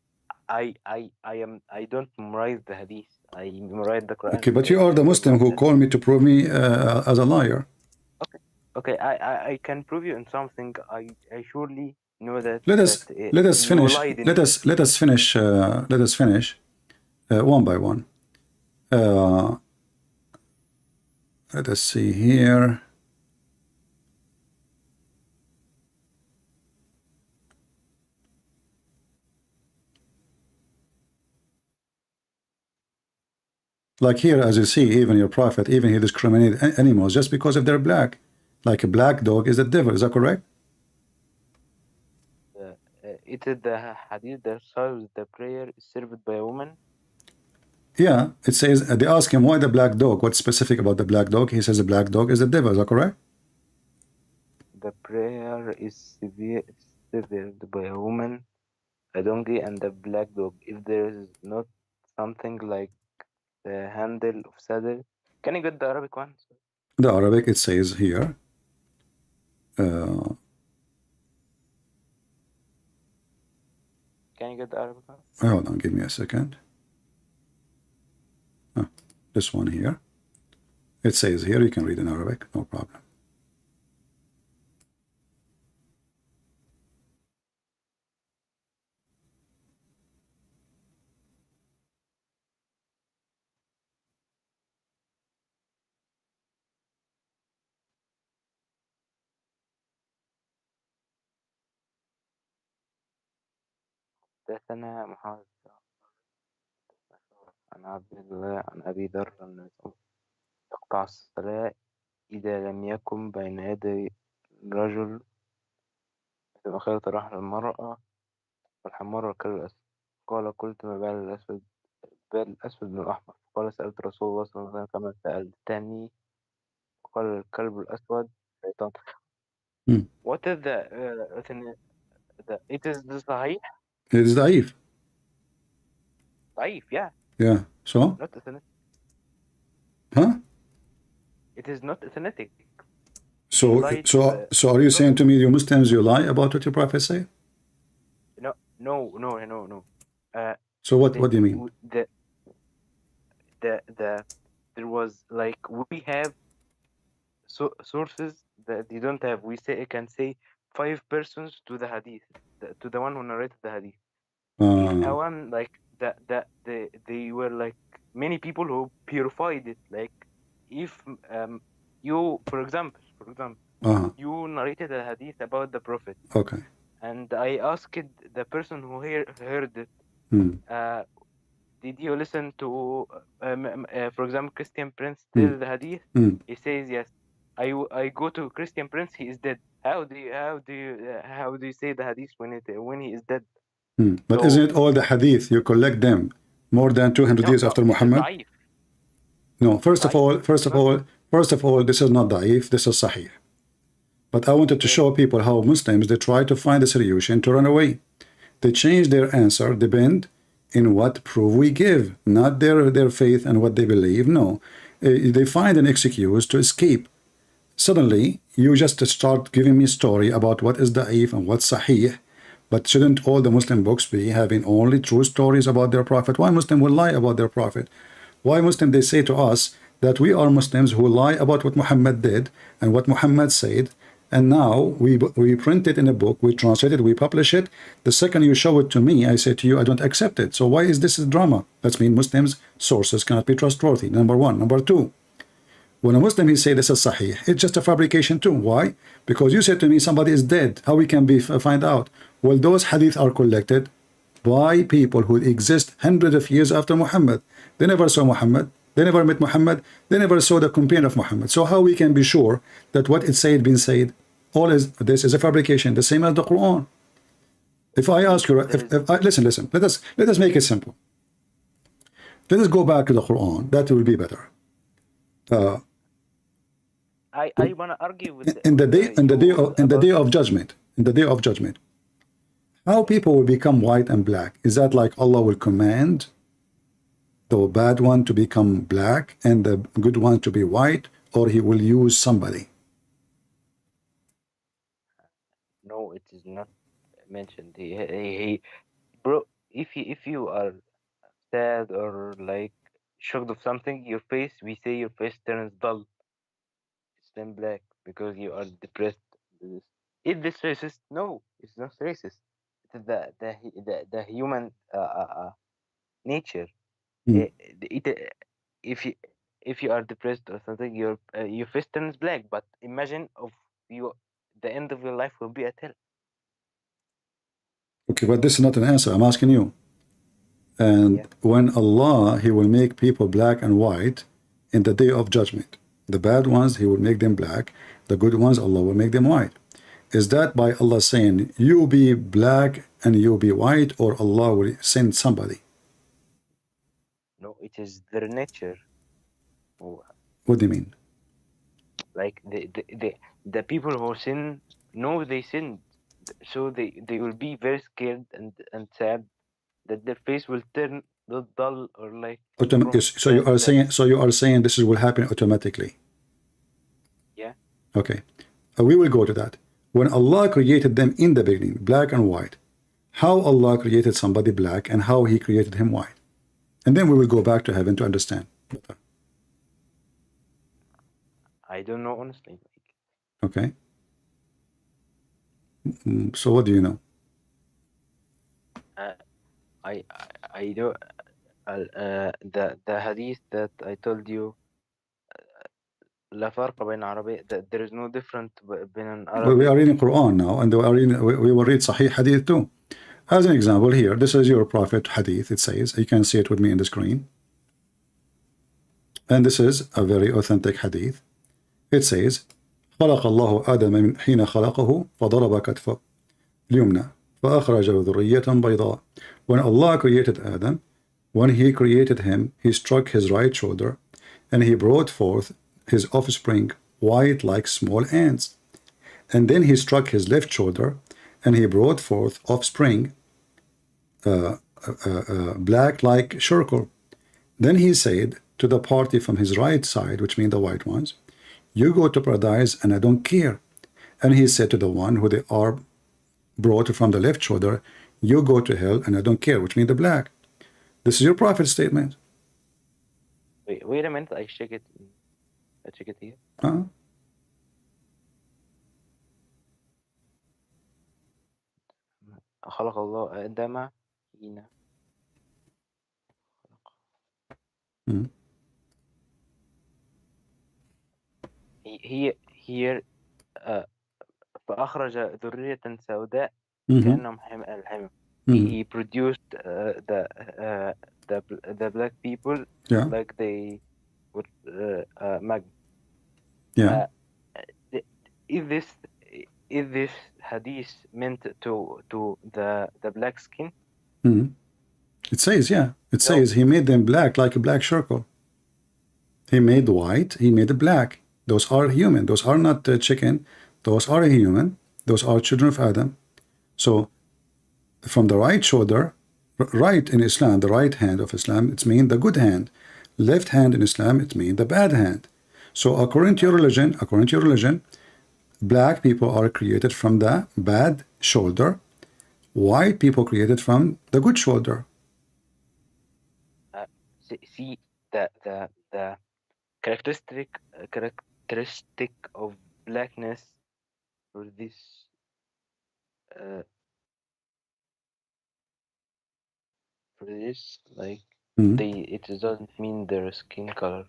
Speaker 4: don't memorize the hadith. I memorize the Quran.
Speaker 1: Okay, but you are the Muslim who called me to prove me as a liar.
Speaker 4: Okay. I can prove you in something. I surely know that.
Speaker 1: Let us finish. Let us finish one by one. Let us see here. Like here, as you see, even your prophet, even he discriminated animals just because if they're black. Like a black dog is the devil. Is that correct?
Speaker 4: It is the hadith that shows the prayer is served by a woman.
Speaker 1: Yeah, it says, they ask him why the black dog, what's specific about the black dog? He says the black dog is the devil. Is that correct?
Speaker 4: The prayer is served by a woman, a donkey, and a black dog. If there is not something like the handle of saddle. Can you get the Arabic one?
Speaker 1: The Arabic, it says here.
Speaker 4: Can you get the Arabic one?
Speaker 1: Hold on, give me a second. This one here. It says here, you can read in Arabic, no problem.
Speaker 4: حدثنا محمد عن عبد الله عن أبي ذر أن تقطع الصلاة إذا لم يكن بين يدي الرجل مثل خيط رحل المرأة والحمار والكلب الأسود. قال قلت ما بال الأسود من الأحمر. قال سألت رسول الله صلى الله عليه وسلم كما سألتني. قال الكلب الأسود شيطان. What is it is the صحيح?
Speaker 1: It is ضعيف.
Speaker 4: ضعيف, yeah.
Speaker 1: Yeah, so?
Speaker 4: Not authentic.
Speaker 1: Huh?
Speaker 4: It is not authentic.
Speaker 1: So are you saying to me, you Muslims, you lie about what your prophet say?
Speaker 4: No.
Speaker 1: So what do you mean?
Speaker 4: There was like, we have sources that you don't have. We can say 5 persons to the hadith, to the one who narrated the hadith. One like they were like many people who purified it. Like if you, for example, you narrated a hadith about the prophet.
Speaker 1: Okay.
Speaker 4: And I asked the person who heard it, did you listen to, for example, Christian Prince tell the hadith? He says yes. I go to Christian Prince. He is dead. How do you say the hadith when he is dead?
Speaker 1: But isn't it all the hadith? You collect them more than 200 years after Muhammad? No. First of all, this is not da'if. This is sahih. But I wanted to show people how Muslims, they try to find a solution to run away. They change their answer, depend in what proof we give, not their faith and what they believe. No, they find an excuse to escape. Suddenly, you just start giving me a story about what is da'if and what's sahih. But shouldn't all the Muslim books be having only true stories about their prophet? Why Muslim will lie about their prophet? Why Muslim they say to us that we are Muslims who lie about what Muhammad did and what Muhammad said, and now we print it in a book, we translate it, we publish it. The second you show it to me, I say to you, I don't accept it. So why is this a drama? That means Muslims' sources cannot be trustworthy. Number one. Number two, when a Muslim he say this is sahih, it's just a fabrication too. Why? Because you said to me somebody is dead. How we can find out? Well, those hadith are collected by people who exist hundreds of years after Muhammad. They never saw Muhammad. They never met Muhammad. They never saw the companion of Muhammad. So how we can be sure that what it said been said? All is this is a fabrication, the same as the Quran. If I ask you, if I listen, let us make it simple. Let us go back to the Quran. That will be better.
Speaker 4: I want to argue with
Speaker 1: in the day of judgment. How people will become white and black? Is that like Allah will command the bad one to become black and the good one to be white, or he will use somebody?
Speaker 4: No, it is not mentioned. Bro, if you are sad or like shocked of something, we say your face turns dull. It's then black because you are depressed. Is this racist? No, it's not racist. It is the human nature. If you are depressed or something, your face turns black. But imagine the end of your life will be a hell.
Speaker 1: Okay, but this is not an answer. I'm asking you. And when Allah, he will make people black and white in the day of judgment. The bad ones, he will make them black. The good ones, Allah will make them white. Is that by Allah saying, you be black and you be white, or Allah will send somebody?
Speaker 4: No, it is their nature.
Speaker 1: What do you mean?
Speaker 4: Like the people who sin know they sinned, so they will be very scared and sad that their face will turn dull or like.
Speaker 1: So you are saying this will happen automatically?
Speaker 4: Yeah.
Speaker 1: Okay, we will go to that. When Allah created them in the beginning, black and white, how Allah created somebody black and how He created him white, and then we will go back to heaven to understand.
Speaker 4: I don't know honestly.
Speaker 1: Okay. So what do you know?
Speaker 4: I do. The hadith that I told you. لا فرق بين عربي. There is no difference between Arabic.
Speaker 1: Well, we are reading Quran now, and we will read Sahih Hadith too. As an example, here, this is your Prophet Hadith. It says, you can see it with me in the screen. And this is a very authentic Hadith. It says, خلق الله آدم من حين خلقه فضرب كتفه اليمنى فأخرج ذرية بيضاء. When Allah created Adam, when He created him, He struck his right shoulder, and He brought forth his offspring white like small ants. And then He struck his left shoulder, and He brought forth offspring black like charcoal. Then He said to the party from his right side, which mean the white ones, you go to paradise and I don't care. And He said to the one who they are brought from the left shoulder, you go to hell and I don't care, which mean the black. This is your Prophet's statement.
Speaker 4: Wait a minute, I check it here. خلق الله آدم حين here فأخرج ذرية سوداء كأنهم الحمى. He produced the black people like they would magma. Is this hadith meant to the black skin?
Speaker 1: It says, it says He made them black like a black charcoal. He made the white, He made the black. Those are human. Those are not chicken. Those are human. Those are children of Adam. So from the right shoulder, right in Islam, the right hand of Islam, it's mean the good hand. Left hand in Islam, it means the bad hand. So according to your religion, black people are created from the bad shoulder, white people created from the good shoulder.
Speaker 4: See the characteristic of blackness for this like it doesn't mean their skin color.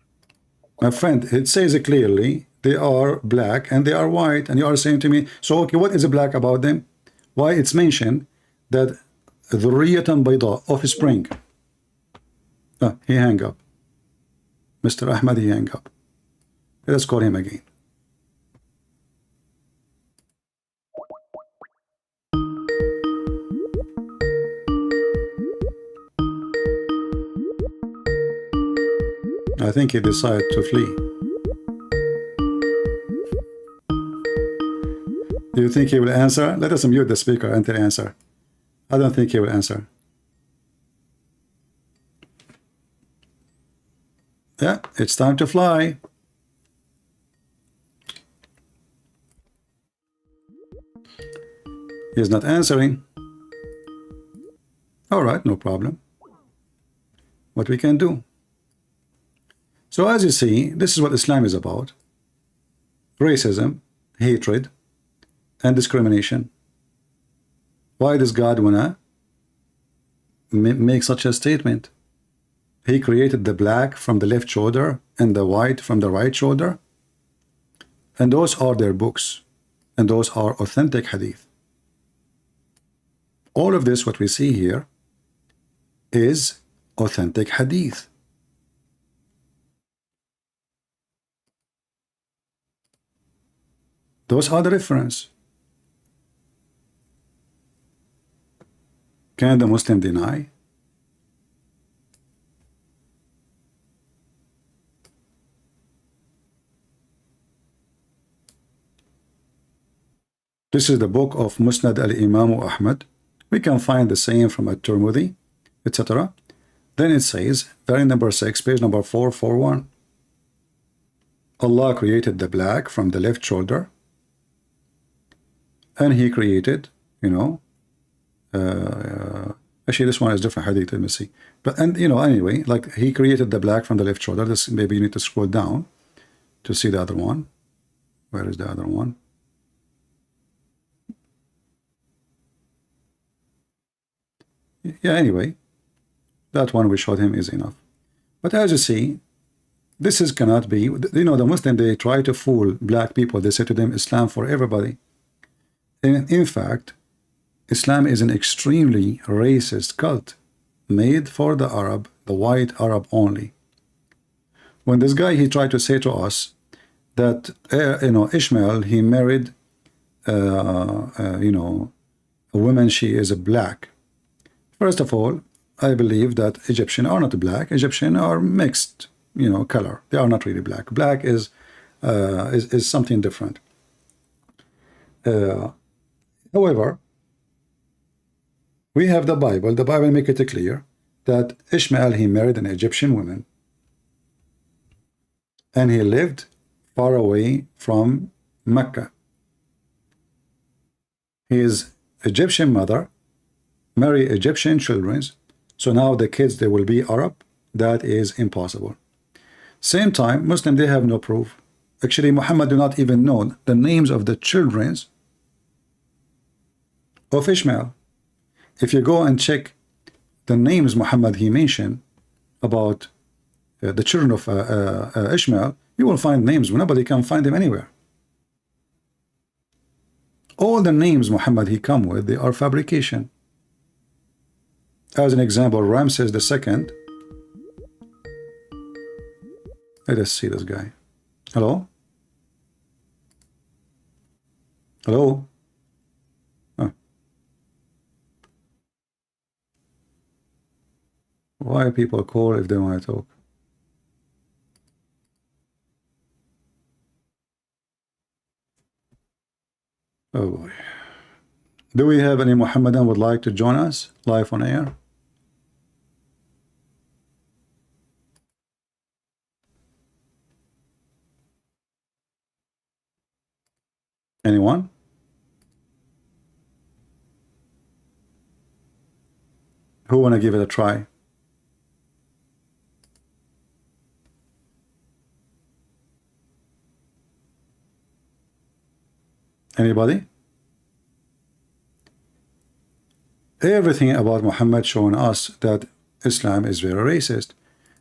Speaker 1: My friend, it says it clearly, they are black and they are white, and you are saying to me, so okay, what is black about them? Why it's mentioned that ذرية بيضاء, offspring. He hang up. Mr. Ahmad, he hang up. Let's call him again. I think he decided to flee. Do you think he will answer? Let us mute the speaker until he answer. I don't think he will answer. Yeah, it's time to fly. He's not answering. All right, no problem. What we can do? So as you see, this is what Islam is about. Racism, hatred, and discrimination. Why does God wanna make such a statement? He created the black from the left shoulder and the white from the right shoulder. And those are their books. And those are authentic hadith. All of this, what we see here, is authentic hadith. Those are the reference. Can the Muslim deny? This is the book of Musnad al-Imam Ahmad. We can find the same from at-Tirmidhi, etc. Then it says, variant number 6, page number 441. Allah created the black from the left shoulder, and he created, actually this one is different hadith, let me see. But, and anyway, like he created the black from the left shoulder. This, maybe you need to scroll down to see the other one. Where is the other one? Yeah, anyway, that one we showed him is enough. But as you see, this is cannot be, the Muslim, they try to fool black people. They say to them, Islam for everybody. And in fact, Islam is an extremely racist cult made for the Arab, the white Arab only. When this guy, he tried to say to us that, Ishmael, he married, a woman, she is a black. First of all, I believe that Egyptians are not black. Egyptians are mixed, color. They are not really black. Black is something different. However, we have the Bible. The Bible makes it clear that Ishmael, he married an Egyptian woman, and he lived far away from Mecca. His Egyptian mother marry Egyptian children, so now the kids, they will be Arab. That is impossible. Same time, Muslim, they have no proof. Actually, Muhammad do not even know the names of the children of Ishmael. If you go and check the names Muhammad he mentioned about the children of Ishmael, you will find names. Nobody can find them anywhere. All the names Muhammad he come with, they are fabrication. As an example, Ramses II. Let us see this guy. Hello? Hello? Why people call if they want to talk? Oh boy. Do we have any Muhammadan would like to join us live on air? Anyone? Who want to give it a try? Anybody? Everything about Muhammad showing us that Islam is very racist.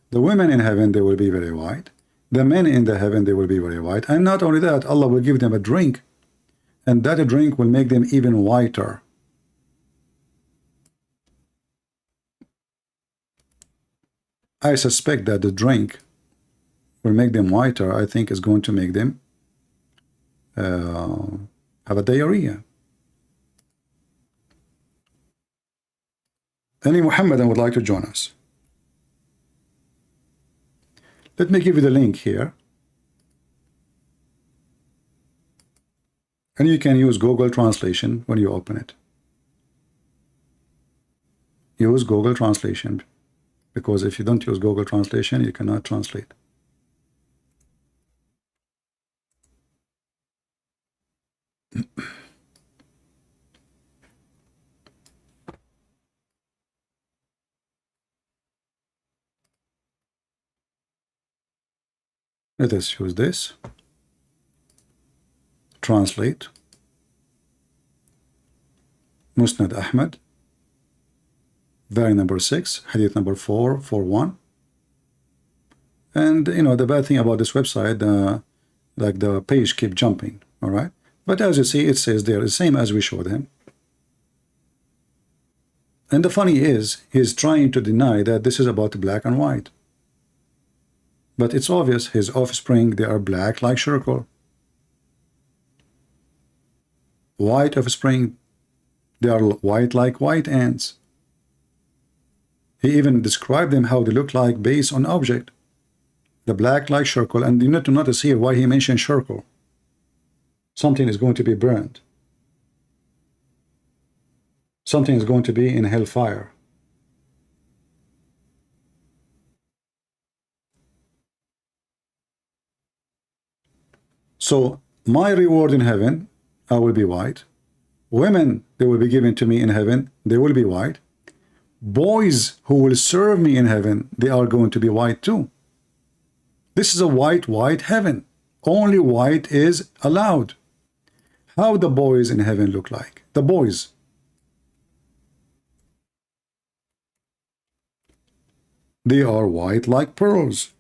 Speaker 1: The women in heaven, they will be very white. The men in the heaven, they will be very white. And not only that, Allah will give them a drink, and that drink will make them even whiter. I suspect that the drink will make them whiter. I think is going to make them have a diarrhea. Any Muhammadan would like to join us? Let me give you the link here. And you can use Google Translation when you open it. Use Google Translation, because if you don't use Google Translation, you cannot translate. Let us use this. Translate. Musnad Ahmad. Very number 6, hadith number 441. And you know, the bad thing about this website, like the page keep jumping, all right? But as you see, it says there the same as we showed him. And the funny is, he's trying to deny that this is about black and white. But it's obvious his offspring, they are black like charcoal. White offspring, they are white like white ants. He even described them how they look like based on object. The black like charcoal, and you need to notice here why he mentioned charcoal. Something is going to be burned. Something is going to be in hellfire. So my reward in heaven, I will be white. Women, they will be given to me in heaven, they will be white. Boys who will serve me in heaven, they are going to be white too. This is a white heaven. Only white is allowed. How the boys in heaven look like? The boys. They are white like pearls.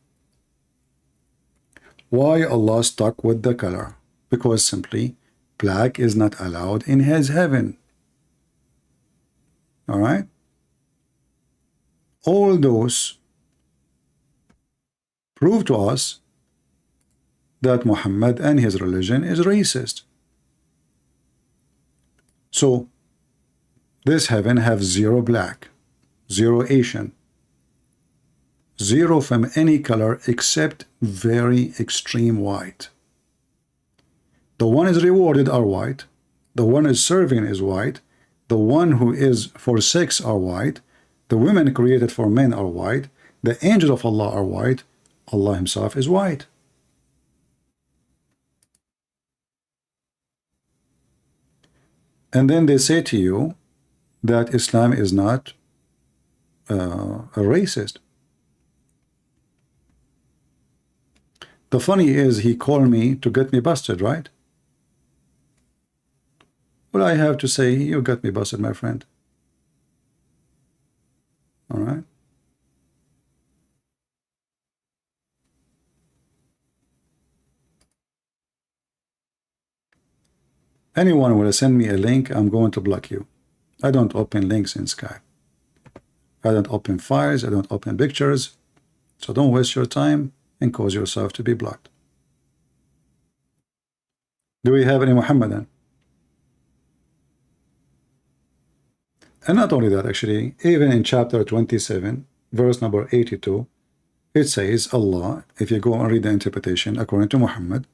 Speaker 1: Why Allah stuck with the color? Because simply black is not allowed in his heaven. All right? All those prove to us that Muhammad and his religion is racist. So this heaven have zero black, zero Asian, zero from any color except very extreme white. The one is rewarded are white, the one is serving is white, the one who is for sex are white, the women created for men are white, the angels of Allah are white, Allah himself is white. And then they say to you that Islam is not a racist. The funny is, he called me to get me busted, right? Well, I have to say, you got me busted, my friend. All right? Anyone will send me a link, I'm going to block you. I don't open links in Skype. I don't open files, I don't open pictures. So don't waste your time and cause yourself to be blocked. Do we have any Muhammadan? And not only that, actually, even in chapter 27, verse number 82, it says Allah, if you go and read the interpretation, according to Muhammad,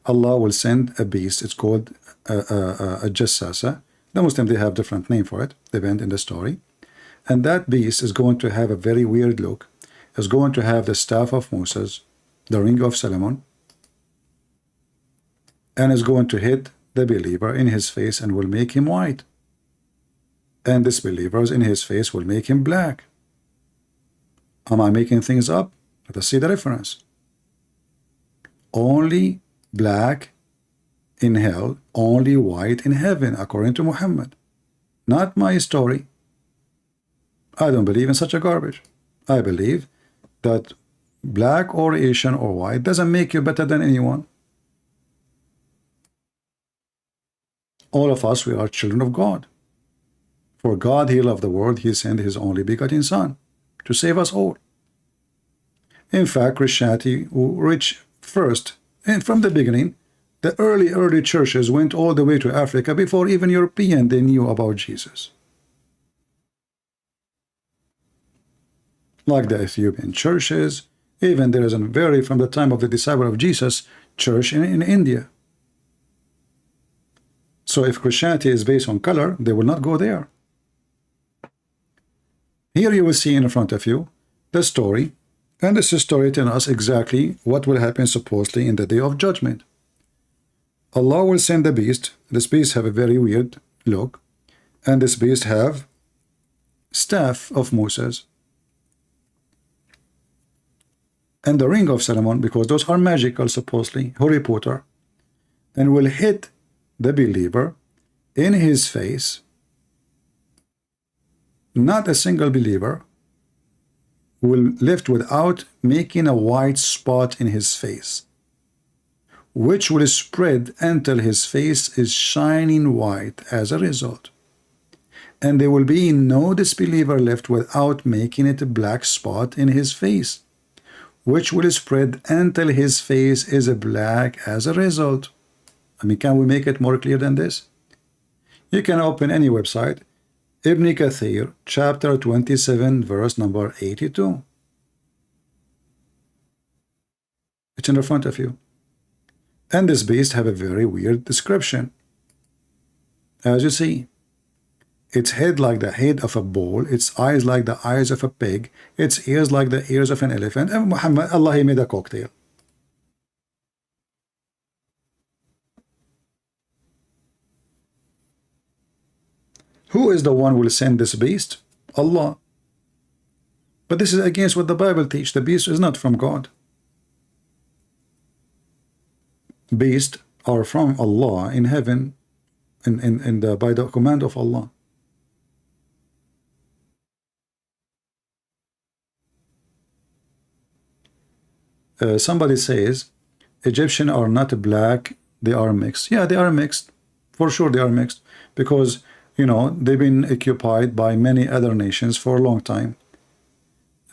Speaker 1: Allah will send a beast. It's called a jassasa. The Muslims, they have different name for it, depend in the story. And that beast is going to have a very weird look. It's going to have the staff of Moses, the ring of Solomon, and is going to hit the believer in his face and will make him white. And disbelievers in his face will make him black. Am I making things up? Let us see the reference. Only black in hell, only white in heaven, according to Muhammad. Not my story. I don't believe in such a garbage. I believe that black or Asian or white doesn't make you better than anyone. All of us, we are children of God. For God, he loved the world, he sent his only begotten Son to save us all. In fact, Christianity reached first, and from the beginning, the early churches went all the way to Africa before even European they knew about Jesus. Like the Ethiopian churches, even there is a very, from the time of the disciple of Jesus, church in India. So if Christianity is based on color, they will not go there. Here you will see in front of you the story, and this story tells us exactly what will happen supposedly in the day of judgment. Allah will send the beast. This beast have a very weird look, and this beast have staff of Moses and the ring of Solomon, because those are magical supposedly, Harry Potter, and will hit the believer in his face. Not a single believer will live without making a white spot in his face, which will spread until his face is shining white as a result. And there will be no disbeliever left without making it a black spot in his face, which will spread until his face is black as a result. I mean, can we make it more clear than this? You can open any website, Ibn Kathir, chapter 27, verse number 82. It's in the front of you. And this beast have a very weird description. As you see, its head like the head of a bull, its eyes like the eyes of a pig, its ears like the ears of an elephant, and Muhammad, Allah, he made a cocktail. Who is the one who will send this beast? Allah. But this is against what the Bible teaches. The beast is not from God. Beasts are from Allah in heaven, by the command of Allah. Somebody says Egyptians are not black, they are mixed. Yeah, they are mixed. For sure they are mixed, because you know they've been occupied by many other nations for a long time,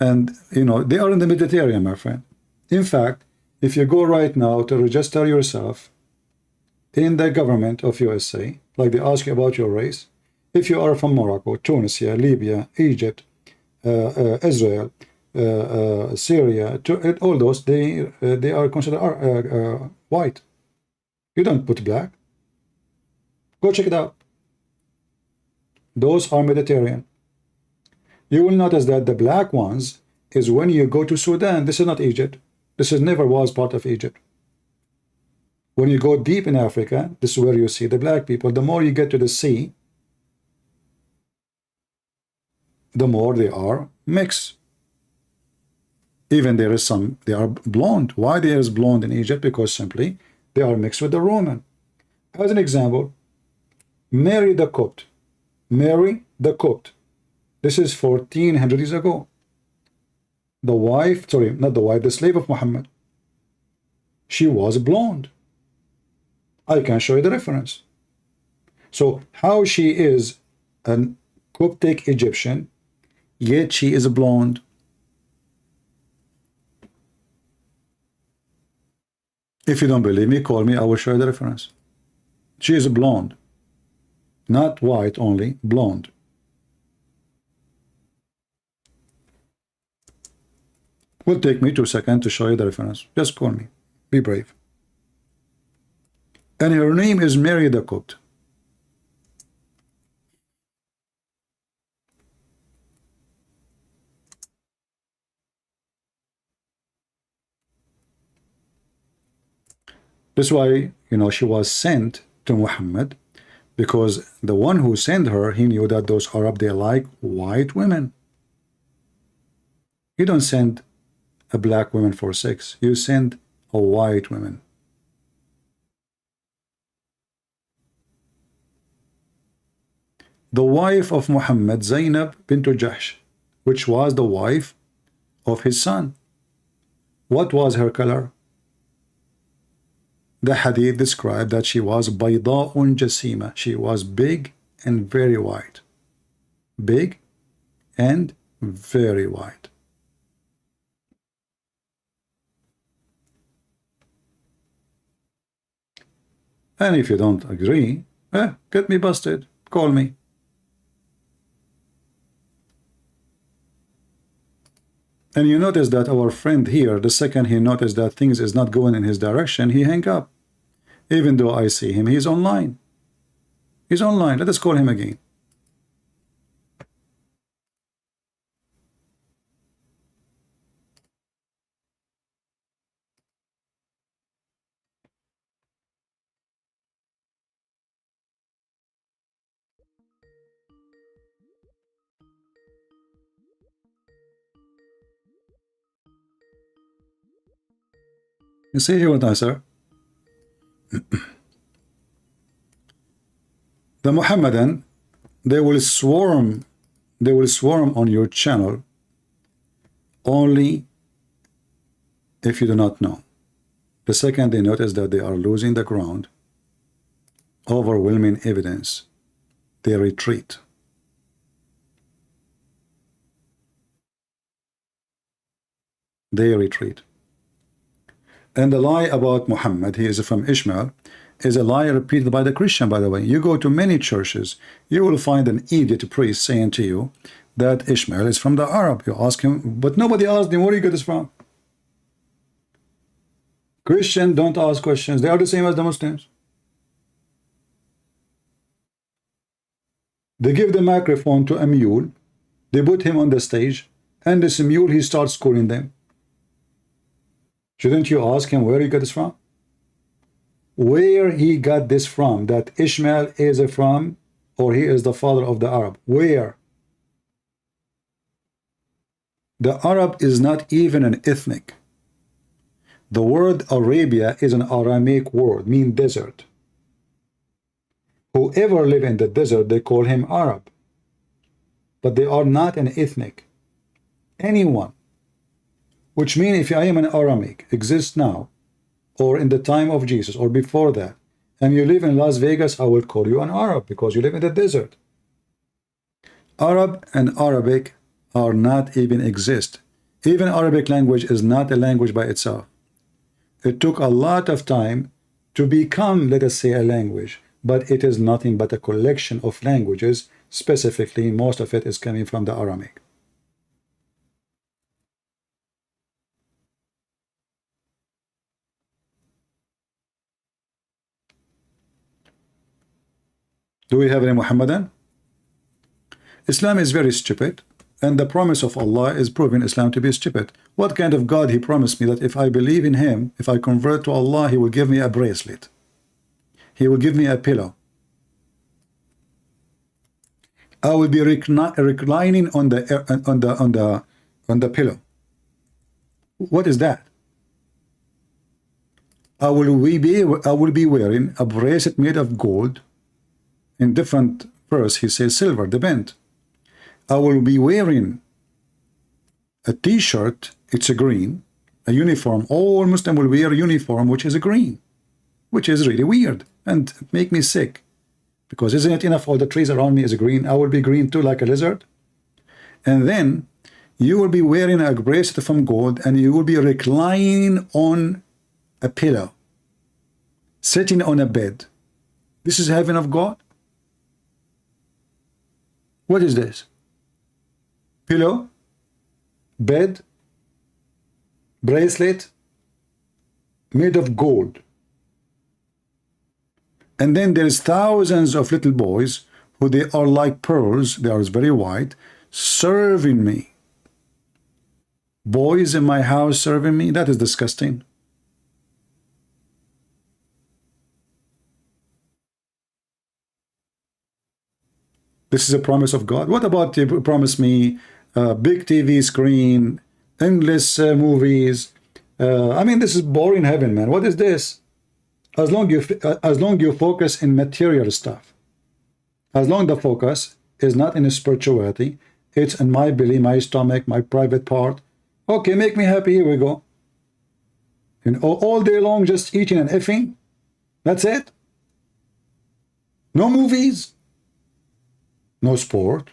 Speaker 1: and you know they are in the Mediterranean, my friend. In fact, if you go right now to register yourself in the government of USA, like they ask you about your race, if you are from Morocco, Tunisia, Libya, Egypt, Israel, Syria, all those, they are considered white. You don't put black. Go check it out. Those are Mediterranean. You will notice that the black ones is when you go to Sudan. This is not Egypt. This is never was part of Egypt. When you go deep in Africa, this is where you see the black people. The more you get to the sea, the more they are mixed. Even there is some, they are blonde. Why there is blonde in Egypt? Because simply they are mixed with the Roman. As an example, Mary the Copt. Mary the Copt. This is 1400 years ago. The wife, sorry, not the wife, the slave of Muhammad. She was blonde. I can show you the reference. So how she is an Coptic Egyptian, yet she is blonde. If you don't believe me, call me, I will show you the reference. She is blonde. Not white only, blonde. Will take me 2 seconds to show you the reference. Just call me. Be brave. And her name is Mary the Copt. That's why, you know, she was sent to Muhammad, because the one who sent her, he knew that those Arab, they like white women. You don't send a black woman for sex. You send a white woman. The wife of Muhammad, Zainab bint Jahsh, which was the wife of his son. What was her color? The hadith described that she was bayda'un jasima. She was big and very white. Big and very white. And if you don't agree, get me busted. Call me. And you notice that our friend here, the second he noticed that things is not going in his direction, he hang up. Even though I see him, he's online. He's online. Let us call him again. You see here what I say? The Mohammedan, they will swarm on your channel only if you do not know. The second they notice that they are losing the ground, overwhelming evidence, they retreat. They retreat. And the lie about Muhammad, he is from Ishmael, is a lie repeated by the Christian, by the way. You go to many churches, you will find an idiot priest saying to you that Ishmael is from the Arab. You ask him, but nobody asked him, where do you get this from? Christians don't ask questions. They are the same as the Muslims. They give the microphone to a mule, they put him on the stage, and this mule, he starts schooling them. Shouldn't you ask him where he got this from? Where he got this from, that Ishmael is from, or he is the father of the Arab? Where? The Arab is not even an ethnic. The word Arabia is an Aramaic word, mean desert. Whoever live in the desert, they call him Arab. But they are not an ethnic. Anyone. Which means if I am an Aramaic, exists now, or in the time of Jesus, or before that, and you live in Las Vegas, I will call you an Arab, because you live in the desert. Arab and Arabic are not even exist. Even Arabic language is not a language by itself. It took a lot of time to become, let us say, a language, but it is nothing but a collection of languages. Specifically, most of it is coming from the Aramaic. Do we have any Muhammadan? Islam is very stupid, and the promise of Allah is proving Islam to be stupid. What kind of God he promised me that if I believe in him, if I convert to Allah, he will give me a bracelet. He will give me a pillow. I will be reclining on the pillow. What is that? I will be wearing a bracelet made of gold. In different verse, he says silver, depend. I will be wearing a t-shirt, it's a green, a uniform. All Muslim will wear a uniform which is a green, which is really weird and make me sick. Because isn't it enough all the trees around me is green? I will be green too, like a lizard. And then you will be wearing a bracelet from gold, and you will be reclining on a pillow, sitting on a bed. This is heaven of God? What is this? Pillow, bed, bracelet made of gold. And then there's thousands of little boys who they are like pearls, they are very white, serving me. Boys in my house serving me? That is disgusting. This is a promise of God. What about you promise me big TV screen, endless movies? I mean, this is boring heaven, man. What is this? As long you focus in material stuff, as long the focus is not in spirituality, it's in my belly, my stomach, my private part. Okay, make me happy. Here we go. And all day long, just eating and effing. That's it. No movies, no sport.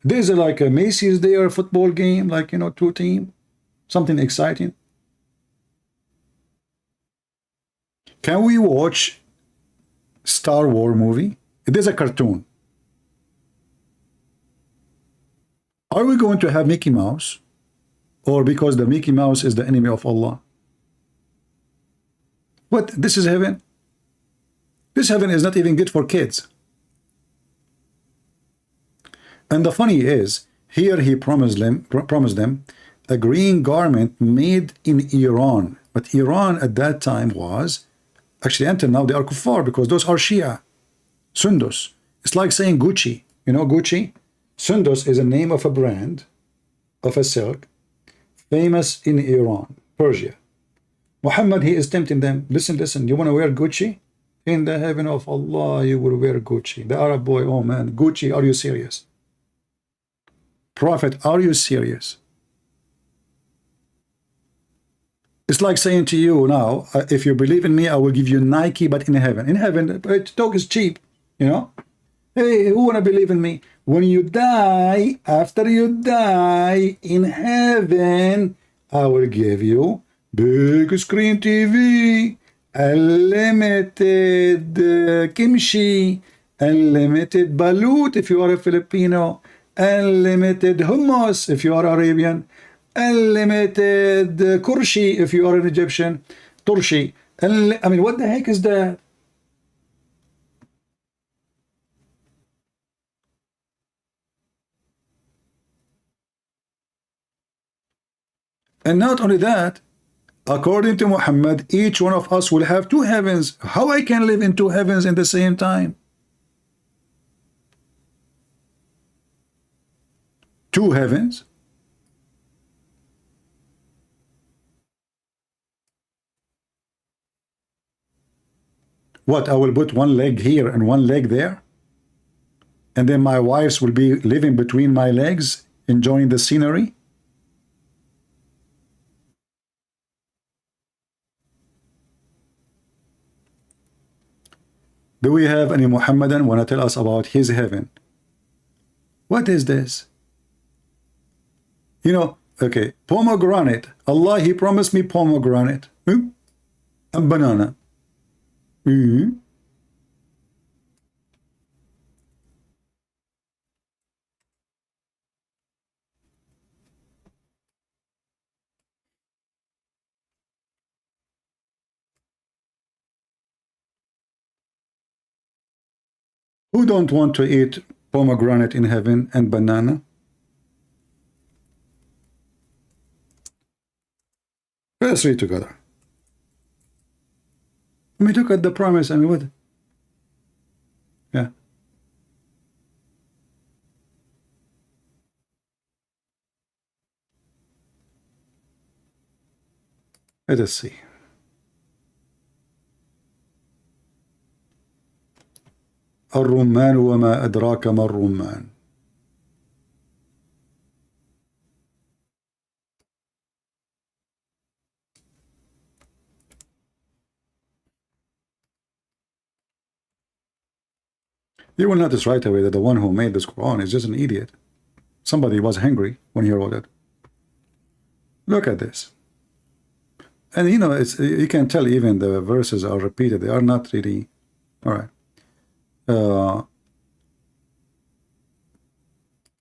Speaker 1: There's like a Macy's Day or a football game, like, you know, two team, something exciting. Can we watch Star Wars movie? It is a cartoon. Are we going to have Mickey Mouse? Or because the Mickey Mouse is the enemy of Allah? What? This is heaven? This heaven is not even good for kids. And the funny is, here he promised them a green garment made in Iran. But Iran at that time was, actually until now, they are kuffar because those are Shia. Sundus. It's like saying Gucci. You know Gucci? Sundus is a name of a brand of a silk famous in Iran, Persia. Muhammad, he is tempting them. Listen, you want to wear Gucci? In the heaven of Allah, you will wear Gucci. The Arab boy, oh man, Gucci, are you serious? Prophet, are you serious? It's like saying to you now, if you believe in me, I will give you Nike, but in heaven. In heaven, talk is cheap, you know? Hey, who wanna believe in me? When you die, after you die, in heaven, I will give you big screen TV, unlimited kimchi, unlimited balut if you are a Filipino, unlimited hummus if you are Arabian, unlimited kurshi if you are an Egyptian, turshi. I mean, what the heck is that? And not only that, according to Muhammad, each one of us will have two heavens. How I can live in two heavens in the same time? Two heavens? What, I will put one leg here and one leg there? And then my wives will be living between my legs, enjoying the scenery? Do we have any Muhammadan want to tell us about his heaven? What is this? You know, okay, pomegranate. Allah, he promised me pomegranate. And banana. Who don't want to eat pomegranate in heaven and banana? Let's read together. I mean, look at the promise. I mean, what? Yeah. Let us see. الرمان وما أدراك ما الرمان. You will notice right away that the one who made this Quran is just an idiot. Somebody was hungry when he wrote it. Look at this. And you know, you can tell even the verses are repeated. They are not really... All right.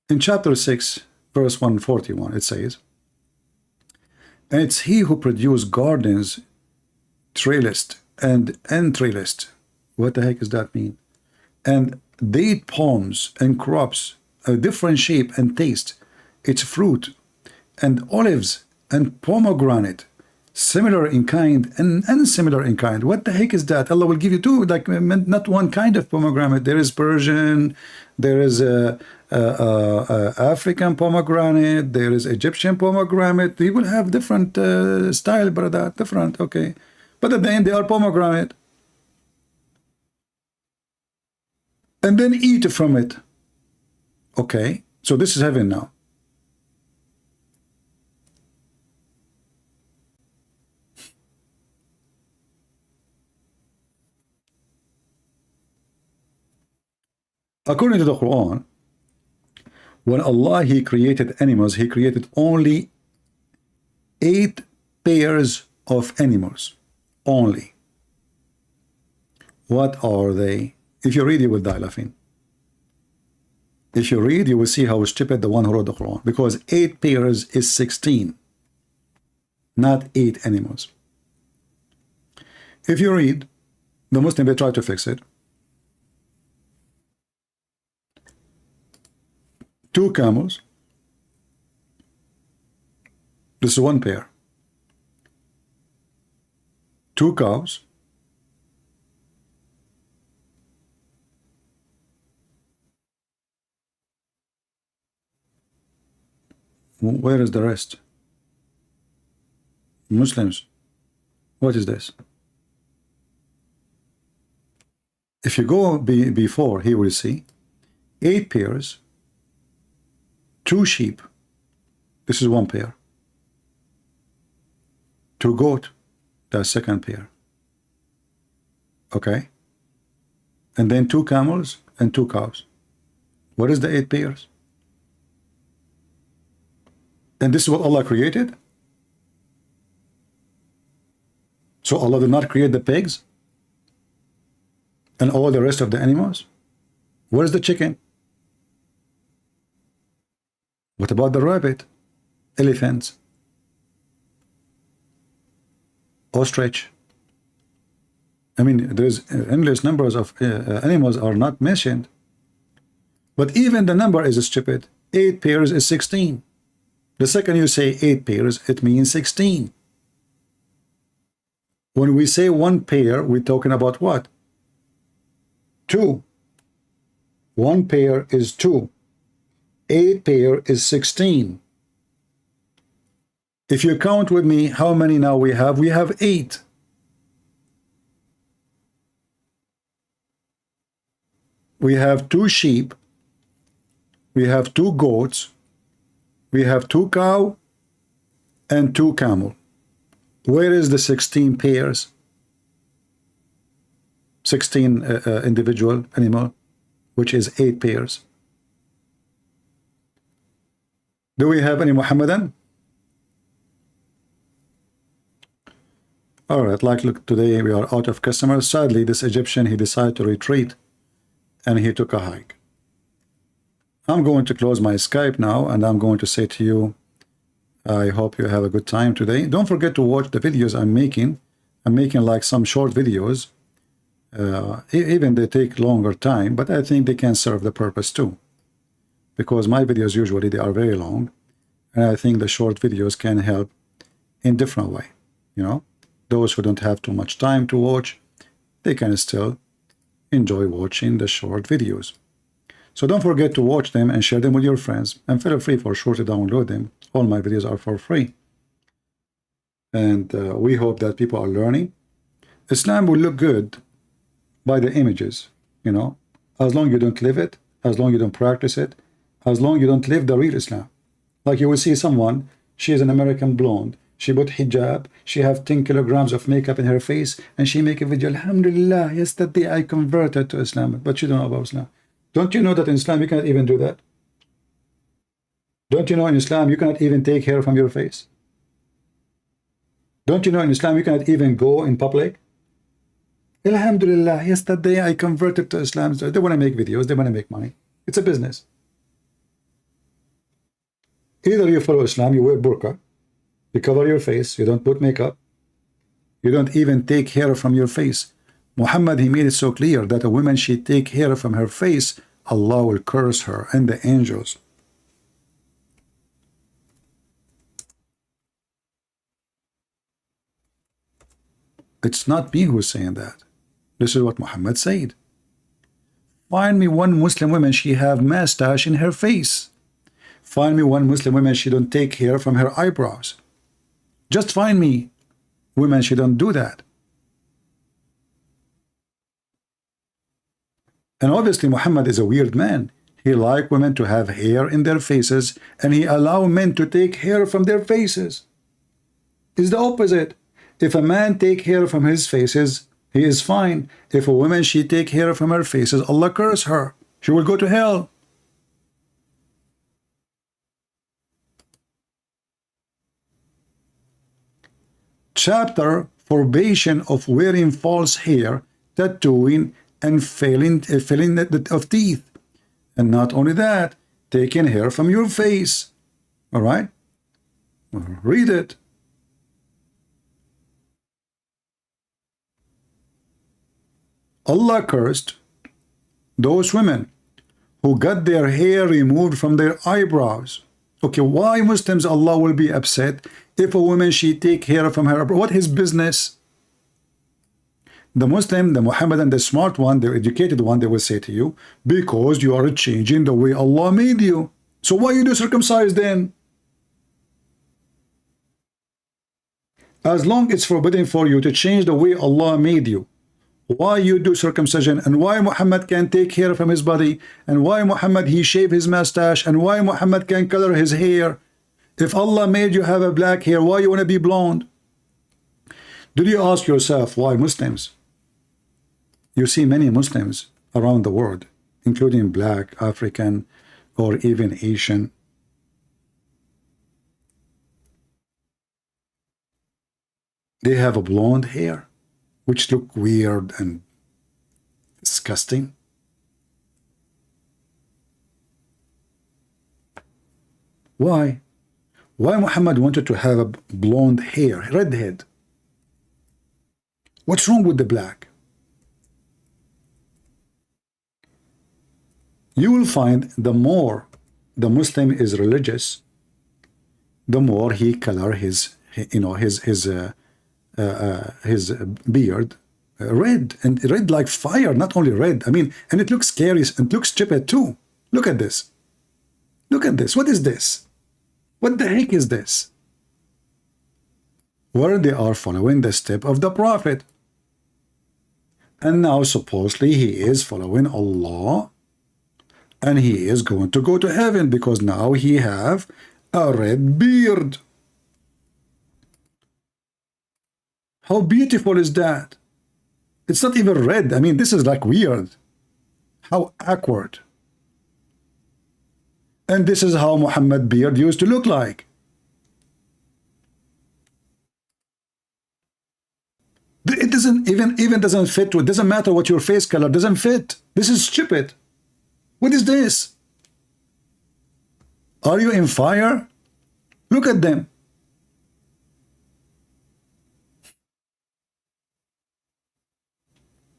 Speaker 1: In chapter 6, verse 141, it says, and it's he who produced gardens, trellised and trellised. What the heck does that mean? And date palms and crops, a different shape and taste, its fruit, and olives and pomegranate, Similar in kind and unsimilar in kind. What the heck is that? Allah will give you two, like not one kind of pomegranate. There is Persian, there is African pomegranate, there is Egyptian pomegranate. They will have different style, brother, different, okay. But at the end, they are pomegranate. And then eat from it. Okay, so this is heaven now. According to the Quran, when Allah, He created animals, He created only 8 pairs of animals. Only. What are they? If you read, you will die laughing. If you read, you will see how stupid the one who wrote the Quran. Because 8 pairs is 16. Not 8 animals. If you read, the Muslim, they try to fix it. 2 camels. This is 1 pair. 2 cows. Where is the rest? Muslims, what is this? If you go before, here we see 8 pairs, 2 sheep. This is 1 pair. 2 goat. That's 2nd pair. Okay. And then 2 camels and 2 cows. What is the 8 pairs? And this is what Allah created? So Allah did not create the pigs and all the rest of the animals? Where's the chicken? What about the rabbit? Elephants? Ostrich? I mean, there's endless numbers of animals are not mentioned. But even the number is stupid. 8 pairs is 16. The second you say 8 pairs, it means 16. When we say 1 pair, we're talking about what? 2. 1 pair is 2. 8 pair is 16. If you count with me, how many now we have? We have 8. We have 2 sheep. We have 2 goats. We have 2 cow and 2 camel. Where is the 16 pairs? 16 individual animal, which is 8 pairs. Do we have any Muhammadan? All right, like look, today we are out of customers. Sadly, this Egyptian, he decided to retreat and he took a hike. I'm going to close my Skype now and I'm going to say to you, I hope you have a good time today. Don't forget to watch the videos I'm making. I'm making like some short videos. Even they take longer time, but I think they can serve the purpose too. Because my videos usually they are very long. And I think the short videos can help in different way. You know, those who don't have too much time to watch, they can still enjoy watching the short videos. So don't forget to watch them and share them with your friends. And feel free for sure to download them. All my videos are for free. And we hope that people are learning. Islam will look good by the images, you know, as long as you don't live it, as long as you don't practice it, as long as you don't live the real Islam. Like you will see someone, she is an American blonde, she put hijab, she have 10 kilograms of makeup in her face, and she make a video, Alhamdulillah, yesterday I converted to Islam, but you don't know about Islam. Don't you know that in Islam you cannot even do that? Don't you know in Islam you cannot even take hair from your face? Don't you know in Islam you cannot even go in public? Alhamdulillah, yesterday I converted to Islam. They want to make videos, they want to make money. It's a business. Either you follow Islam, you wear burqa, you cover your face, you don't put makeup, you don't even take hair from your face. Muhammad, he made it so clear that a woman, she take hair from her face, Allah will curse her and the angels. It's not me who's saying that. This is what Muhammad said. Find me one Muslim woman, she have mustache in her face. Find me one Muslim woman, she don't take hair from her eyebrows. Just find me women, she don't do that. And obviously Muhammad is a weird man. He like women to have hair in their faces, and he allow men to take hair from their faces. It's the opposite. If a man take hair from his faces, he is fine. If a woman, she take hair from her faces, Allah curse her. She will go to hell. Chapter forbidden of wearing false hair, tattooing, and filling of teeth. And not only that, taking hair from your face. All right? Read it. Allah cursed those women who got their hair removed from their eyebrows. Okay, why Muslims Allah will be upset if a woman she take hair from her eyebrow? What his business? The Muslim, the Muhammadan, the smart one, the educated one, they will say to you, because you are changing the way Allah made you. So why you do circumcise then? As long it's forbidden for you to change the way Allah made you, why you do circumcision, and why Muhammad can take hair from his body, and why Muhammad he shave his mustache, and why Muhammad can color his hair? If Allah made you have a black hair, why you want to be blonde? Did you ask yourself why Muslims? You see many Muslims around the world, including black, African, or even Asian. They have a blonde hair, which look weird and disgusting. Why? Why Muhammad wanted to have a blonde hair, red head? What's wrong with the black? You will find the more the Muslim is religious, the more he color his beard red, and red like fire, not only red. I mean, and it looks scary, and it looks stupid too. Look at this. Look at this. What is this? What the heck is this? Where they are following the step of the Prophet. And now supposedly he is following Allah, and he is going to go to heaven because now he have a red beard. How beautiful is that? It's not even red. I mean, this is like weird. How awkward. And this is how Muhammad beard used to look like. It doesn't even doesn't fit. It doesn't matter what your face color doesn't fit. This is stupid. What is this? Are you in fire? Look at them.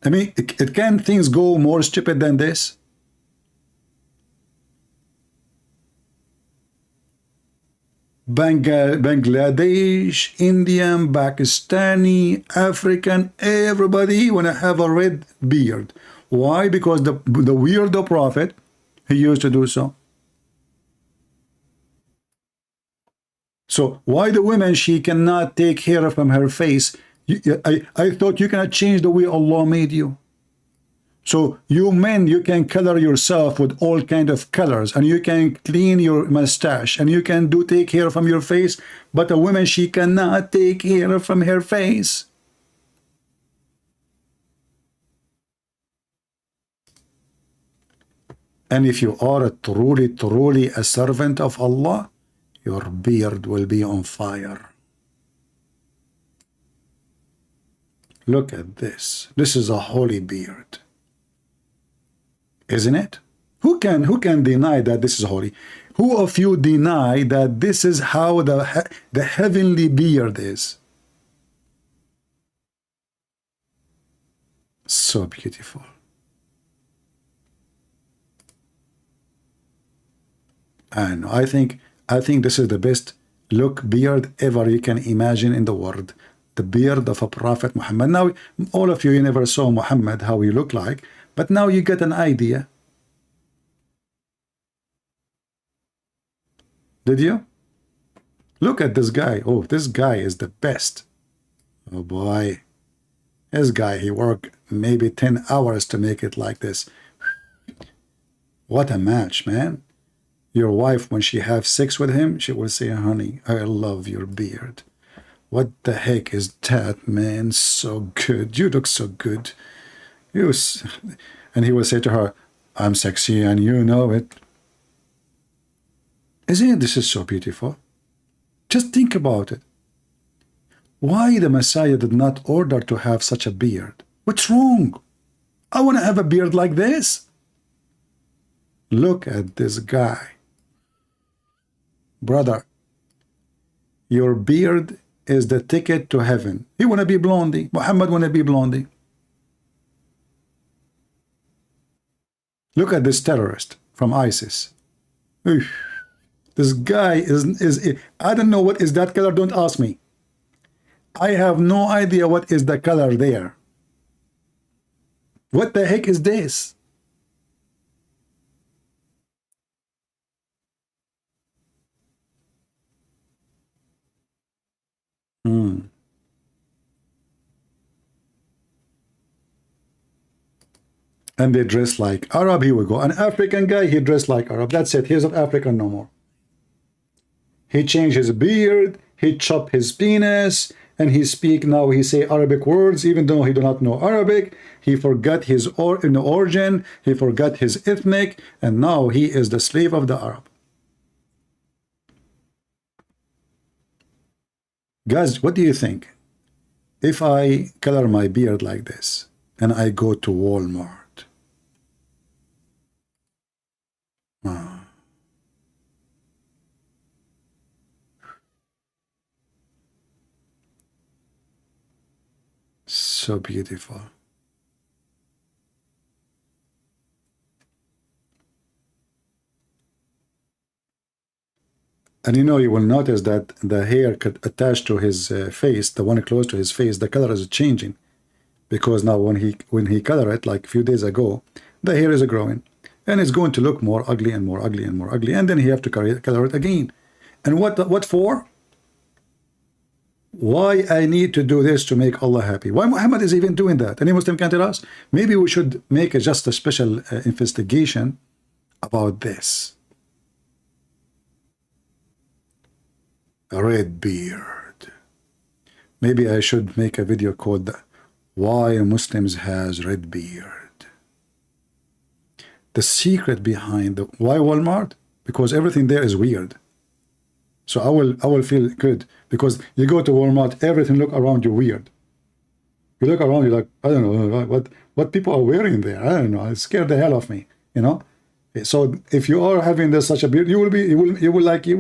Speaker 1: I mean, can things go more stupid than this? Bangladesh, Indian, Pakistani, African, everybody want to have a red beard. Why? Because the weirdo prophet, he used to do so. So why the women, she cannot take hair from her face? I thought you cannot change the way Allah made you. So you men, you can color yourself with all kind of colors, and you can clean your mustache, and you can take hair from your face, but a woman, she cannot take hair from her face. And if you are truly a servant of Allah, your beard will be on fire. Look at this. This is a holy beard. Isn't it? Who can deny that this is holy? Who of you deny that this is how the heavenly beard is? So beautiful. And I think this is the best look beard ever you can imagine in the world. the beard of a Prophet Muhammad. Now, all of you never saw Muhammad, how he looked like, but now you get an idea. Did you? Look at this guy. Oh, this guy is the best. Oh boy. This guy, he worked maybe 10 hours to make it like this. What a match, man. Your wife, when she have sex with him, she will say, honey, I love your beard. What the heck is that, man? So good. You look so good. And he will say to her, I'm sexy and you know it. Isn't this is so beautiful? Just think about it. Why the Messiah did not order to have such a beard? What's wrong? I want to have a beard like this. Look at this guy. Brother, your beard is the ticket to heaven. You want to be blondie. Muhammad want to be blondie. Look at this terrorist from ISIS. This guy is I don't know what is that color. Don't ask me. I have no idea what is the color there. What the heck is this? And they dress like Arab. Here we go. An African guy, he dressed like Arab. That's it. He's not African no more. He changed his beard. He chopped his penis. And he speak now, he say Arabic words, even though he do not know Arabic. He forgot his origin. He forgot his ethnic. And now he is the slave of the Arab. Guys, what do you think? If I color my beard like this and I go to Walmart, so beautiful. And you know, you will notice that the hair attached to his face, the one close to his face, the color is changing, because now when he color it like a few days ago, the hair is growing, and it's going to look more ugly and more ugly and more ugly, and then he have to color it again. And what for? Why I need to do this to make Allah happy? Why Muhammad is even doing that? Any Muslim can tell us? Maybe we should make just a special investigation about this. A red beard. Maybe I should make a video called Why Muslims has Red Beard. The secret behind why Walmart? Because everything there is weird. So I will feel good, because you go to Walmart, everything look around you weird. You look around, you're like, I don't know what people are wearing there. I don't know. It scared the hell of me, you know. So if you are having this such a beard, you will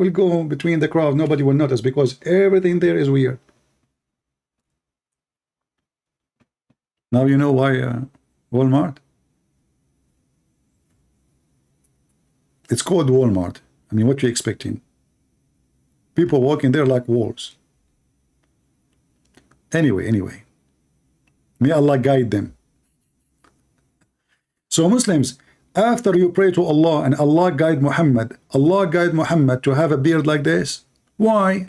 Speaker 1: go between the crowd. Nobody will notice, because everything there is weird. Now you know why Walmart. It's called Walmart. I mean, what you expecting? People walking there like wolves. Anyway, may Allah guide them. So Muslims, after you pray to Allah and Allah guide Muhammad to have a beard like this, why?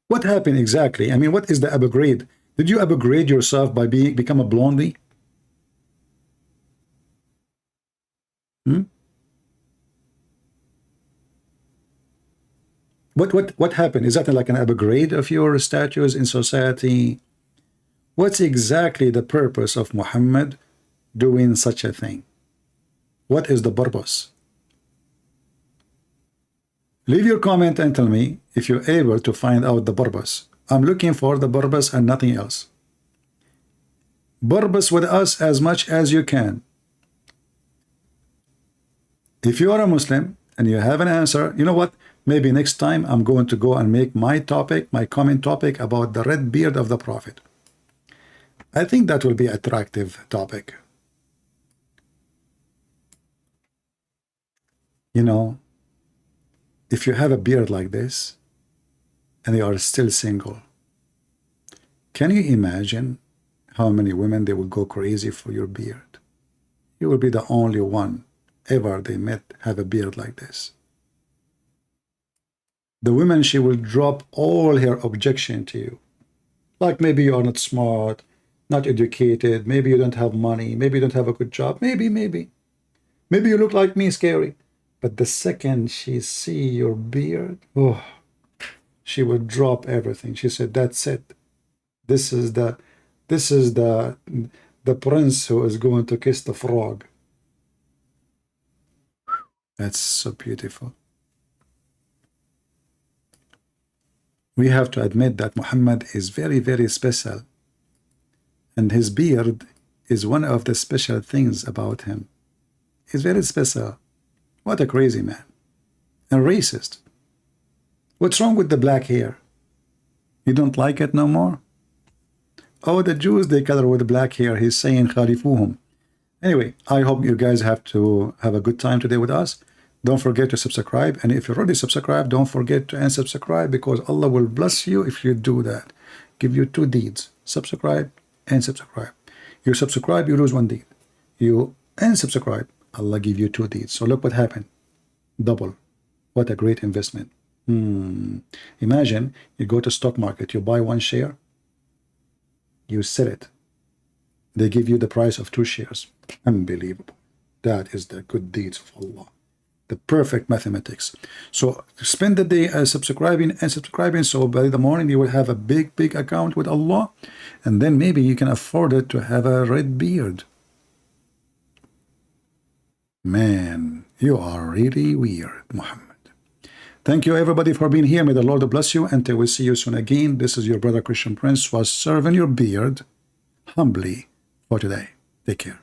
Speaker 1: What happened exactly? I mean, what is the upgrade? Did you upgrade yourself by become a blondie? What happened? Is that like an upgrade of your status in society? What's exactly the purpose of Muhammad doing such a thing? What is the purpose? Leave your comment and tell me if you're able to find out the purpose. I'm looking for the purpose and nothing else. Purpose with us as much as you can. If you are a Muslim and you have an answer, you know what? Maybe next time I'm going to go and make my comment topic about the red beard of the Prophet. I think that will be an attractive topic. You know, if you have a beard like this, and they are still single. Can you imagine how many women they will go crazy for your beard? You will be the only one ever they met have a beard like this. The woman, she will drop all her objection to you. Like maybe you are not smart, not educated, maybe you don't have money, maybe you don't have a good job, maybe you look like me, scary. But the second she see your beard, oh, she will drop everything. She said, that's it. This is the prince who is going to kiss the frog. That's so beautiful. We have to admit that Muhammad is very, very special. And his beard is one of the special things about him. He's very special. What a crazy man. And racist. What's wrong with the black hair? You don't like it no more? Oh, the Jews, they color with black hair. He's saying khalifuhum. Anyway, I hope you guys have a good time today with us. Don't forget to subscribe. And if you're already subscribed, don't forget to unsubscribe, because Allah will bless you if you do that. Give you 2 deeds. Subscribe and subscribe. You subscribe, you lose 1 deed. You unsubscribe, Allah give you 2 deeds. So look what happened. Double. What a great investment. Imagine you go to stock market, you buy 1 share, you sell it. They give you the price of 2 shares. Unbelievable. That is the good deeds of Allah. The perfect mathematics. So spend the day subscribing and subscribing, so by the morning you will have a big account with Allah, and then maybe you can afford it to have a red beard. Man, you are really weird, Muhammad. Thank you everybody for being here. May the Lord bless you. Until we see you soon again, this is your brother Christian Prince, was serving your beard humbly for today. Take care.